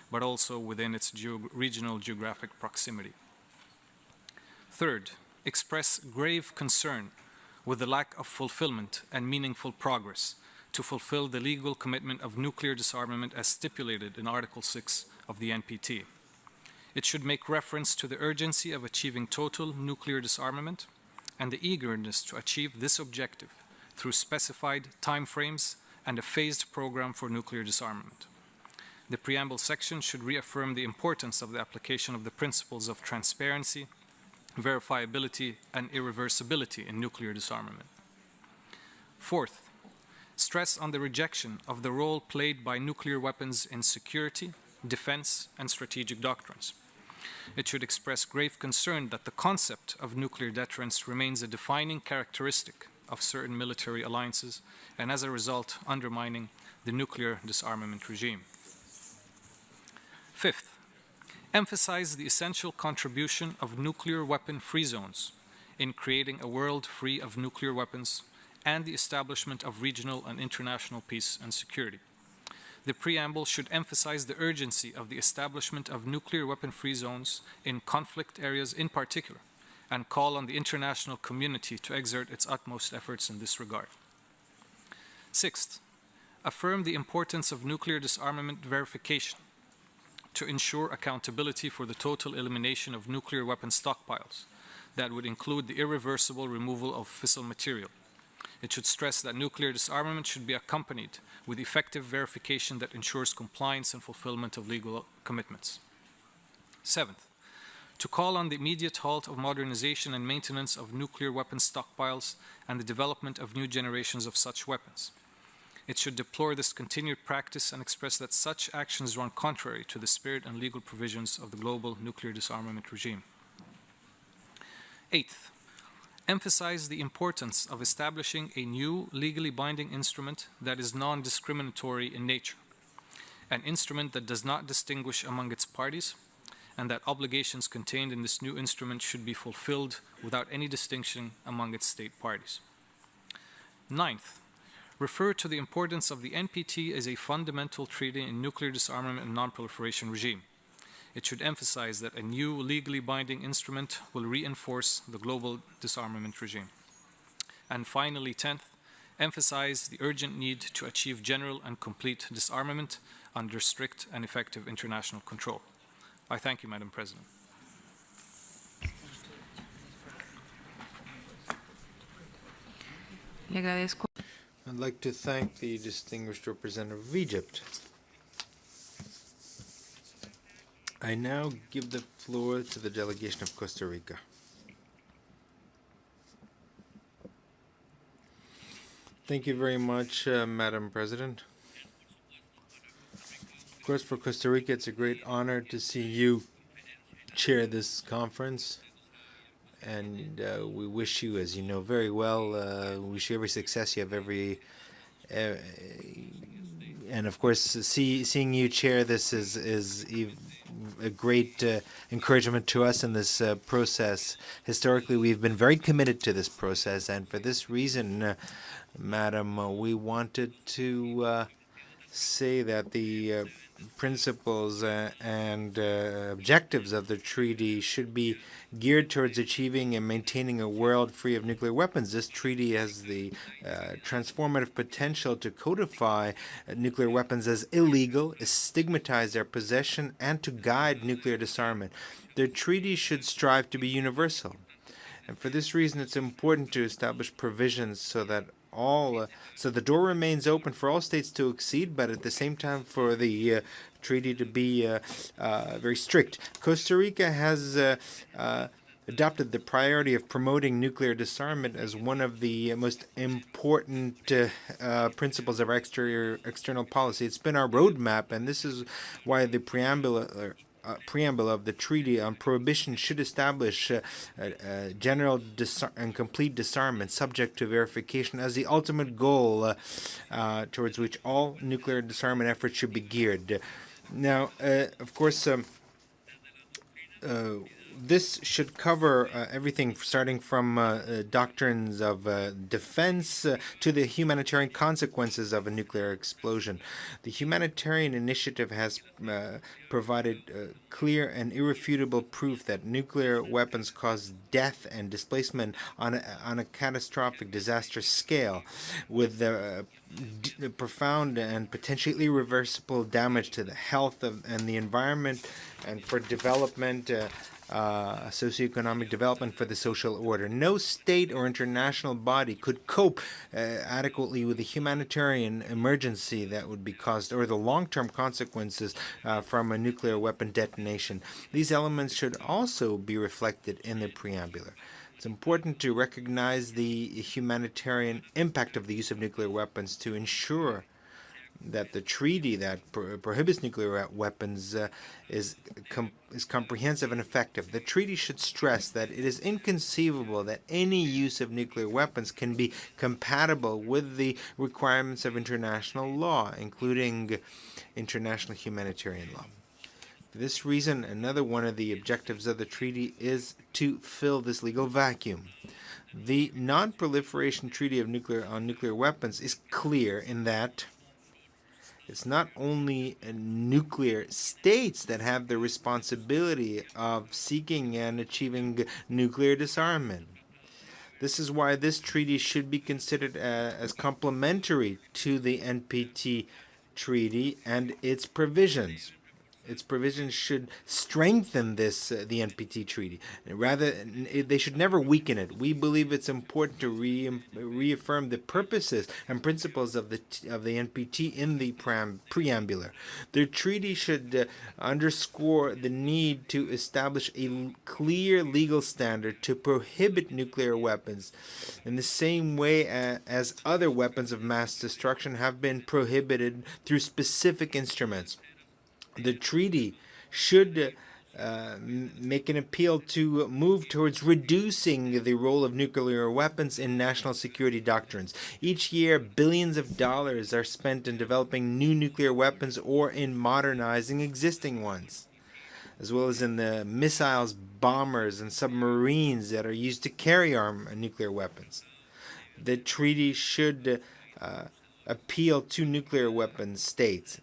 but also within its regional geographic proximity. Third, express grave concern with the lack of fulfillment and meaningful progress to fulfill the legal commitment of nuclear disarmament as stipulated in Article 6 of the NPT. It should make reference to the urgency of achieving total nuclear disarmament and the eagerness to achieve this objective through specified timeframes and a phased program for nuclear disarmament. The preamble section should reaffirm the importance of the application of the principles of transparency, verifiability, and irreversibility in nuclear disarmament. Fourth, stress on the rejection of the role played by nuclear weapons in security, defense, and strategic doctrines. It should express grave concern that the concept of nuclear deterrence remains a defining characteristic of certain military alliances, and as a result, undermining the nuclear disarmament regime. Fifth, emphasize the essential contribution of nuclear weapon-free zones in creating a world free of nuclear weapons and the establishment of regional and international peace and security. The preamble should emphasize the urgency of the establishment of nuclear weapon-free zones in conflict areas in particular, and call on the international community to exert its utmost efforts in this regard. Sixth, affirm the importance of nuclear disarmament verification to ensure accountability for the total elimination of nuclear weapon stockpiles that would include the irreversible removal of fissile material. It should stress that nuclear disarmament should be accompanied with effective verification that ensures compliance and fulfillment of legal commitments. Seventh, to call on the immediate halt of modernization and maintenance of nuclear weapons stockpiles and the development of new generations of such weapons. It should deplore this continued practice and express that such actions run contrary to the spirit and legal provisions of the global nuclear disarmament regime. Eighth, emphasize the importance of establishing a new legally binding instrument that is non-discriminatory in nature, an instrument that does not distinguish among its parties, and that obligations contained in this new instrument should be fulfilled without any distinction among its state parties. Ninth, refer to the importance of the NPT as a fundamental treaty in nuclear disarmament and non-proliferation regime. It should emphasize that a new legally binding instrument will reinforce the global disarmament regime. And finally, 10th, emphasize the urgent need to achieve general and complete disarmament under strict and effective international control. I thank you, Madam President. Le agradezco. I'd like to thank the distinguished representative of Egypt. I now give the floor to the delegation of Costa Rica. Thank you very much, Madam President. Of course, for Costa Rica, it's a great honor to see you chair this conference. And we wish you, as you know very well, we wish you every success. You have every, and of course, seeing you chair this is a great encouragement to us in this process. Historically, we've been very committed to this process, and for this reason, Madam, we wanted to say that the principles and objectives of the treaty should be geared towards achieving and maintaining a world free of nuclear weapons. This treaty has the transformative potential to codify nuclear weapons as illegal, stigmatize their possession, and to guide nuclear disarmament. The treaty should strive to be universal. And for this reason, it's important to establish provisions so that so the door remains open for all states to accede, but at the same time for the treaty to be very strict. Costa Rica has adopted the priority of promoting nuclear disarmament as one of the most important principles of our external policy. It's been our roadmap, and this is why the preamble of the Treaty on Prohibition should establish general and complete disarmament subject to verification as the ultimate goal towards which all nuclear disarmament efforts should be geared. Now, of course, this should cover everything starting from doctrines of defense to the humanitarian consequences of a nuclear explosion. The humanitarian initiative has provided clear and irrefutable proof that nuclear weapons cause death and displacement on a catastrophic disaster scale, with profound and potentially irreversible damage to the health and the environment, and for development, socioeconomic development, for the social order. No state or international body could cope adequately with the humanitarian emergency that would be caused, or the long-term consequences from a nuclear weapon detonation. These elements should also be reflected in the preamble. It's important to recognize the humanitarian impact of the use of nuclear weapons to ensure that the treaty that prohibits nuclear weapons is comprehensive and effective. The treaty should stress that it is inconceivable that any use of nuclear weapons can be compatible with the requirements of international law, including international humanitarian law. For this reason, another one of the objectives of the treaty is to fill this legal vacuum. The Non-Proliferation Treaty on Nuclear Weapons is clear in that it's not only nuclear states that have the responsibility of seeking and achieving nuclear disarmament. This is why this treaty should be considered as complementary to the NPT treaty and its provisions. its provisions should strengthen this the NPT treaty. Rather, they should never weaken it. We believe it's important to reaffirm the purposes and principles of the NPT in the preambular. The treaty should underscore the need to establish a clear legal standard to prohibit nuclear weapons in the same way as other weapons of mass destruction have been prohibited through specific instruments. The treaty should make an appeal to move towards reducing the role of nuclear weapons in national security doctrines. Each year, billions of dollars are spent in developing new nuclear weapons or in modernizing existing ones, as well as in the missiles, bombers, and submarines that are used to carry nuclear weapons. The treaty should appeal to nuclear weapons states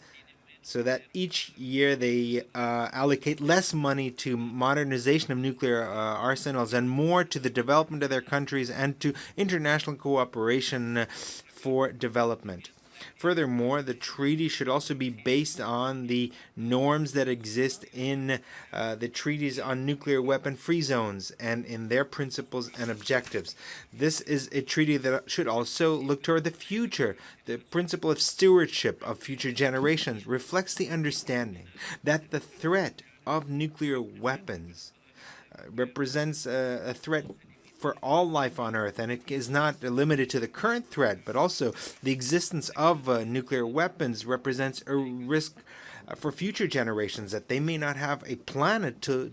so that each year they allocate less money to modernization of nuclear arsenals and more to the development of their countries and to international cooperation for development. Furthermore, the treaty should also be based on the norms that exist in the treaties on nuclear weapon-free zones and in their principles and objectives. This is a treaty that should also look toward the future. The principle of stewardship of future generations reflects the understanding that the threat of nuclear weapons represents a threat for all life on Earth, and it is not limited to the current threat, but also the existence of nuclear weapons represents a risk for future generations that they may not have a planet to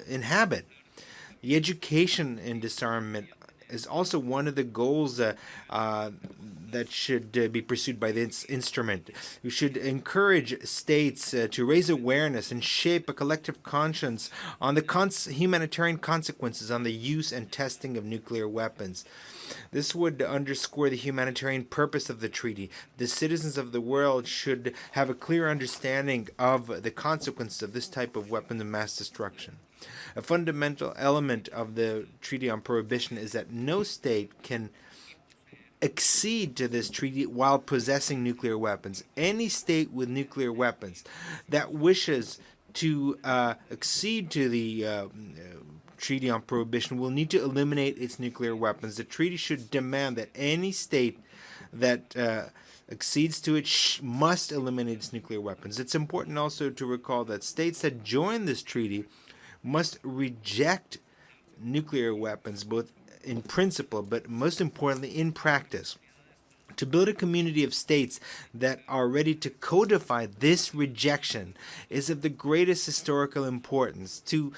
inhabit. The education in disarmament is also one of the goals that should be pursued by this instrument. We should encourage states to raise awareness and shape a collective conscience on the humanitarian consequences on the use and testing of nuclear weapons. This would underscore the humanitarian purpose of the treaty. The citizens of the world should have a clear understanding of the consequences of this type of weapon of mass destruction. A fundamental element of the Treaty on Prohibition is that no state can accede to this treaty while possessing nuclear weapons. Any state with nuclear weapons that wishes to accede to the Treaty on Prohibition will need to eliminate its nuclear weapons. The treaty should demand that any state that accedes to it must eliminate its nuclear weapons. It's important also to recall that states that join this treaty must reject nuclear weapons, both in principle, but most importantly in practice. To build a community of states that are ready to codify this rejection is of the greatest historical importance. To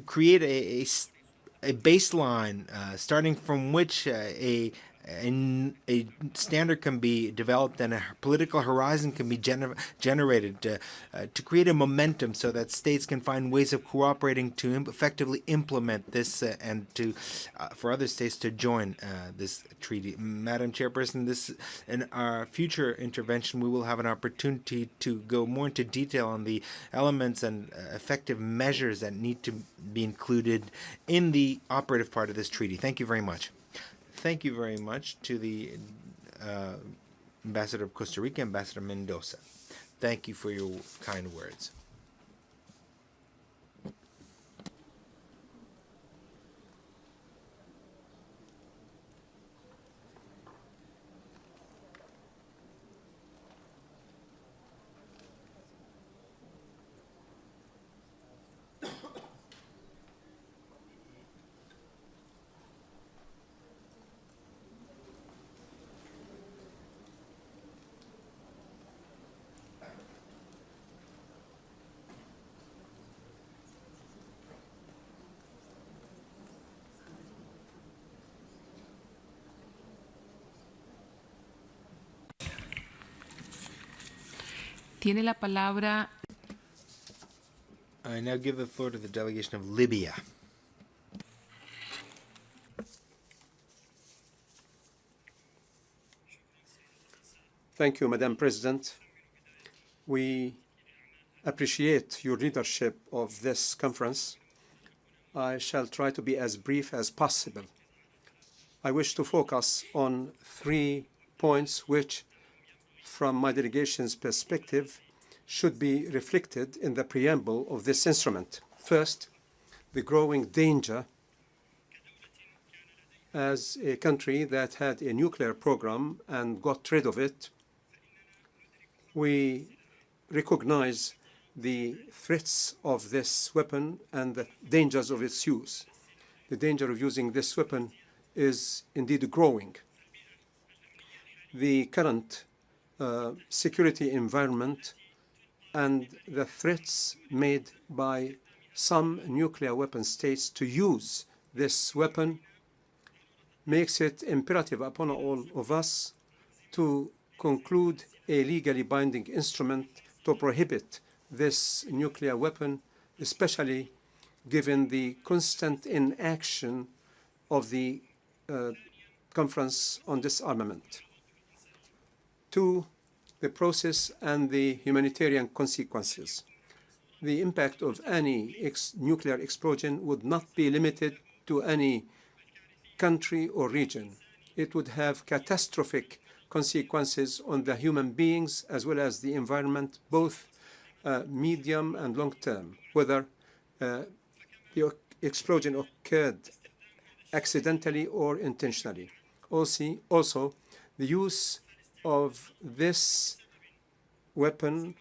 create a baseline starting from which a standard can be developed and a political horizon can be generated to create a momentum so that states can find ways of cooperating to effectively implement this and to for other states to join this treaty. Madam Chairperson, in our future intervention we will have an opportunity to go more into detail on the elements and effective measures that need to be included in the operative part of this treaty. Thank you very much. Thank you very much to the Ambassador of Costa Rica, Ambassador Mendoza. Thank you for your kind words. Tiene la palabra. I now give the floor to the delegation of Libya. Thank you, Madam President. We appreciate your leadership of this conference. I shall try to be as brief as possible. I wish to focus on 3 points which, from my delegation's perspective, should be reflected in the preamble of this instrument. First, the growing danger as a country that had a nuclear program and got rid of it. We recognize the threats of this weapon and the dangers of its use. The danger of using this weapon is indeed growing. The current security environment and the threats made by some nuclear weapon states to use this weapon makes it imperative upon all of us to conclude a legally binding instrument to prohibit this nuclear weapon, especially given the constant inaction of the Conference on Disarmament. 2, the process and the humanitarian consequences. The impact of any nuclear explosion would not be limited to any country or region. It would have catastrophic consequences on the human beings as well as the environment, both medium and long term, whether the explosion occurred accidentally or intentionally. Also, the use of this weapon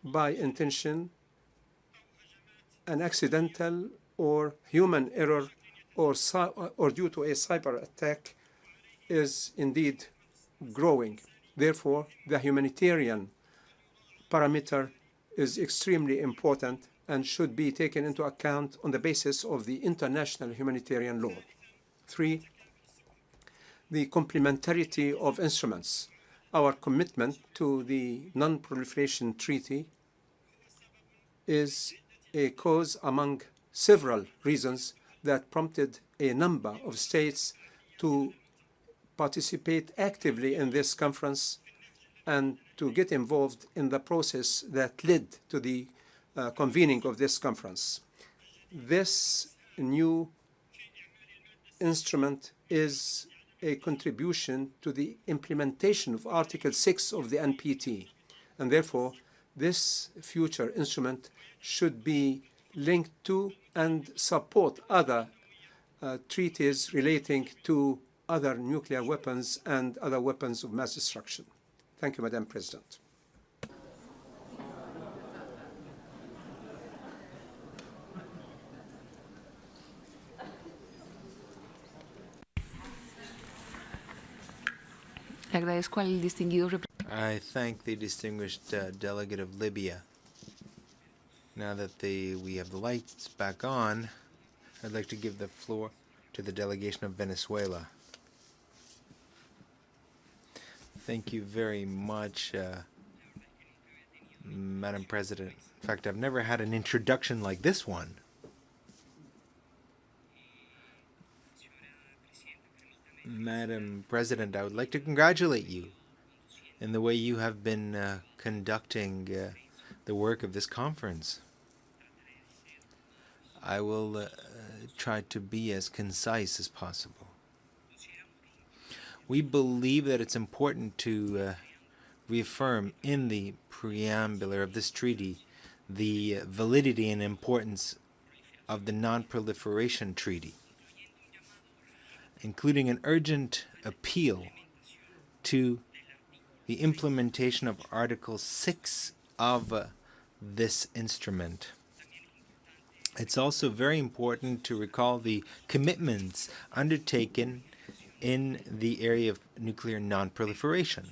by intention, an accidental or human error, or due to a cyber attack is indeed growing. Therefore, the humanitarian parameter is extremely important and should be taken into account on the basis of the international humanitarian law. 3, the complementarity of instruments. Our commitment to the Non-Proliferation Treaty is a cause among several reasons that prompted a number of states to participate actively in this conference and to get involved in the process that led to the convening of this conference. This new instrument is a contribution to the implementation of Article 6 of the NPT, and therefore this future instrument should be linked to and support other treaties relating to other nuclear weapons and other weapons of mass destruction. Thank you, Madam President. I thank the distinguished delegate of Libya. Now that we have the lights back on, I'd like to give the floor to the delegation of Venezuela. Thank you very much, Madam President. In fact, I've never had an introduction like this one. Madam President, I would like to congratulate you in the way you have been conducting the work of this conference. I will try to be as concise as possible. We believe that it's important to reaffirm in the preamble of this treaty the validity and importance of the Non-Proliferation Treaty, including an urgent appeal to the implementation of Article 6 of this instrument. It's also very important to recall the commitments undertaken in the area of nuclear non-proliferation.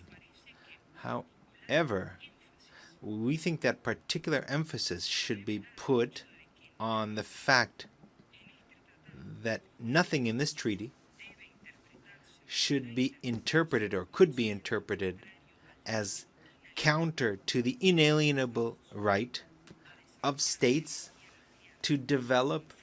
However, we think that particular emphasis should be put on the fact that nothing in this treaty should be interpreted or could be interpreted as counter to the inalienable right of states to develop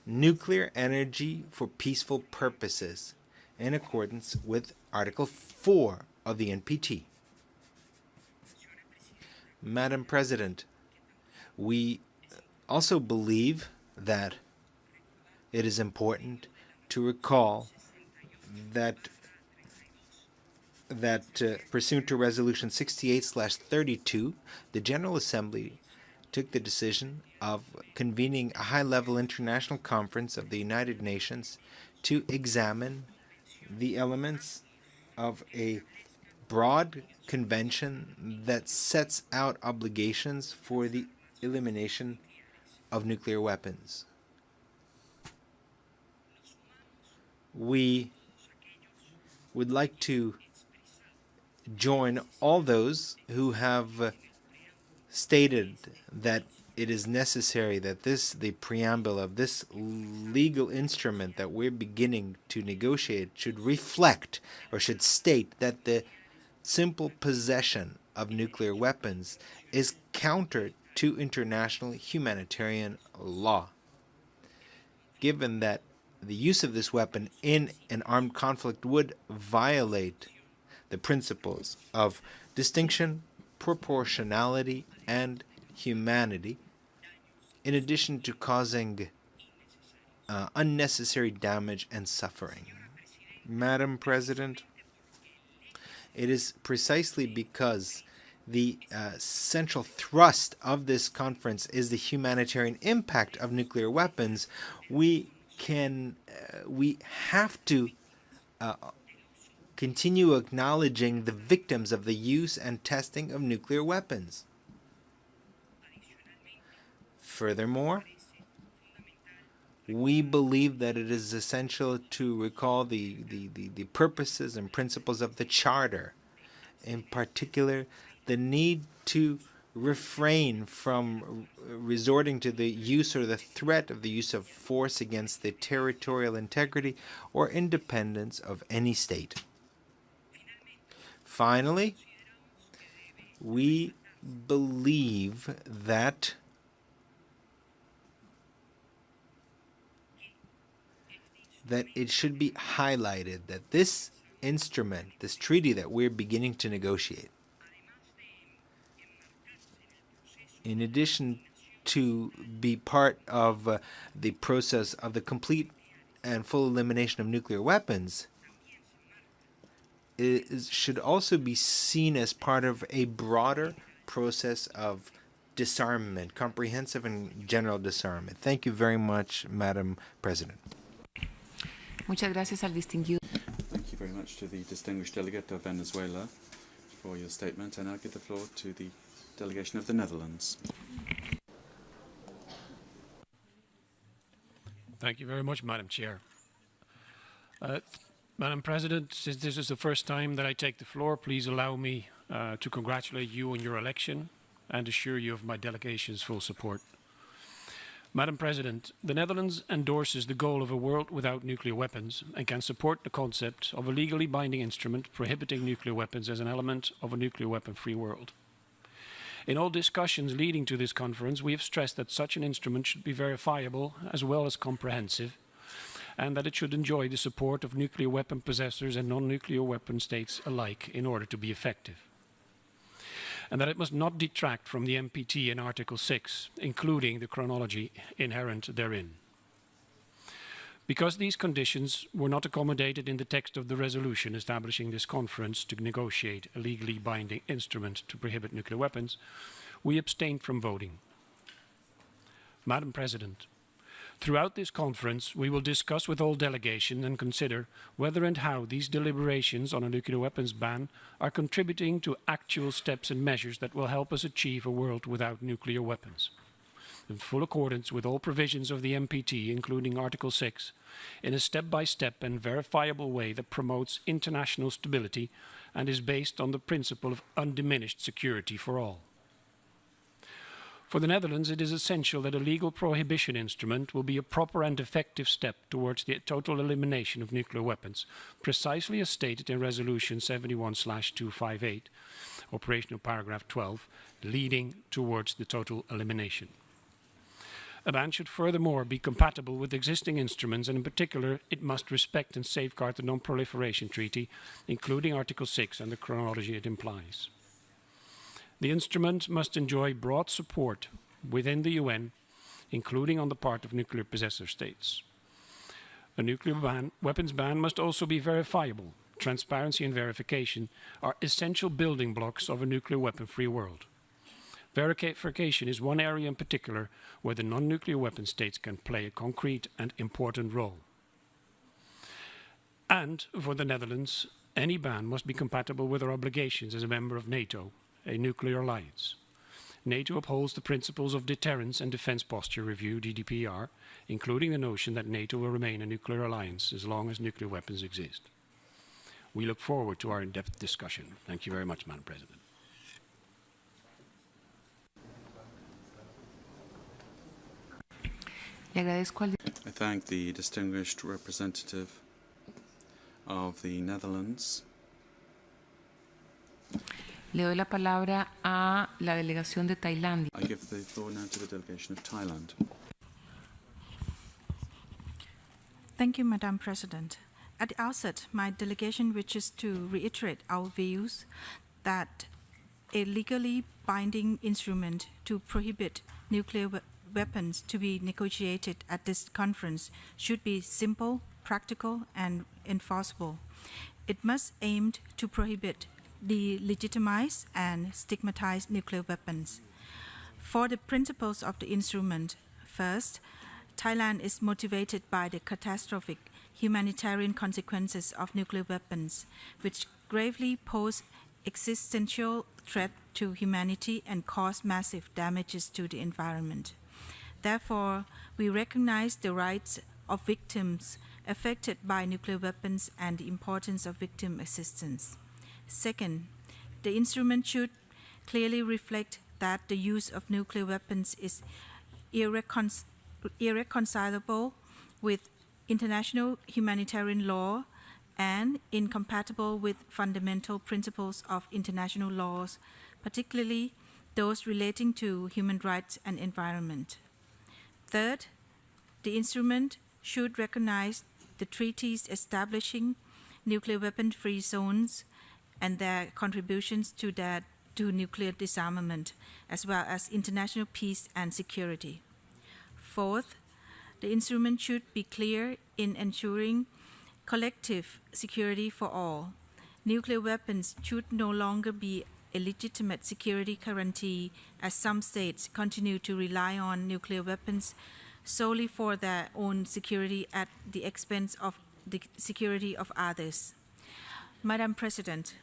nuclear energy for peaceful purposes in accordance with Article 4 of the NPT. Madam President, we also believe that it is important to recall that that pursuant to Resolution 68/32, the General Assembly took the decision of convening a high-level international conference of the United Nations to examine the elements of a broad convention that sets out obligations for the elimination of nuclear weapons. We would like to join all those who have stated that it is necessary that the preamble of this legal instrument that we're beginning to negotiate should reflect or should state that the simple possession of nuclear weapons is counter to international humanitarian law. Given that the use of this weapon in an armed conflict would violate the principles of distinction, proportionality, and humanity, in addition to causing unnecessary damage and suffering. Madam President, it is precisely because the central thrust of this conference is the humanitarian impact of nuclear weapons, we have to continue acknowledging the victims of the use and testing of nuclear weapons. Furthermore, we believe that it is essential to recall the purposes and principles of the Charter, in particular the need to refrain from resorting to the use or the threat of the use of force against the territorial integrity or independence of any state. Finally, we believe that it should be highlighted that this instrument, this treaty that we're beginning to negotiate, in addition to be part of the process of the complete and full elimination of nuclear weapons, should also be seen as part of a broader process of disarmament, comprehensive and general disarmament. Thank you very much, Madam President. Muchas gracias al distinguido. Thank you very much to the distinguished delegate of Venezuela for your statement, and I'll give the floor to the delegation of the Netherlands. Thank you very much, Madam Chair. Madam President, since this is the first time that I take the floor, please allow me to congratulate you on your election and assure you of my delegation's full support. Madam President, the Netherlands endorses the goal of a world without nuclear weapons and can support the concept of a legally binding instrument prohibiting nuclear weapons as an element of a nuclear weapon-free world. In all discussions leading to this conference, we have stressed that such an instrument should be verifiable as well as comprehensive, and that it should enjoy the support of nuclear weapon possessors and non-nuclear weapon states alike in order to be effective. And that it must not detract from the NPT in Article 6, including the chronology inherent therein. Because these conditions were not accommodated in the text of the resolution establishing this conference to negotiate a legally binding instrument to prohibit nuclear weapons, we abstained from voting. Madam President, throughout this conference, we will discuss with all delegations and consider whether and how these deliberations on a nuclear weapons ban are contributing to actual steps and measures that will help us achieve a world without nuclear weapons, in full accordance with all provisions of the NPT, including Article 6, in a step-by-step and verifiable way that promotes international stability and is based on the principle of undiminished security for all. For the Netherlands, it is essential that a legal prohibition instrument will be a proper and effective step towards the total elimination of nuclear weapons, precisely as stated in Resolution 71/258, operational paragraph 12, leading towards the total elimination. A ban should furthermore be compatible with existing instruments, and in particular, it must respect and safeguard the Non-Proliferation Treaty, including Article 6 and the chronology it implies. The instrument must enjoy broad support within the UN, including on the part of nuclear possessor states. A nuclear weapons ban must also be verifiable, transparency and verification are essential building blocks of a nuclear weapon-free world. Verification is one area in particular where the non-nuclear weapon states can play a concrete and important role. And for the Netherlands, any ban must be compatible with our obligations as a member of NATO, a nuclear alliance. NATO upholds the principles of deterrence and defense posture review, DDPR, including the notion that NATO will remain a nuclear alliance as long as nuclear weapons exist. We look forward to our in-depth discussion. Thank you very much, Madam President. I thank the distinguished representative of the Netherlands. Le doy la palabra a la delegación de Tailandia. I give the floor now to the delegation of Thailand. Thank you, Madam President. At the outset, my delegation wishes to reiterate our views that a legally binding instrument to prohibit nuclear weapons to be negotiated at this conference should be simple, practical, and enforceable. It must aim to prohibit, delegitimize, and stigmatize nuclear weapons. For the principles of the instrument, first, Thailand is motivated by the catastrophic humanitarian consequences of nuclear weapons, which gravely pose existential threat to humanity and cause massive damages to the environment. Therefore, we recognize the rights of victims affected by nuclear weapons and the importance of victim assistance. Second, the instrument should clearly reflect that the use of nuclear weapons is irreconcilable with international humanitarian law and incompatible with fundamental principles of international laws, particularly those relating to human rights and environment. Third, the instrument should recognize the treaties establishing nuclear weapon-free zones and their contributions to nuclear disarmament, as well as international peace and security. Fourth, the instrument should be clear in ensuring collective security for all. Nuclear weapons should no longer be a legitimate security guarantee, as some states continue to rely on nuclear weapons solely for their own security at the expense of the security of others. Madam President,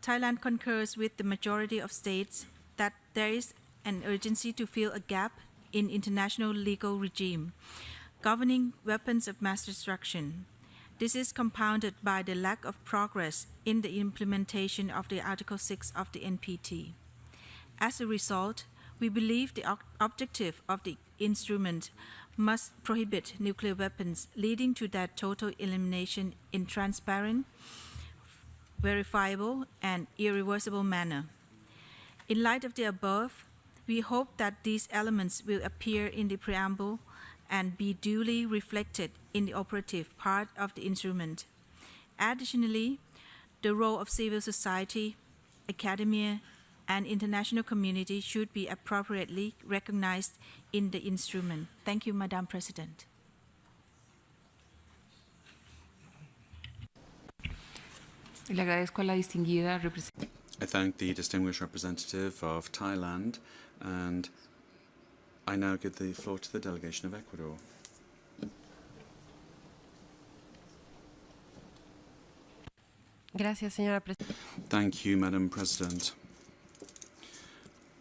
Thailand concurs with the majority of states that there is an urgency to fill a gap in international legal regime governing weapons of mass destruction. This is compounded by the lack of progress in the implementation of the Article 6 of the NPT. As a result, we believe the objective of the instrument must prohibit nuclear weapons, leading to their total elimination in transparent, verifiable, and irreversible manner. In light of the above, we hope that these elements will appear in the preamble and be duly reflected in the operative part of the instrument. Additionally, the role of civil society, academia, and international community should be appropriately recognized in the instrument. Thank you, Madam President. Le agradezco a la distinguida representante. I thank the distinguished representative of Thailand, and I now give the floor to the delegation of Ecuador. Gracias, señora Presidenta. Thank you, Madam President.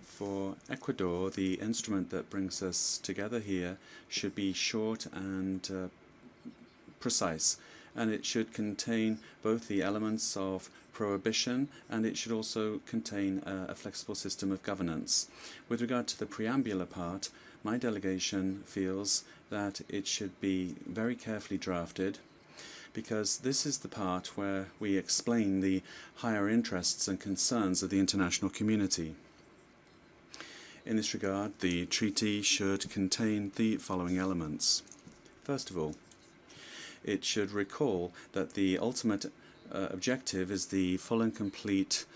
For Ecuador, the instrument that brings us together here should be short and precise, and it should contain both the elements of prohibition, and it should also contain a flexible system of governance. With regard to the preambular part, my delegation feels that it should be very carefully drafted, because this is the part where we explain the higher interests and concerns of the international community. In this regard, the treaty should contain the following elements. First of all, it should recall that the ultimate objective is the full and complete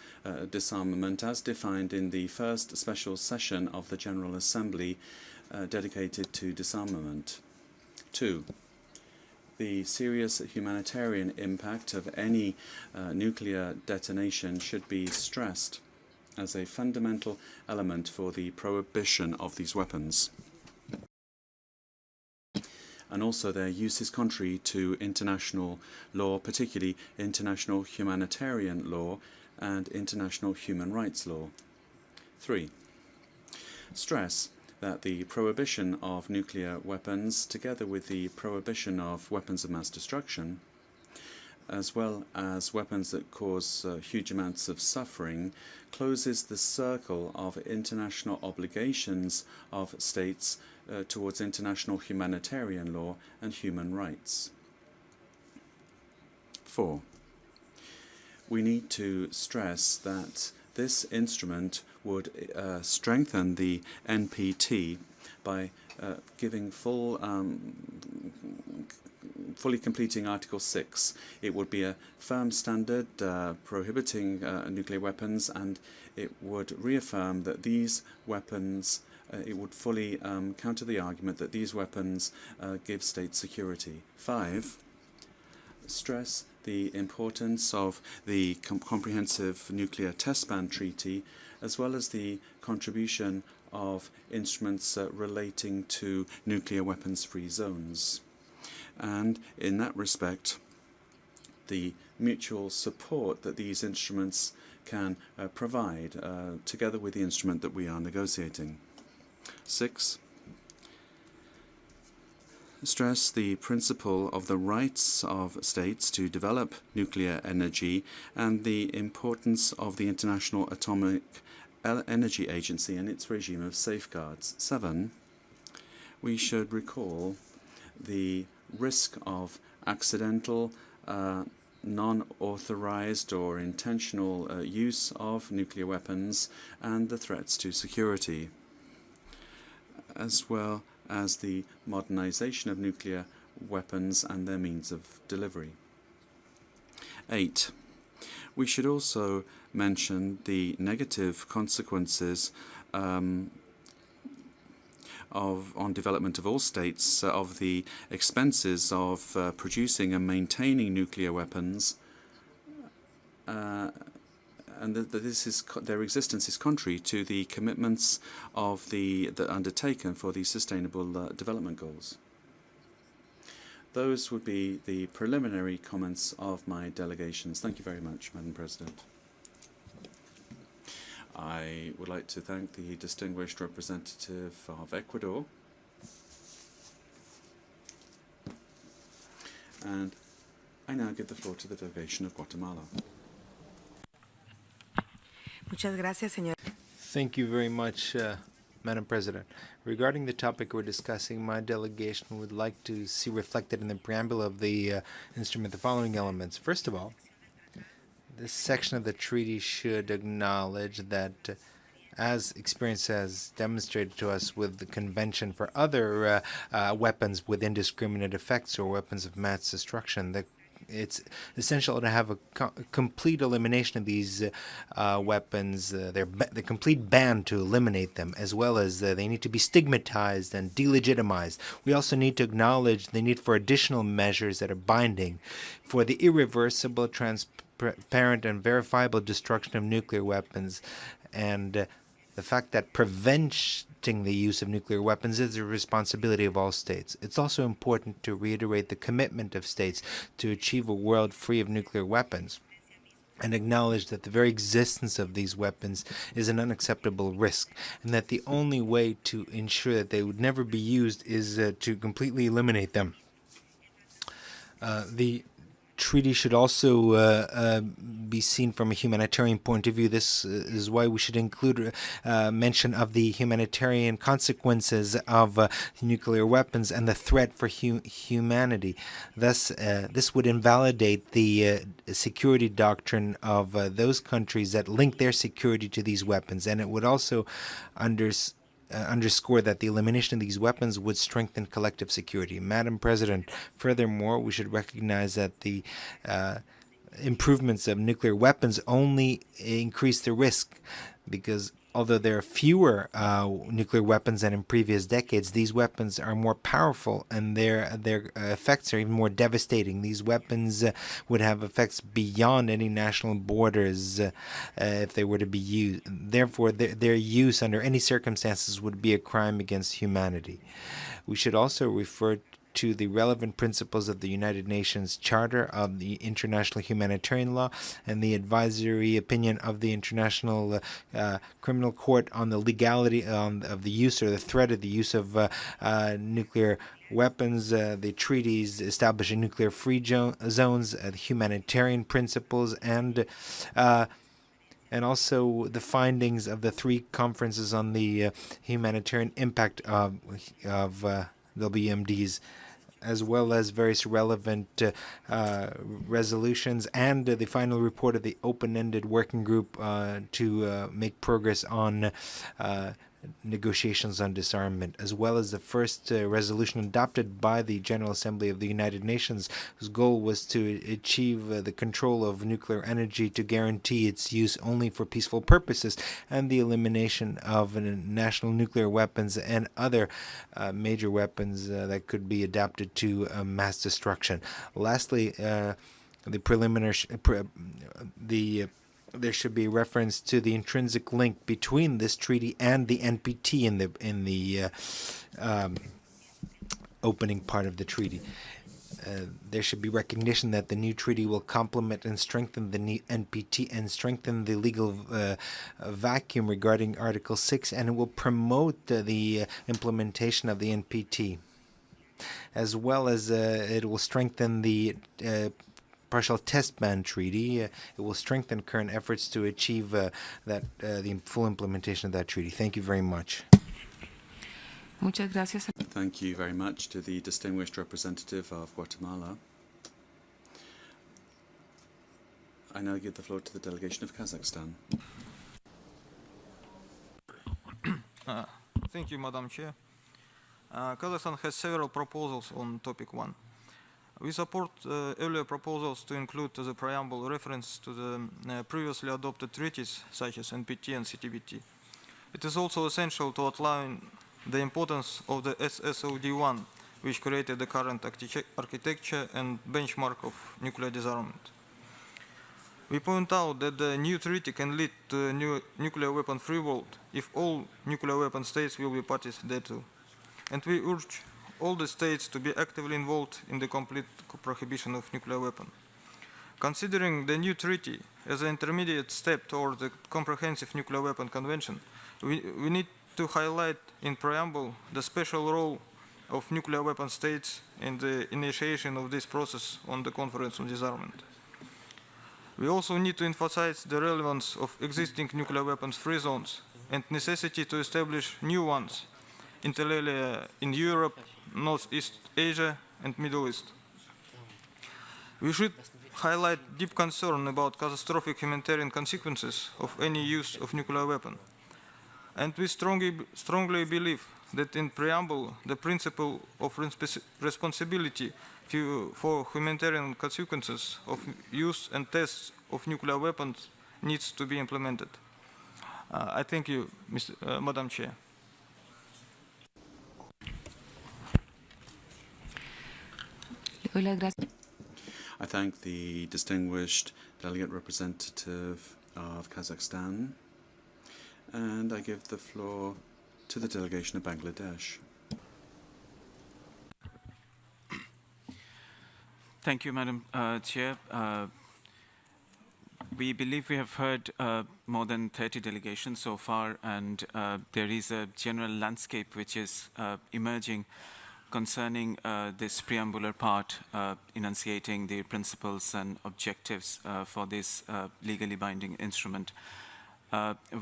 disarmament as defined in the first special session of the General Assembly dedicated to disarmament. 2. The serious humanitarian impact of any nuclear detonation should be stressed as a fundamental element for the prohibition of these weapons. And also their use is contrary to international law, particularly international humanitarian law and international human rights law. 3. Stress that the prohibition of nuclear weapons, together with the prohibition of weapons of mass destruction, as well as weapons that cause huge amounts of suffering, closes the circle of international obligations of states towards international humanitarian law and human rights. 4. We need to stress that this instrument would strengthen the NPT by giving fully completing Article 6. It would be a firm standard prohibiting nuclear weapons, and it would reaffirm that these weapons, it would fully counter the argument that these weapons give state security. 5. Stress the importance of the Comprehensive Nuclear Test Ban Treaty, as well as the contribution of instruments relating to nuclear weapons-free zones. And in that respect, the mutual support that these instruments can provide, together with the instrument that we are negotiating. 6. Stress the principle of the rights of states to develop nuclear energy and the importance of the International Atomic Energy Agency and its regime of safeguards. 7. We should recall the risk of accidental, non-authorized or intentional use of nuclear weapons and the threats to security, as well as the modernization of nuclear weapons and their means of delivery. 8. We should also mention the negative consequences on development of all states of the expenses of producing and maintaining nuclear weapons, and that their existence is contrary to the commitments of that undertaken for the Sustainable Development Goals. Those would be the preliminary comments of my delegations. Thank you very much, Madam President. I would like to thank the distinguished representative of Ecuador. And I now give the floor to the delegation of Guatemala. Muchas gracias, señor. Thank you very much, Madam President. Regarding the topic we're discussing, my delegation would like to see reflected in the preamble of the instrument the following elements. First of all, this section of the treaty should acknowledge that, as experience has demonstrated to us with the Convention for other weapons with indiscriminate effects or weapons of mass destruction, that it's essential to have a complete elimination of these weapons, the complete ban to eliminate them, as well as they need to be stigmatized and delegitimized. We also need to acknowledge the need for additional measures that are binding for the irreversible, transparent, and verifiable destruction of nuclear weapons, and the fact that preventing the use of nuclear weapons is the responsibility of all states. It's also important to reiterate the commitment of states to achieve a world free of nuclear weapons and acknowledge that the very existence of these weapons is an unacceptable risk, and that the only way to ensure that they would never be used is to completely eliminate them. The treaty should also be seen from a humanitarian point of view. This is why we should include mention of the humanitarian consequences of nuclear weapons and the threat for humanity. Thus, this would invalidate the security doctrine of those countries that link their security to these weapons, and it would also underscore that the elimination of these weapons would strengthen collective security. Madam President, furthermore, we should recognize that the improvements of nuclear weapons only increase the risk, because although there are fewer nuclear weapons than in previous decades, these weapons are more powerful and their effects are even more devastating. These weapons would have effects beyond any national borders if they were to be used. Therefore, their use under any circumstances would be a crime against humanity. We should also refer to the relevant principles of the United Nations Charter of the International Humanitarian Law and the advisory opinion of the International Criminal Court on the legality of the use or the threat of the use of nuclear weapons, the treaties establishing nuclear-free zones, the humanitarian principles, and also the findings of the 3 conferences on the humanitarian impact of WMDs, as well as various relevant resolutions and the final report of the open-ended working group to make progress on negotiations on disarmament, as well as the first resolution adopted by the General Assembly of the United Nations, whose goal was to achieve the control of nuclear energy to guarantee its use only for peaceful purposes, and the elimination of national nuclear weapons and other major weapons that could be adapted to mass destruction. Lastly, the preliminary there should be reference to the intrinsic link between this treaty and the NPT in the opening part of the treaty. There should be recognition that the new treaty will complement and strengthen the NPT and strengthen the legal vacuum regarding Article 6, and it will promote the implementation of the NPT, as well as it will strengthen the partial test ban treaty. It will strengthen current efforts to achieve the full implementation of that treaty. Thank you very much. Muchas gracias. Thank you very much to the distinguished representative of Guatemala. I now give the floor to the delegation of Kazakhstan. Thank you, Madam Chair. Kazakhstan has several proposals on topic 1. We support earlier proposals to include the preamble reference to the previously adopted treaties such as NPT and CTBT. It is also essential to outline the importance of the SSOD1, which created the current architecture and benchmark of nuclear disarmament. We point out that the new treaty can lead to a new nuclear weapon-free world if all nuclear weapon states will be parties thereto. And we urge all the states to be actively involved in the complete prohibition of nuclear weapons. Considering the new treaty as an intermediate step toward the Comprehensive Nuclear Weapon Convention, we need to highlight in preamble the special role of nuclear weapon states in the initiation of this process on the Conference on Disarmament. We also need to emphasize the relevance of existing nuclear weapons free zones and necessity to establish new ones, inter alia in Europe, Northeast Asia, and Middle East. We should highlight deep concern about catastrophic humanitarian consequences of any use of nuclear weapon. And we strongly believe that in preamble, the principle of responsibility for humanitarian consequences of use and tests of nuclear weapons needs to be implemented. I thank you, Madam Chair. I thank the distinguished delegate representative of Kazakhstan, and I give the floor to the delegation of Bangladesh. Thank you, Madam Chair. We believe we have heard more than 30 delegations so far, and there is a general landscape which is emerging concerning this preambular part, enunciating the principles and objectives for this legally binding instrument.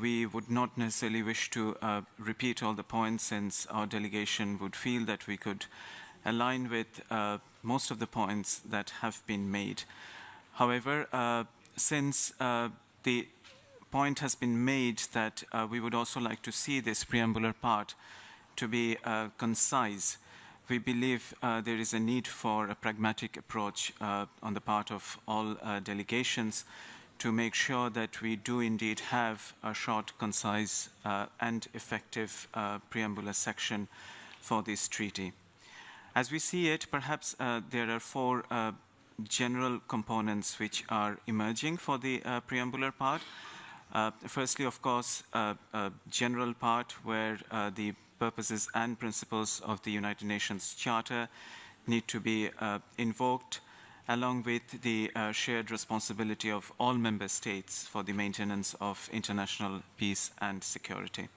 We would not necessarily wish to repeat all the points, since our delegation would feel that we could align with most of the points that have been made. However, since the point has been made that we would also like to see this preambular part to be concise, we believe there is a need for a pragmatic approach on the part of all delegations to make sure that we do indeed have a short, concise, and effective preambular section for this treaty. As we see it, perhaps there are four general components which are emerging for the preambular part. Firstly, of course, a general part where the purposes and principles of the United Nations Charter need to be invoked, along with the shared responsibility of all member states for the maintenance of international peace and security.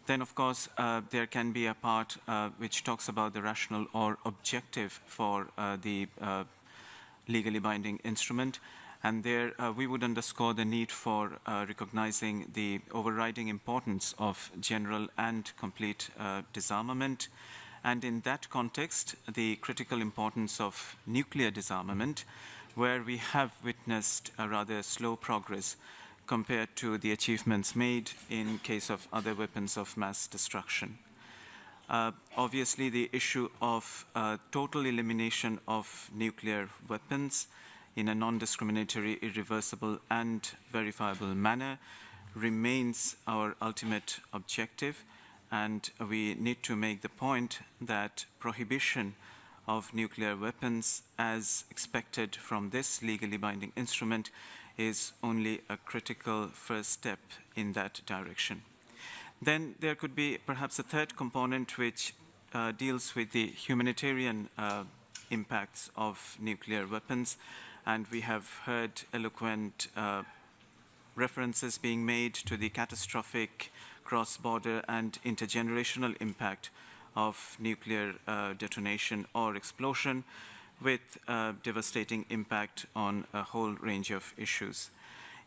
Then, of course, there can be a part which talks about the rationale or objective for the legally binding instrument. And there we would underscore the need for recognizing the overriding importance of general and complete disarmament. And in that context, the critical importance of nuclear disarmament, where we have witnessed a rather slow progress compared to the achievements made in case of other weapons of mass destruction. Obviously, the issue of total elimination of nuclear weapons in a non-discriminatory, irreversible, and verifiable manner remains our ultimate objective. And we need to make the point that prohibition of nuclear weapons, as expected from this legally binding instrument, is only a critical first step in that direction. Then there could be perhaps a third component which deals with the humanitarian impacts of nuclear weapons. And we have heard eloquent references being made to the catastrophic cross-border and intergenerational impact of nuclear detonation or explosion, with devastating impact on a whole range of issues.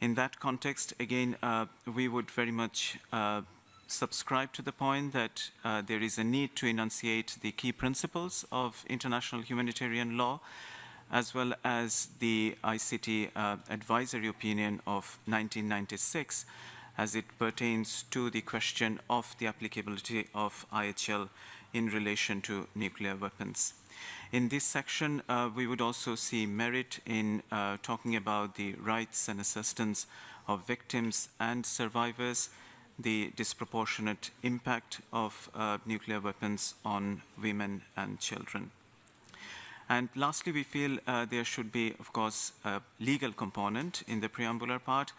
In that context, again, we would very much subscribe to the point that there is a need to enunciate the key principles of international humanitarian law, as well as the ICT advisory opinion of 1996, as it pertains to the question of the applicability of IHL in relation to nuclear weapons. In this section, we would also see merit in talking about the rights and assistance of victims and survivors, the disproportionate impact of nuclear weapons on women and children. And lastly, we feel there should be, of course, a legal component in the preambular part,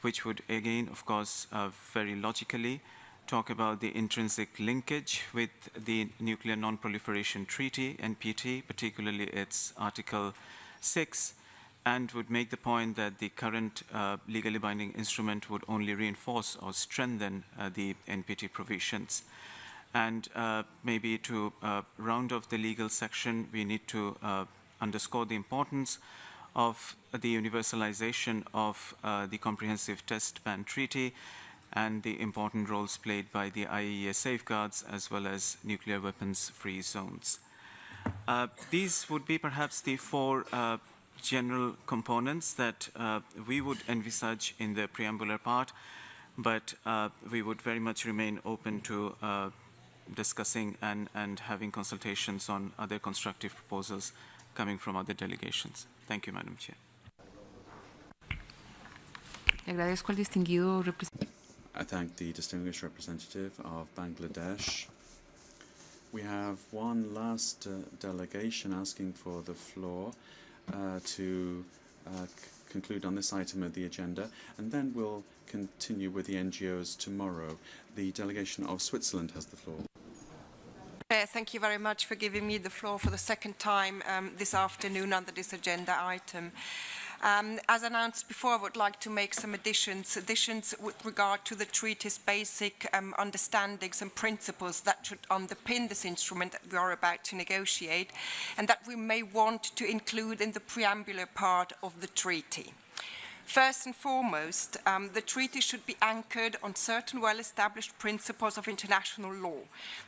which would, again, of course, very logically talk about the intrinsic linkage with the Nuclear Non-Proliferation Treaty, NPT, particularly its Article 6, and would make the point that the current legally binding instrument would only reinforce or strengthen the NPT provisions. And maybe to round off the legal section, we need to underscore the importance of the universalization of the Comprehensive Test Ban Treaty and the important roles played by the IAEA safeguards as well as nuclear weapons-free zones. These would be perhaps the four general components that we would envisage in the preambular part, but we would very much remain open to discussing and having consultations on other constructive proposals coming from other delegations. Thank you, Madam Chair. Le agradezco al distinguido representante. I thank the distinguished representative of Bangladesh. We have one last delegation asking for the floor to conclude on this item of the agenda, and then we'll continue with the NGOs tomorrow. The delegation of Switzerland has the floor. Thank you very much for giving me the floor for the second time this afternoon under this agenda item. As announced before, I would like to make some additions with regard to the treaty's basic understandings and principles that should underpin this instrument that we are about to negotiate and that we may want to include in the preambular part of the treaty. First and foremost, the treaty should be anchored on certain well-established principles of international law.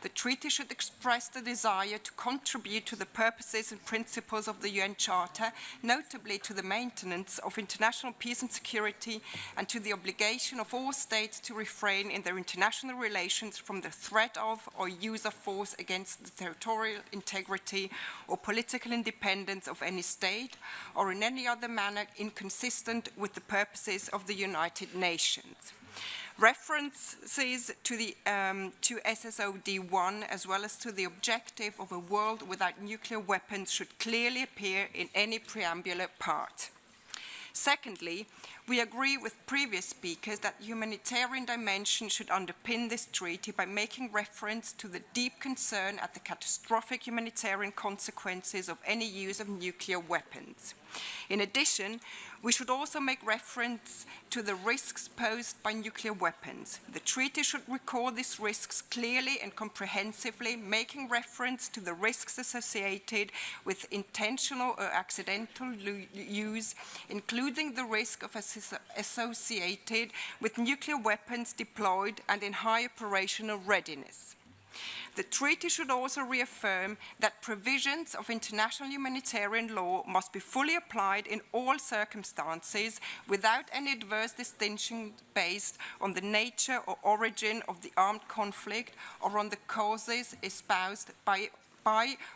The treaty should express the desire to contribute to the purposes and principles of the UN Charter, notably to the maintenance of international peace and security and to the obligation of all states to refrain in their international relations from the threat of or use of force against the territorial integrity or political independence of any state or in any other manner inconsistent with with the purposes of the United Nations. References to SSOD1 as well as to the objective of a world without nuclear weapons should clearly appear in any preambular part. Secondly, we agree with previous speakers that humanitarian dimension should underpin this treaty by making reference to the deep concern at the catastrophic humanitarian consequences of any use of nuclear weapons. In addition, we should also make reference to the risks posed by nuclear weapons. The treaty should recall these risks clearly and comprehensively, making reference to the risks associated with intentional or accidental use, including the risk of associated with nuclear weapons deployed and in high operational readiness. The treaty should also reaffirm that provisions of international humanitarian law must be fully applied in all circumstances without any adverse distinction based on the nature or origin of the armed conflict or on the causes espoused by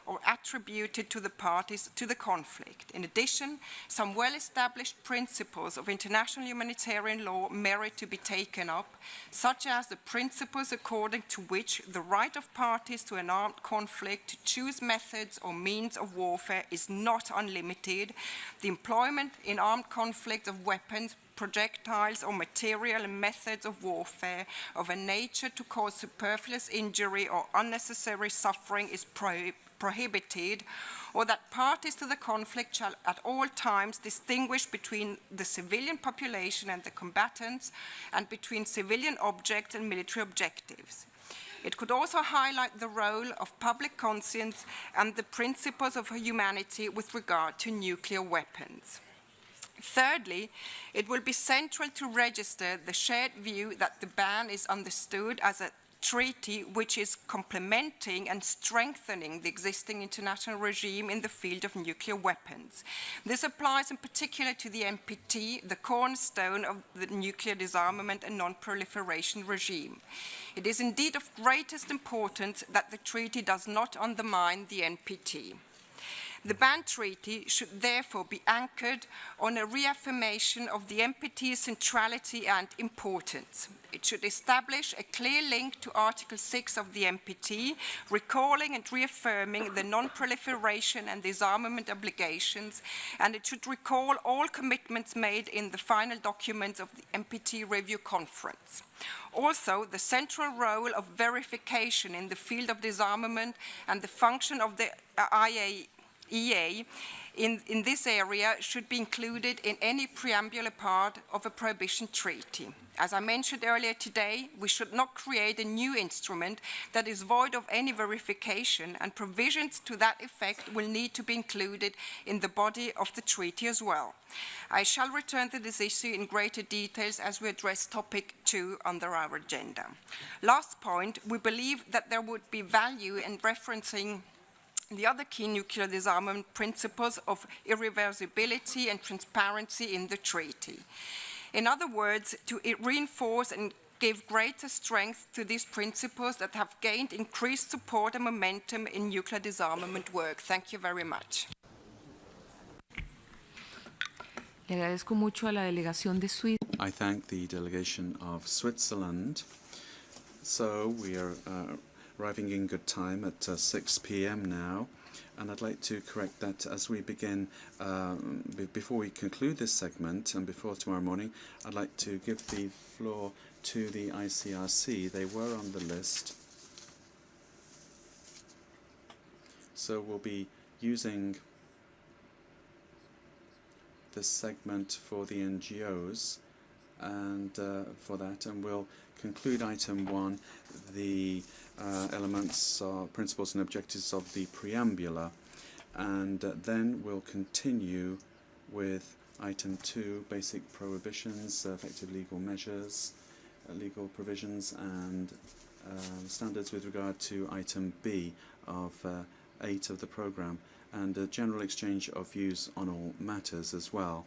or attributed to the parties to the conflict. In addition, some well-established principles of international humanitarian law merit to be taken up, such as the principles according to which the right of parties to an armed conflict to choose methods or means of warfare is not unlimited, the employment in armed conflict of weapons, projectiles or material and methods of warfare of a nature to cause superfluous injury or unnecessary suffering is prohibited, or that parties to the conflict shall at all times distinguish between the civilian population and the combatants and between civilian objects and military objectives. It could also highlight the role of public conscience and the principles of humanity with regard to nuclear weapons. Thirdly, it will be central to register the shared view that the ban is understood as a treaty which is complementing and strengthening the existing international regime in the field of nuclear weapons. This applies in particular to the NPT, the cornerstone of the nuclear disarmament and non-proliferation regime. It is indeed of greatest importance that the treaty does not undermine the NPT. The ban treaty should therefore be anchored on a reaffirmation of the NPT's centrality and importance. It should establish a clear link to Article 6 of the NPT, recalling and reaffirming the non-proliferation and disarmament obligations, and it should recall all commitments made in the final documents of the NPT Review Conference. Also, the central role of verification in the field of disarmament and the function of the IAEA in this area should be included in any preambular part of a prohibition treaty. As I mentioned earlier today, we should not create a new instrument that is void of any verification, and provisions to that effect will need to be included in the body of the treaty as well. I shall return to this issue in greater details as we address topic 2 under our agenda. Last point, we believe that there would be value in referencing the other key nuclear disarmament principles of irreversibility and transparency in the treaty. In other words, to reinforce and give greater strength to these principles that have gained increased support and momentum in nuclear disarmament work. Thank you very much. Le agradezco mucho a la delegación de Suiza. I thank the delegation of Switzerland. So we are arriving in good time at 6 p.m. now, and I'd like to correct that as we begin, before we conclude this segment and before tomorrow morning, I'd like to give the floor to the ICRC. They were on the list. So we'll be using this segment for the NGOs and for that, and we'll conclude item 1, the elements, principles and objectives of the preambular, and then we'll continue with item 2, basic prohibitions, effective legal measures, legal provisions, and standards with regard to item B of 8 of the programme, and a general exchange of views on all matters as well.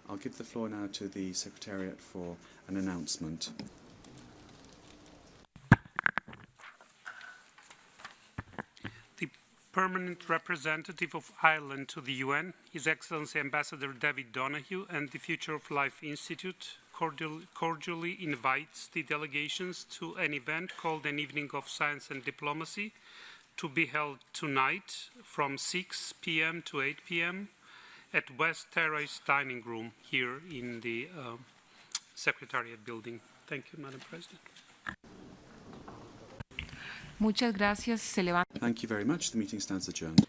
I'll give the floor now to the Secretariat for an announcement. Permanent Representative of Ireland to the UN, His Excellency Ambassador David Donoghue, and the Future of Life Institute cordially invites the delegations to an event called an Evening of Science and Diplomacy, to be held tonight from 6 p.m. to 8 p.m. at West Terrace Dining Room here in the Secretariat Building. Thank you, Madam President. Muchas gracias. Se levanta. Thank you very much. The meeting stands adjourned.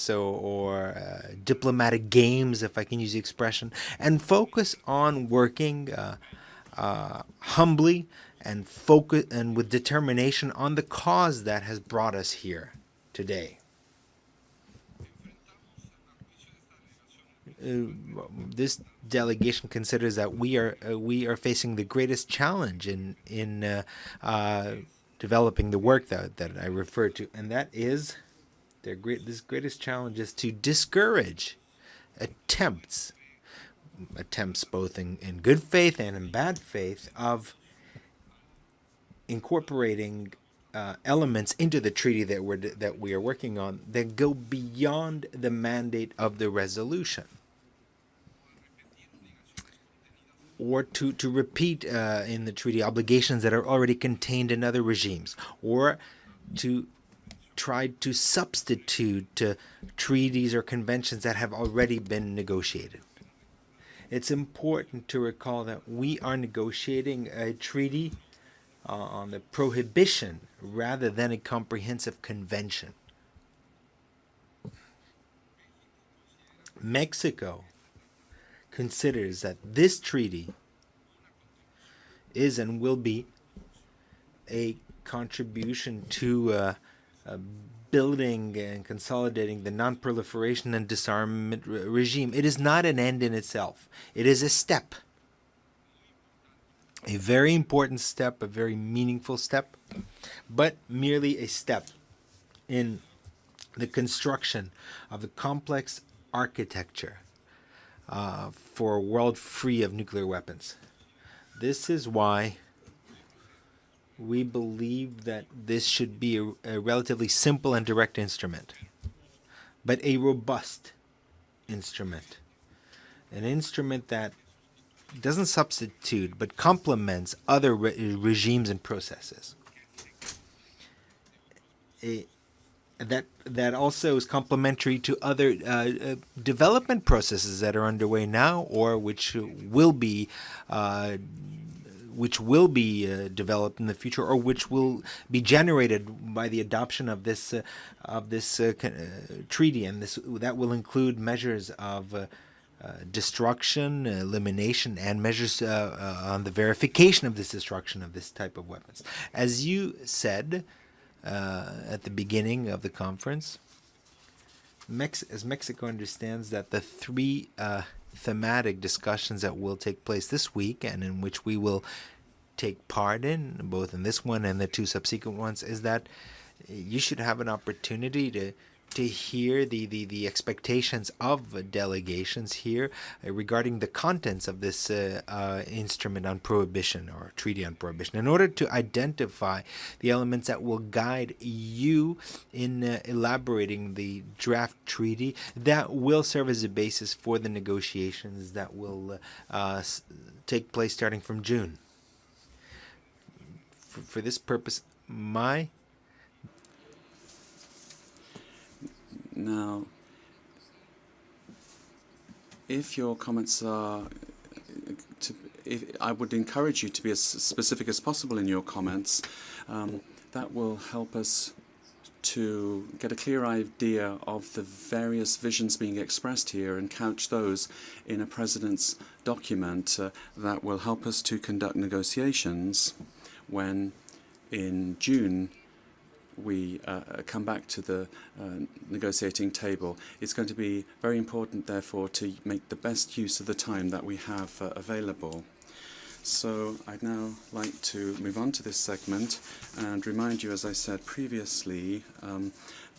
Or diplomatic games, if I can use the expression, and focus on working humbly and focus and with determination on the cause that has brought us here today. This delegation considers that we are facing the greatest challenge in developing the work that I referred to, and that is this greatest challenge is to discourage attempts both in good faith and in bad faith of incorporating elements into the treaty that we are working on that go beyond the mandate of the resolution, or to repeat in the treaty obligations that are already contained in other regimes, or to try to substitute treaties or conventions that have already been negotiated. It's important to recall that we are negotiating a treaty on the prohibition rather than a comprehensive convention. Mexico considers that this treaty is and will be a contribution to building and consolidating the non-proliferation and disarmament regime. It is not an end in itself. It is a step. A very important step, a very meaningful step, but merely a step in the construction of a complex architecture for a world free of nuclear weapons. This is why we believe that this should be a relatively simple and direct instrument, but a robust instrument. An instrument that doesn't substitute but complements other regimes and processes. That also is complementary to other development processes that are underway now, or which will be developed in the future, or which will be generated by the adoption of this treaty, and that will include measures of destruction, elimination, and measures on the verification of this destruction of this type of weapons. As you said at the beginning of the conference, as Mexico understands that the three thematic discussions that will take place this week, and in which we will take part in, both in this one and the two subsequent ones, is that you should have an opportunity to hear the expectations of delegations here regarding the contents of this instrument on prohibition, or treaty on prohibition, in order to identify the elements that will guide you in elaborating the draft treaty that will serve as a basis for the negotiations that will take place starting from June. For this purpose, Now, if your comments are, I would encourage you to be as specific as possible in your comments. That will help us to get a clear idea of the various visions being expressed here and couch those in a President's document that will help us to conduct negotiations when, in June, we come back to the negotiating table. It's going to be very important, therefore, to make the best use of the time that we have available. So I'd now like to move on to this segment and remind you, as I said previously,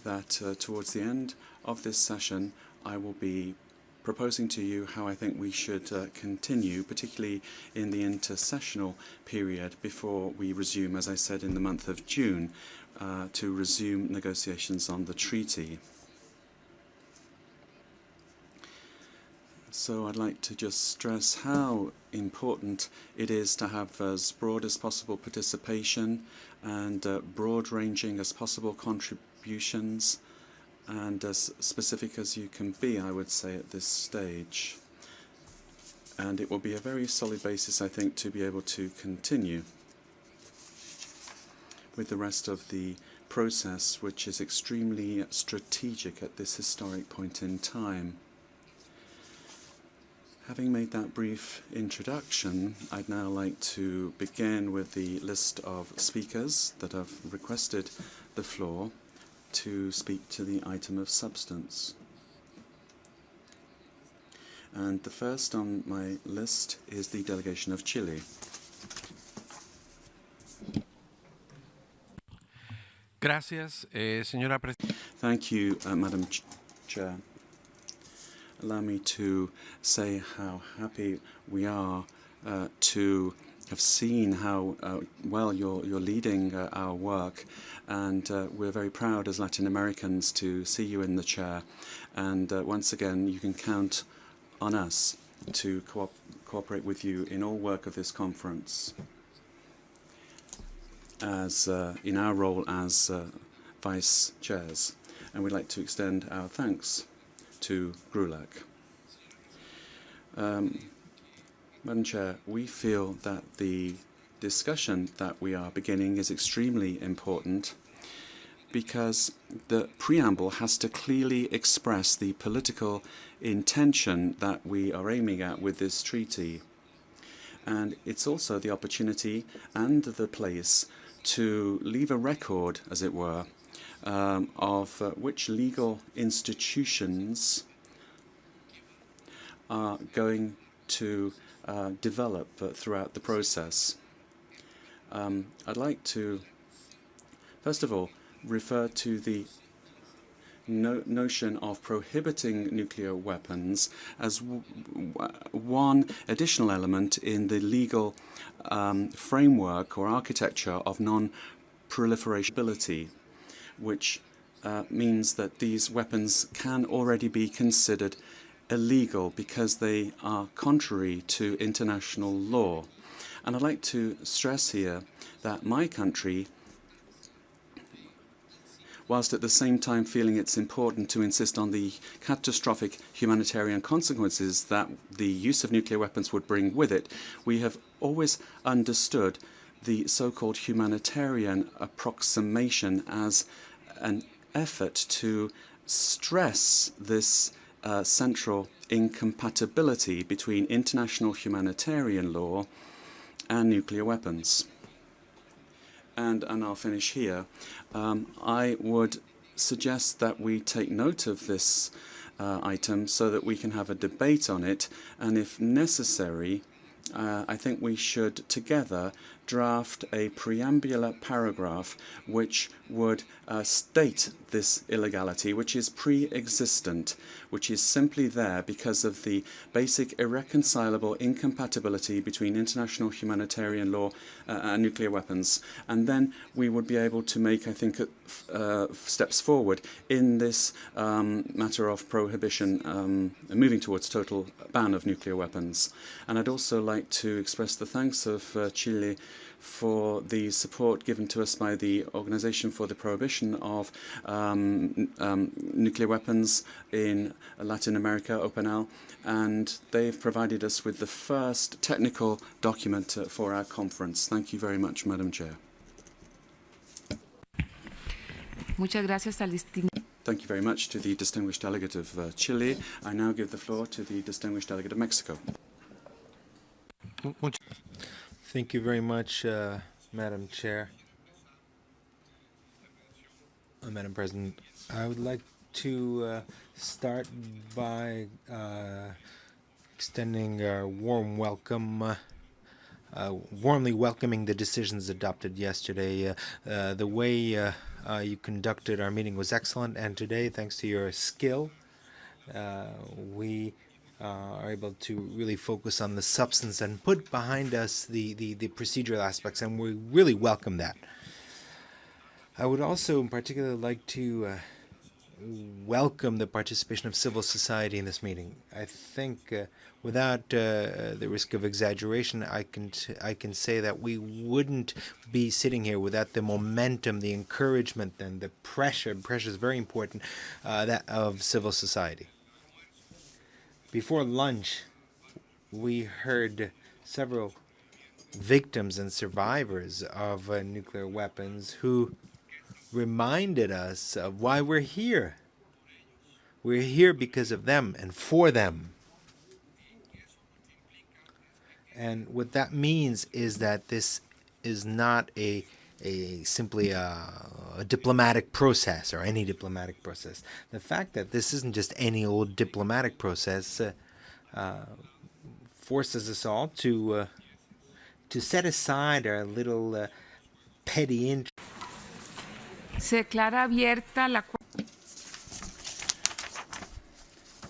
that towards the end of this session, I will be proposing to you how I think we should continue, particularly in the intersessional period before we resume, as I said, in the month of June, to resume negotiations on the treaty. So I'd like to just stress how important it is to have as broad as possible participation and broad-ranging as possible contributions, and as specific as you can be, I would say, at this stage. And it will be a very solid basis, I think, to be able to continue with the rest of the process, which is extremely strategic at this historic point in time. Having made that brief introduction, I'd now like to begin with the list of speakers that have requested the floor to speak to the item of substance. And the first on my list is the delegation of Chile. Gracias, señora Presidenta. Thank you, Madam Chair. Allow me to say how happy we are to have seen how well you're leading our work, and we're very proud as Latin Americans to see you in the chair. And once again, you can count on us to cooperate with you in all work of this conference, as in our role as vice chairs. And we'd like to extend our thanks to GRULAC. Madam Chair, we feel that the discussion that we are beginning is extremely important because the preamble has to clearly express the political intention that we are aiming at with this treaty. And it's also the opportunity and the place to leave a record, as it were, of which legal institutions are going to develop throughout the process. I'd like to, first of all, refer to the notion of prohibiting nuclear weapons as one additional element in the legal framework or architecture of non-proliferation, which means that these weapons can already be considered illegal because they are contrary to international law. And I'd like to stress here that my country, whilst at the same time feeling it's important to insist on the catastrophic humanitarian consequences that the use of nuclear weapons would bring with it, we have always understood the so-called humanitarian approximation as an effort to stress this central incompatibility between international humanitarian law and nuclear weapons. And I'll finish here. I would suggest that we take note of this item so that we can have a debate on it, and if necessary, I think we should together draft a preambular paragraph which would state this illegality, which is pre-existent, which is simply there because of the basic irreconcilable incompatibility between international humanitarian law and nuclear weapons. And then we would be able to make, I think, steps forward in this matter of prohibition, moving towards total ban of nuclear weapons. And I'd also like to express the thanks of Chile for the support given to us by the Organization for the Prohibition of Nuclear Weapons in Latin America, OPNL, and they've provided us with the first technical document for our conference. Thank you very much, Madam Chair. Muchas gracias al Thank you very much to the distinguished delegate of Chile. I now give the floor to the distinguished delegate of Mexico. Thank you very much, Madam Chair. Madam President, I would like to start by extending a warm welcome, warmly welcoming the decisions adopted yesterday. The way you conducted our meeting was excellent, and today, thanks to your skill, we are able to really focus on the substance and put behind us the procedural aspects, and we really welcome that. I would also in particular like to welcome the participation of civil society in this meeting. I think without the risk of exaggeration, I can say that we wouldn't be sitting here without the momentum, the encouragement, and the pressure. Pressure is very important, that of civil society. Before lunch, we heard several victims and survivors of nuclear weapons who reminded us of why we're here. We're here because of them and for them. And what that means is that this is not simply a diplomatic process or any diplomatic process. The fact that this isn't just any old diplomatic process forces us all to set aside our little petty interest. Se declara abierta la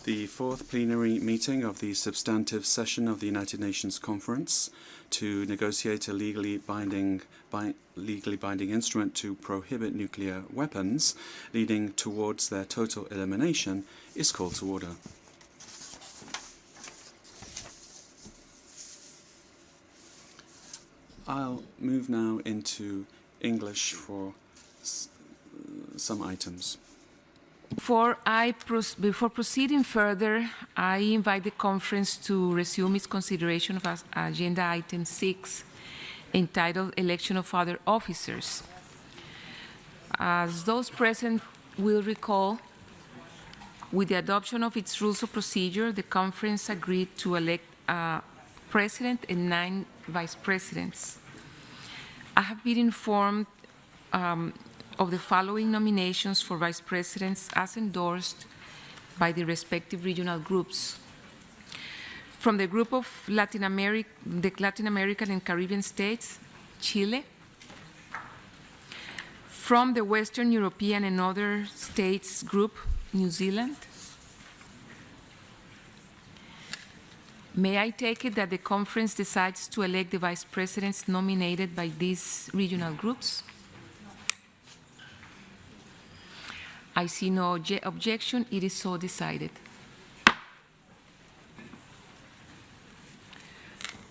The fourth plenary meeting of the substantive session of the United Nations Conference to negotiate a legally binding instrument to prohibit nuclear weapons, leading towards their total elimination, is called to order. I'll move now into English for some items. Before proceeding further, I invite the conference to resume its consideration of Agenda Item 6, entitled Election of Other Officers. As those present will recall, with the adoption of its rules of procedure, the conference agreed to elect a president and 9 vice presidents. I have been informed of the following nominations for vice presidents as endorsed by the respective regional groups. From the group of the Latin American and Caribbean states, Chile. From the Western European and other states group, New Zealand. May I take it that the conference decides to elect the vice presidents nominated by these regional groups? I see no objection. It is so decided.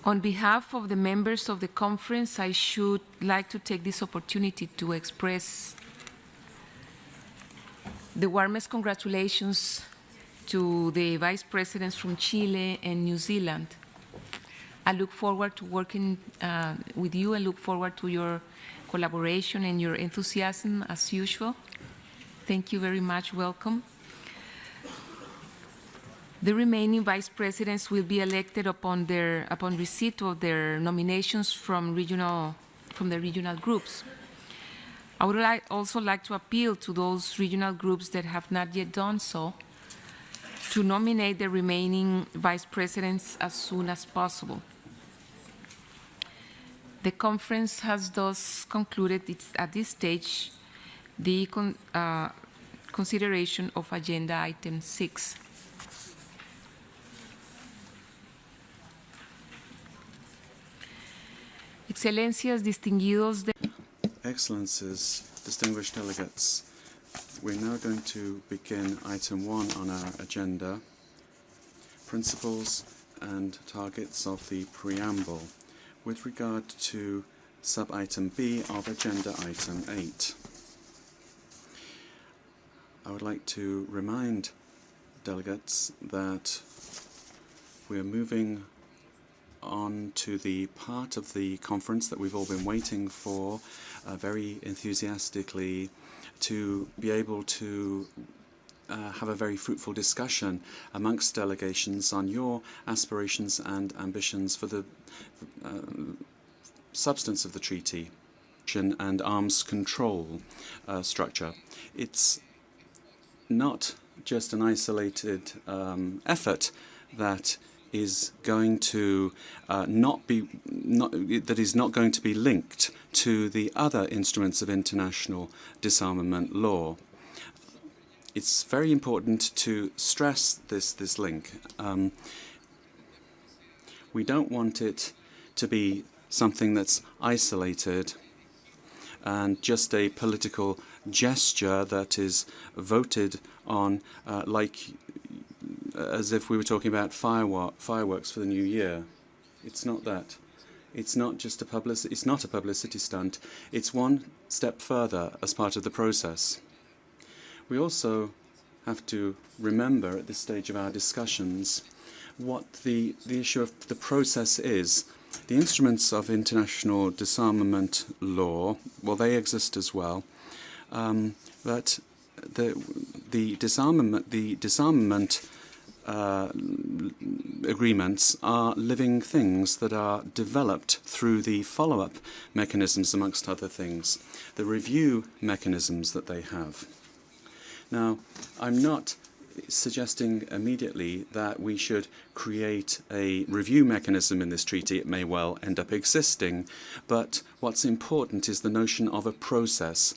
On behalf of the members of the conference, I should like to take this opportunity to express the warmest congratulations to the vice presidents from Chile and New Zealand. I look forward to working with you and look forward to your collaboration and your enthusiasm as usual. Thank you very much. Welcome. The remaining vice presidents will be elected upon receipt of their nominations from the regional groups. I would also like to appeal to those regional groups that have not yet done so to nominate the remaining vice presidents as soon as possible. The conference has thus concluded at this stage the consideration of Agenda Item 6. Excelencies, distinguidos Excellencies, distinguished delegates, we're now going to begin Item 1 on our agenda, Principles and Targets of the Preamble, with regard to Sub-Item B of Agenda Item 8. I would like to remind delegates that we are moving on to the part of the conference that we've all been waiting for very enthusiastically, to be able to have a very fruitful discussion amongst delegations on your aspirations and ambitions for the substance of the treaty and arms control structure. It's not just an isolated effort that is going to not going to be linked to the other instruments of international disarmament law. it's very important to stress this link. We don't want it to be something that's isolated and just a political gesture that is voted on as if we were talking about fireworks for the new year. It's not that. It's not just a publicity stunt. It's one step further as part of the process. We also have to remember at this stage of our discussions what the issue of the process is. The instruments of international disarmament law, well, they exist as well, but the disarmament agreements are living things that are developed through the follow-up mechanisms, amongst other things, the review mechanisms that they have. Now, I'm not suggesting immediately that we should create a review mechanism in this treaty. It may well end up existing, but what's important is the notion of a process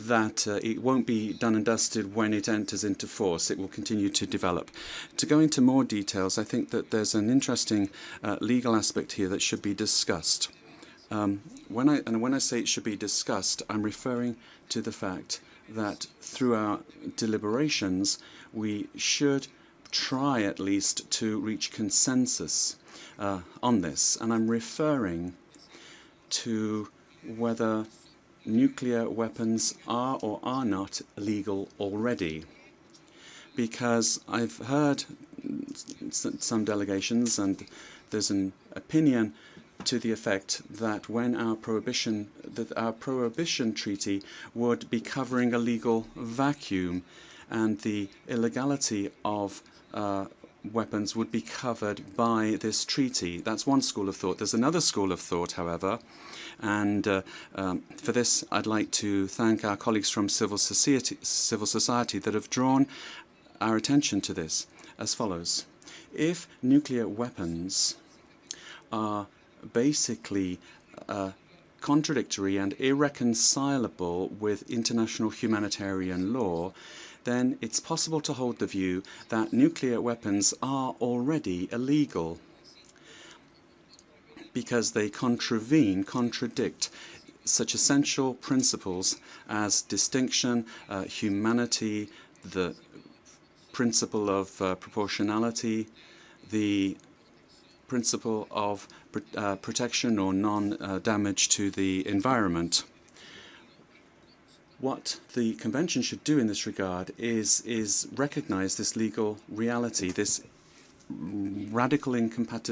that it won't be done and dusted when it enters into force. It will continue to develop. To go into more details, I think that there's an interesting legal aspect here that should be discussed. When I say it should be discussed, I'm referring to the fact that through our deliberations, we should try at least to reach consensus on this. And I'm referring to whether nuclear weapons are or are not illegal already. Because I've heard some delegations, and there's an opinion to the effect that when our prohibition treaty would be covering a legal vacuum, and the illegality of weapons would be covered by this treaty. That's one school of thought. There's another school of thought, however, and for this I'd like to thank our colleagues from civil society that have drawn our attention to this as follows. If nuclear weapons are basically contradictory and irreconcilable with international humanitarian law, then it's possible to hold the view that nuclear weapons are already illegal because they contradict such essential principles as distinction, humanity, the principle of proportionality, the principle of protection or non-damage to the environment. What the Convention should do in this regard is recognize this legal reality, this radical incompatibility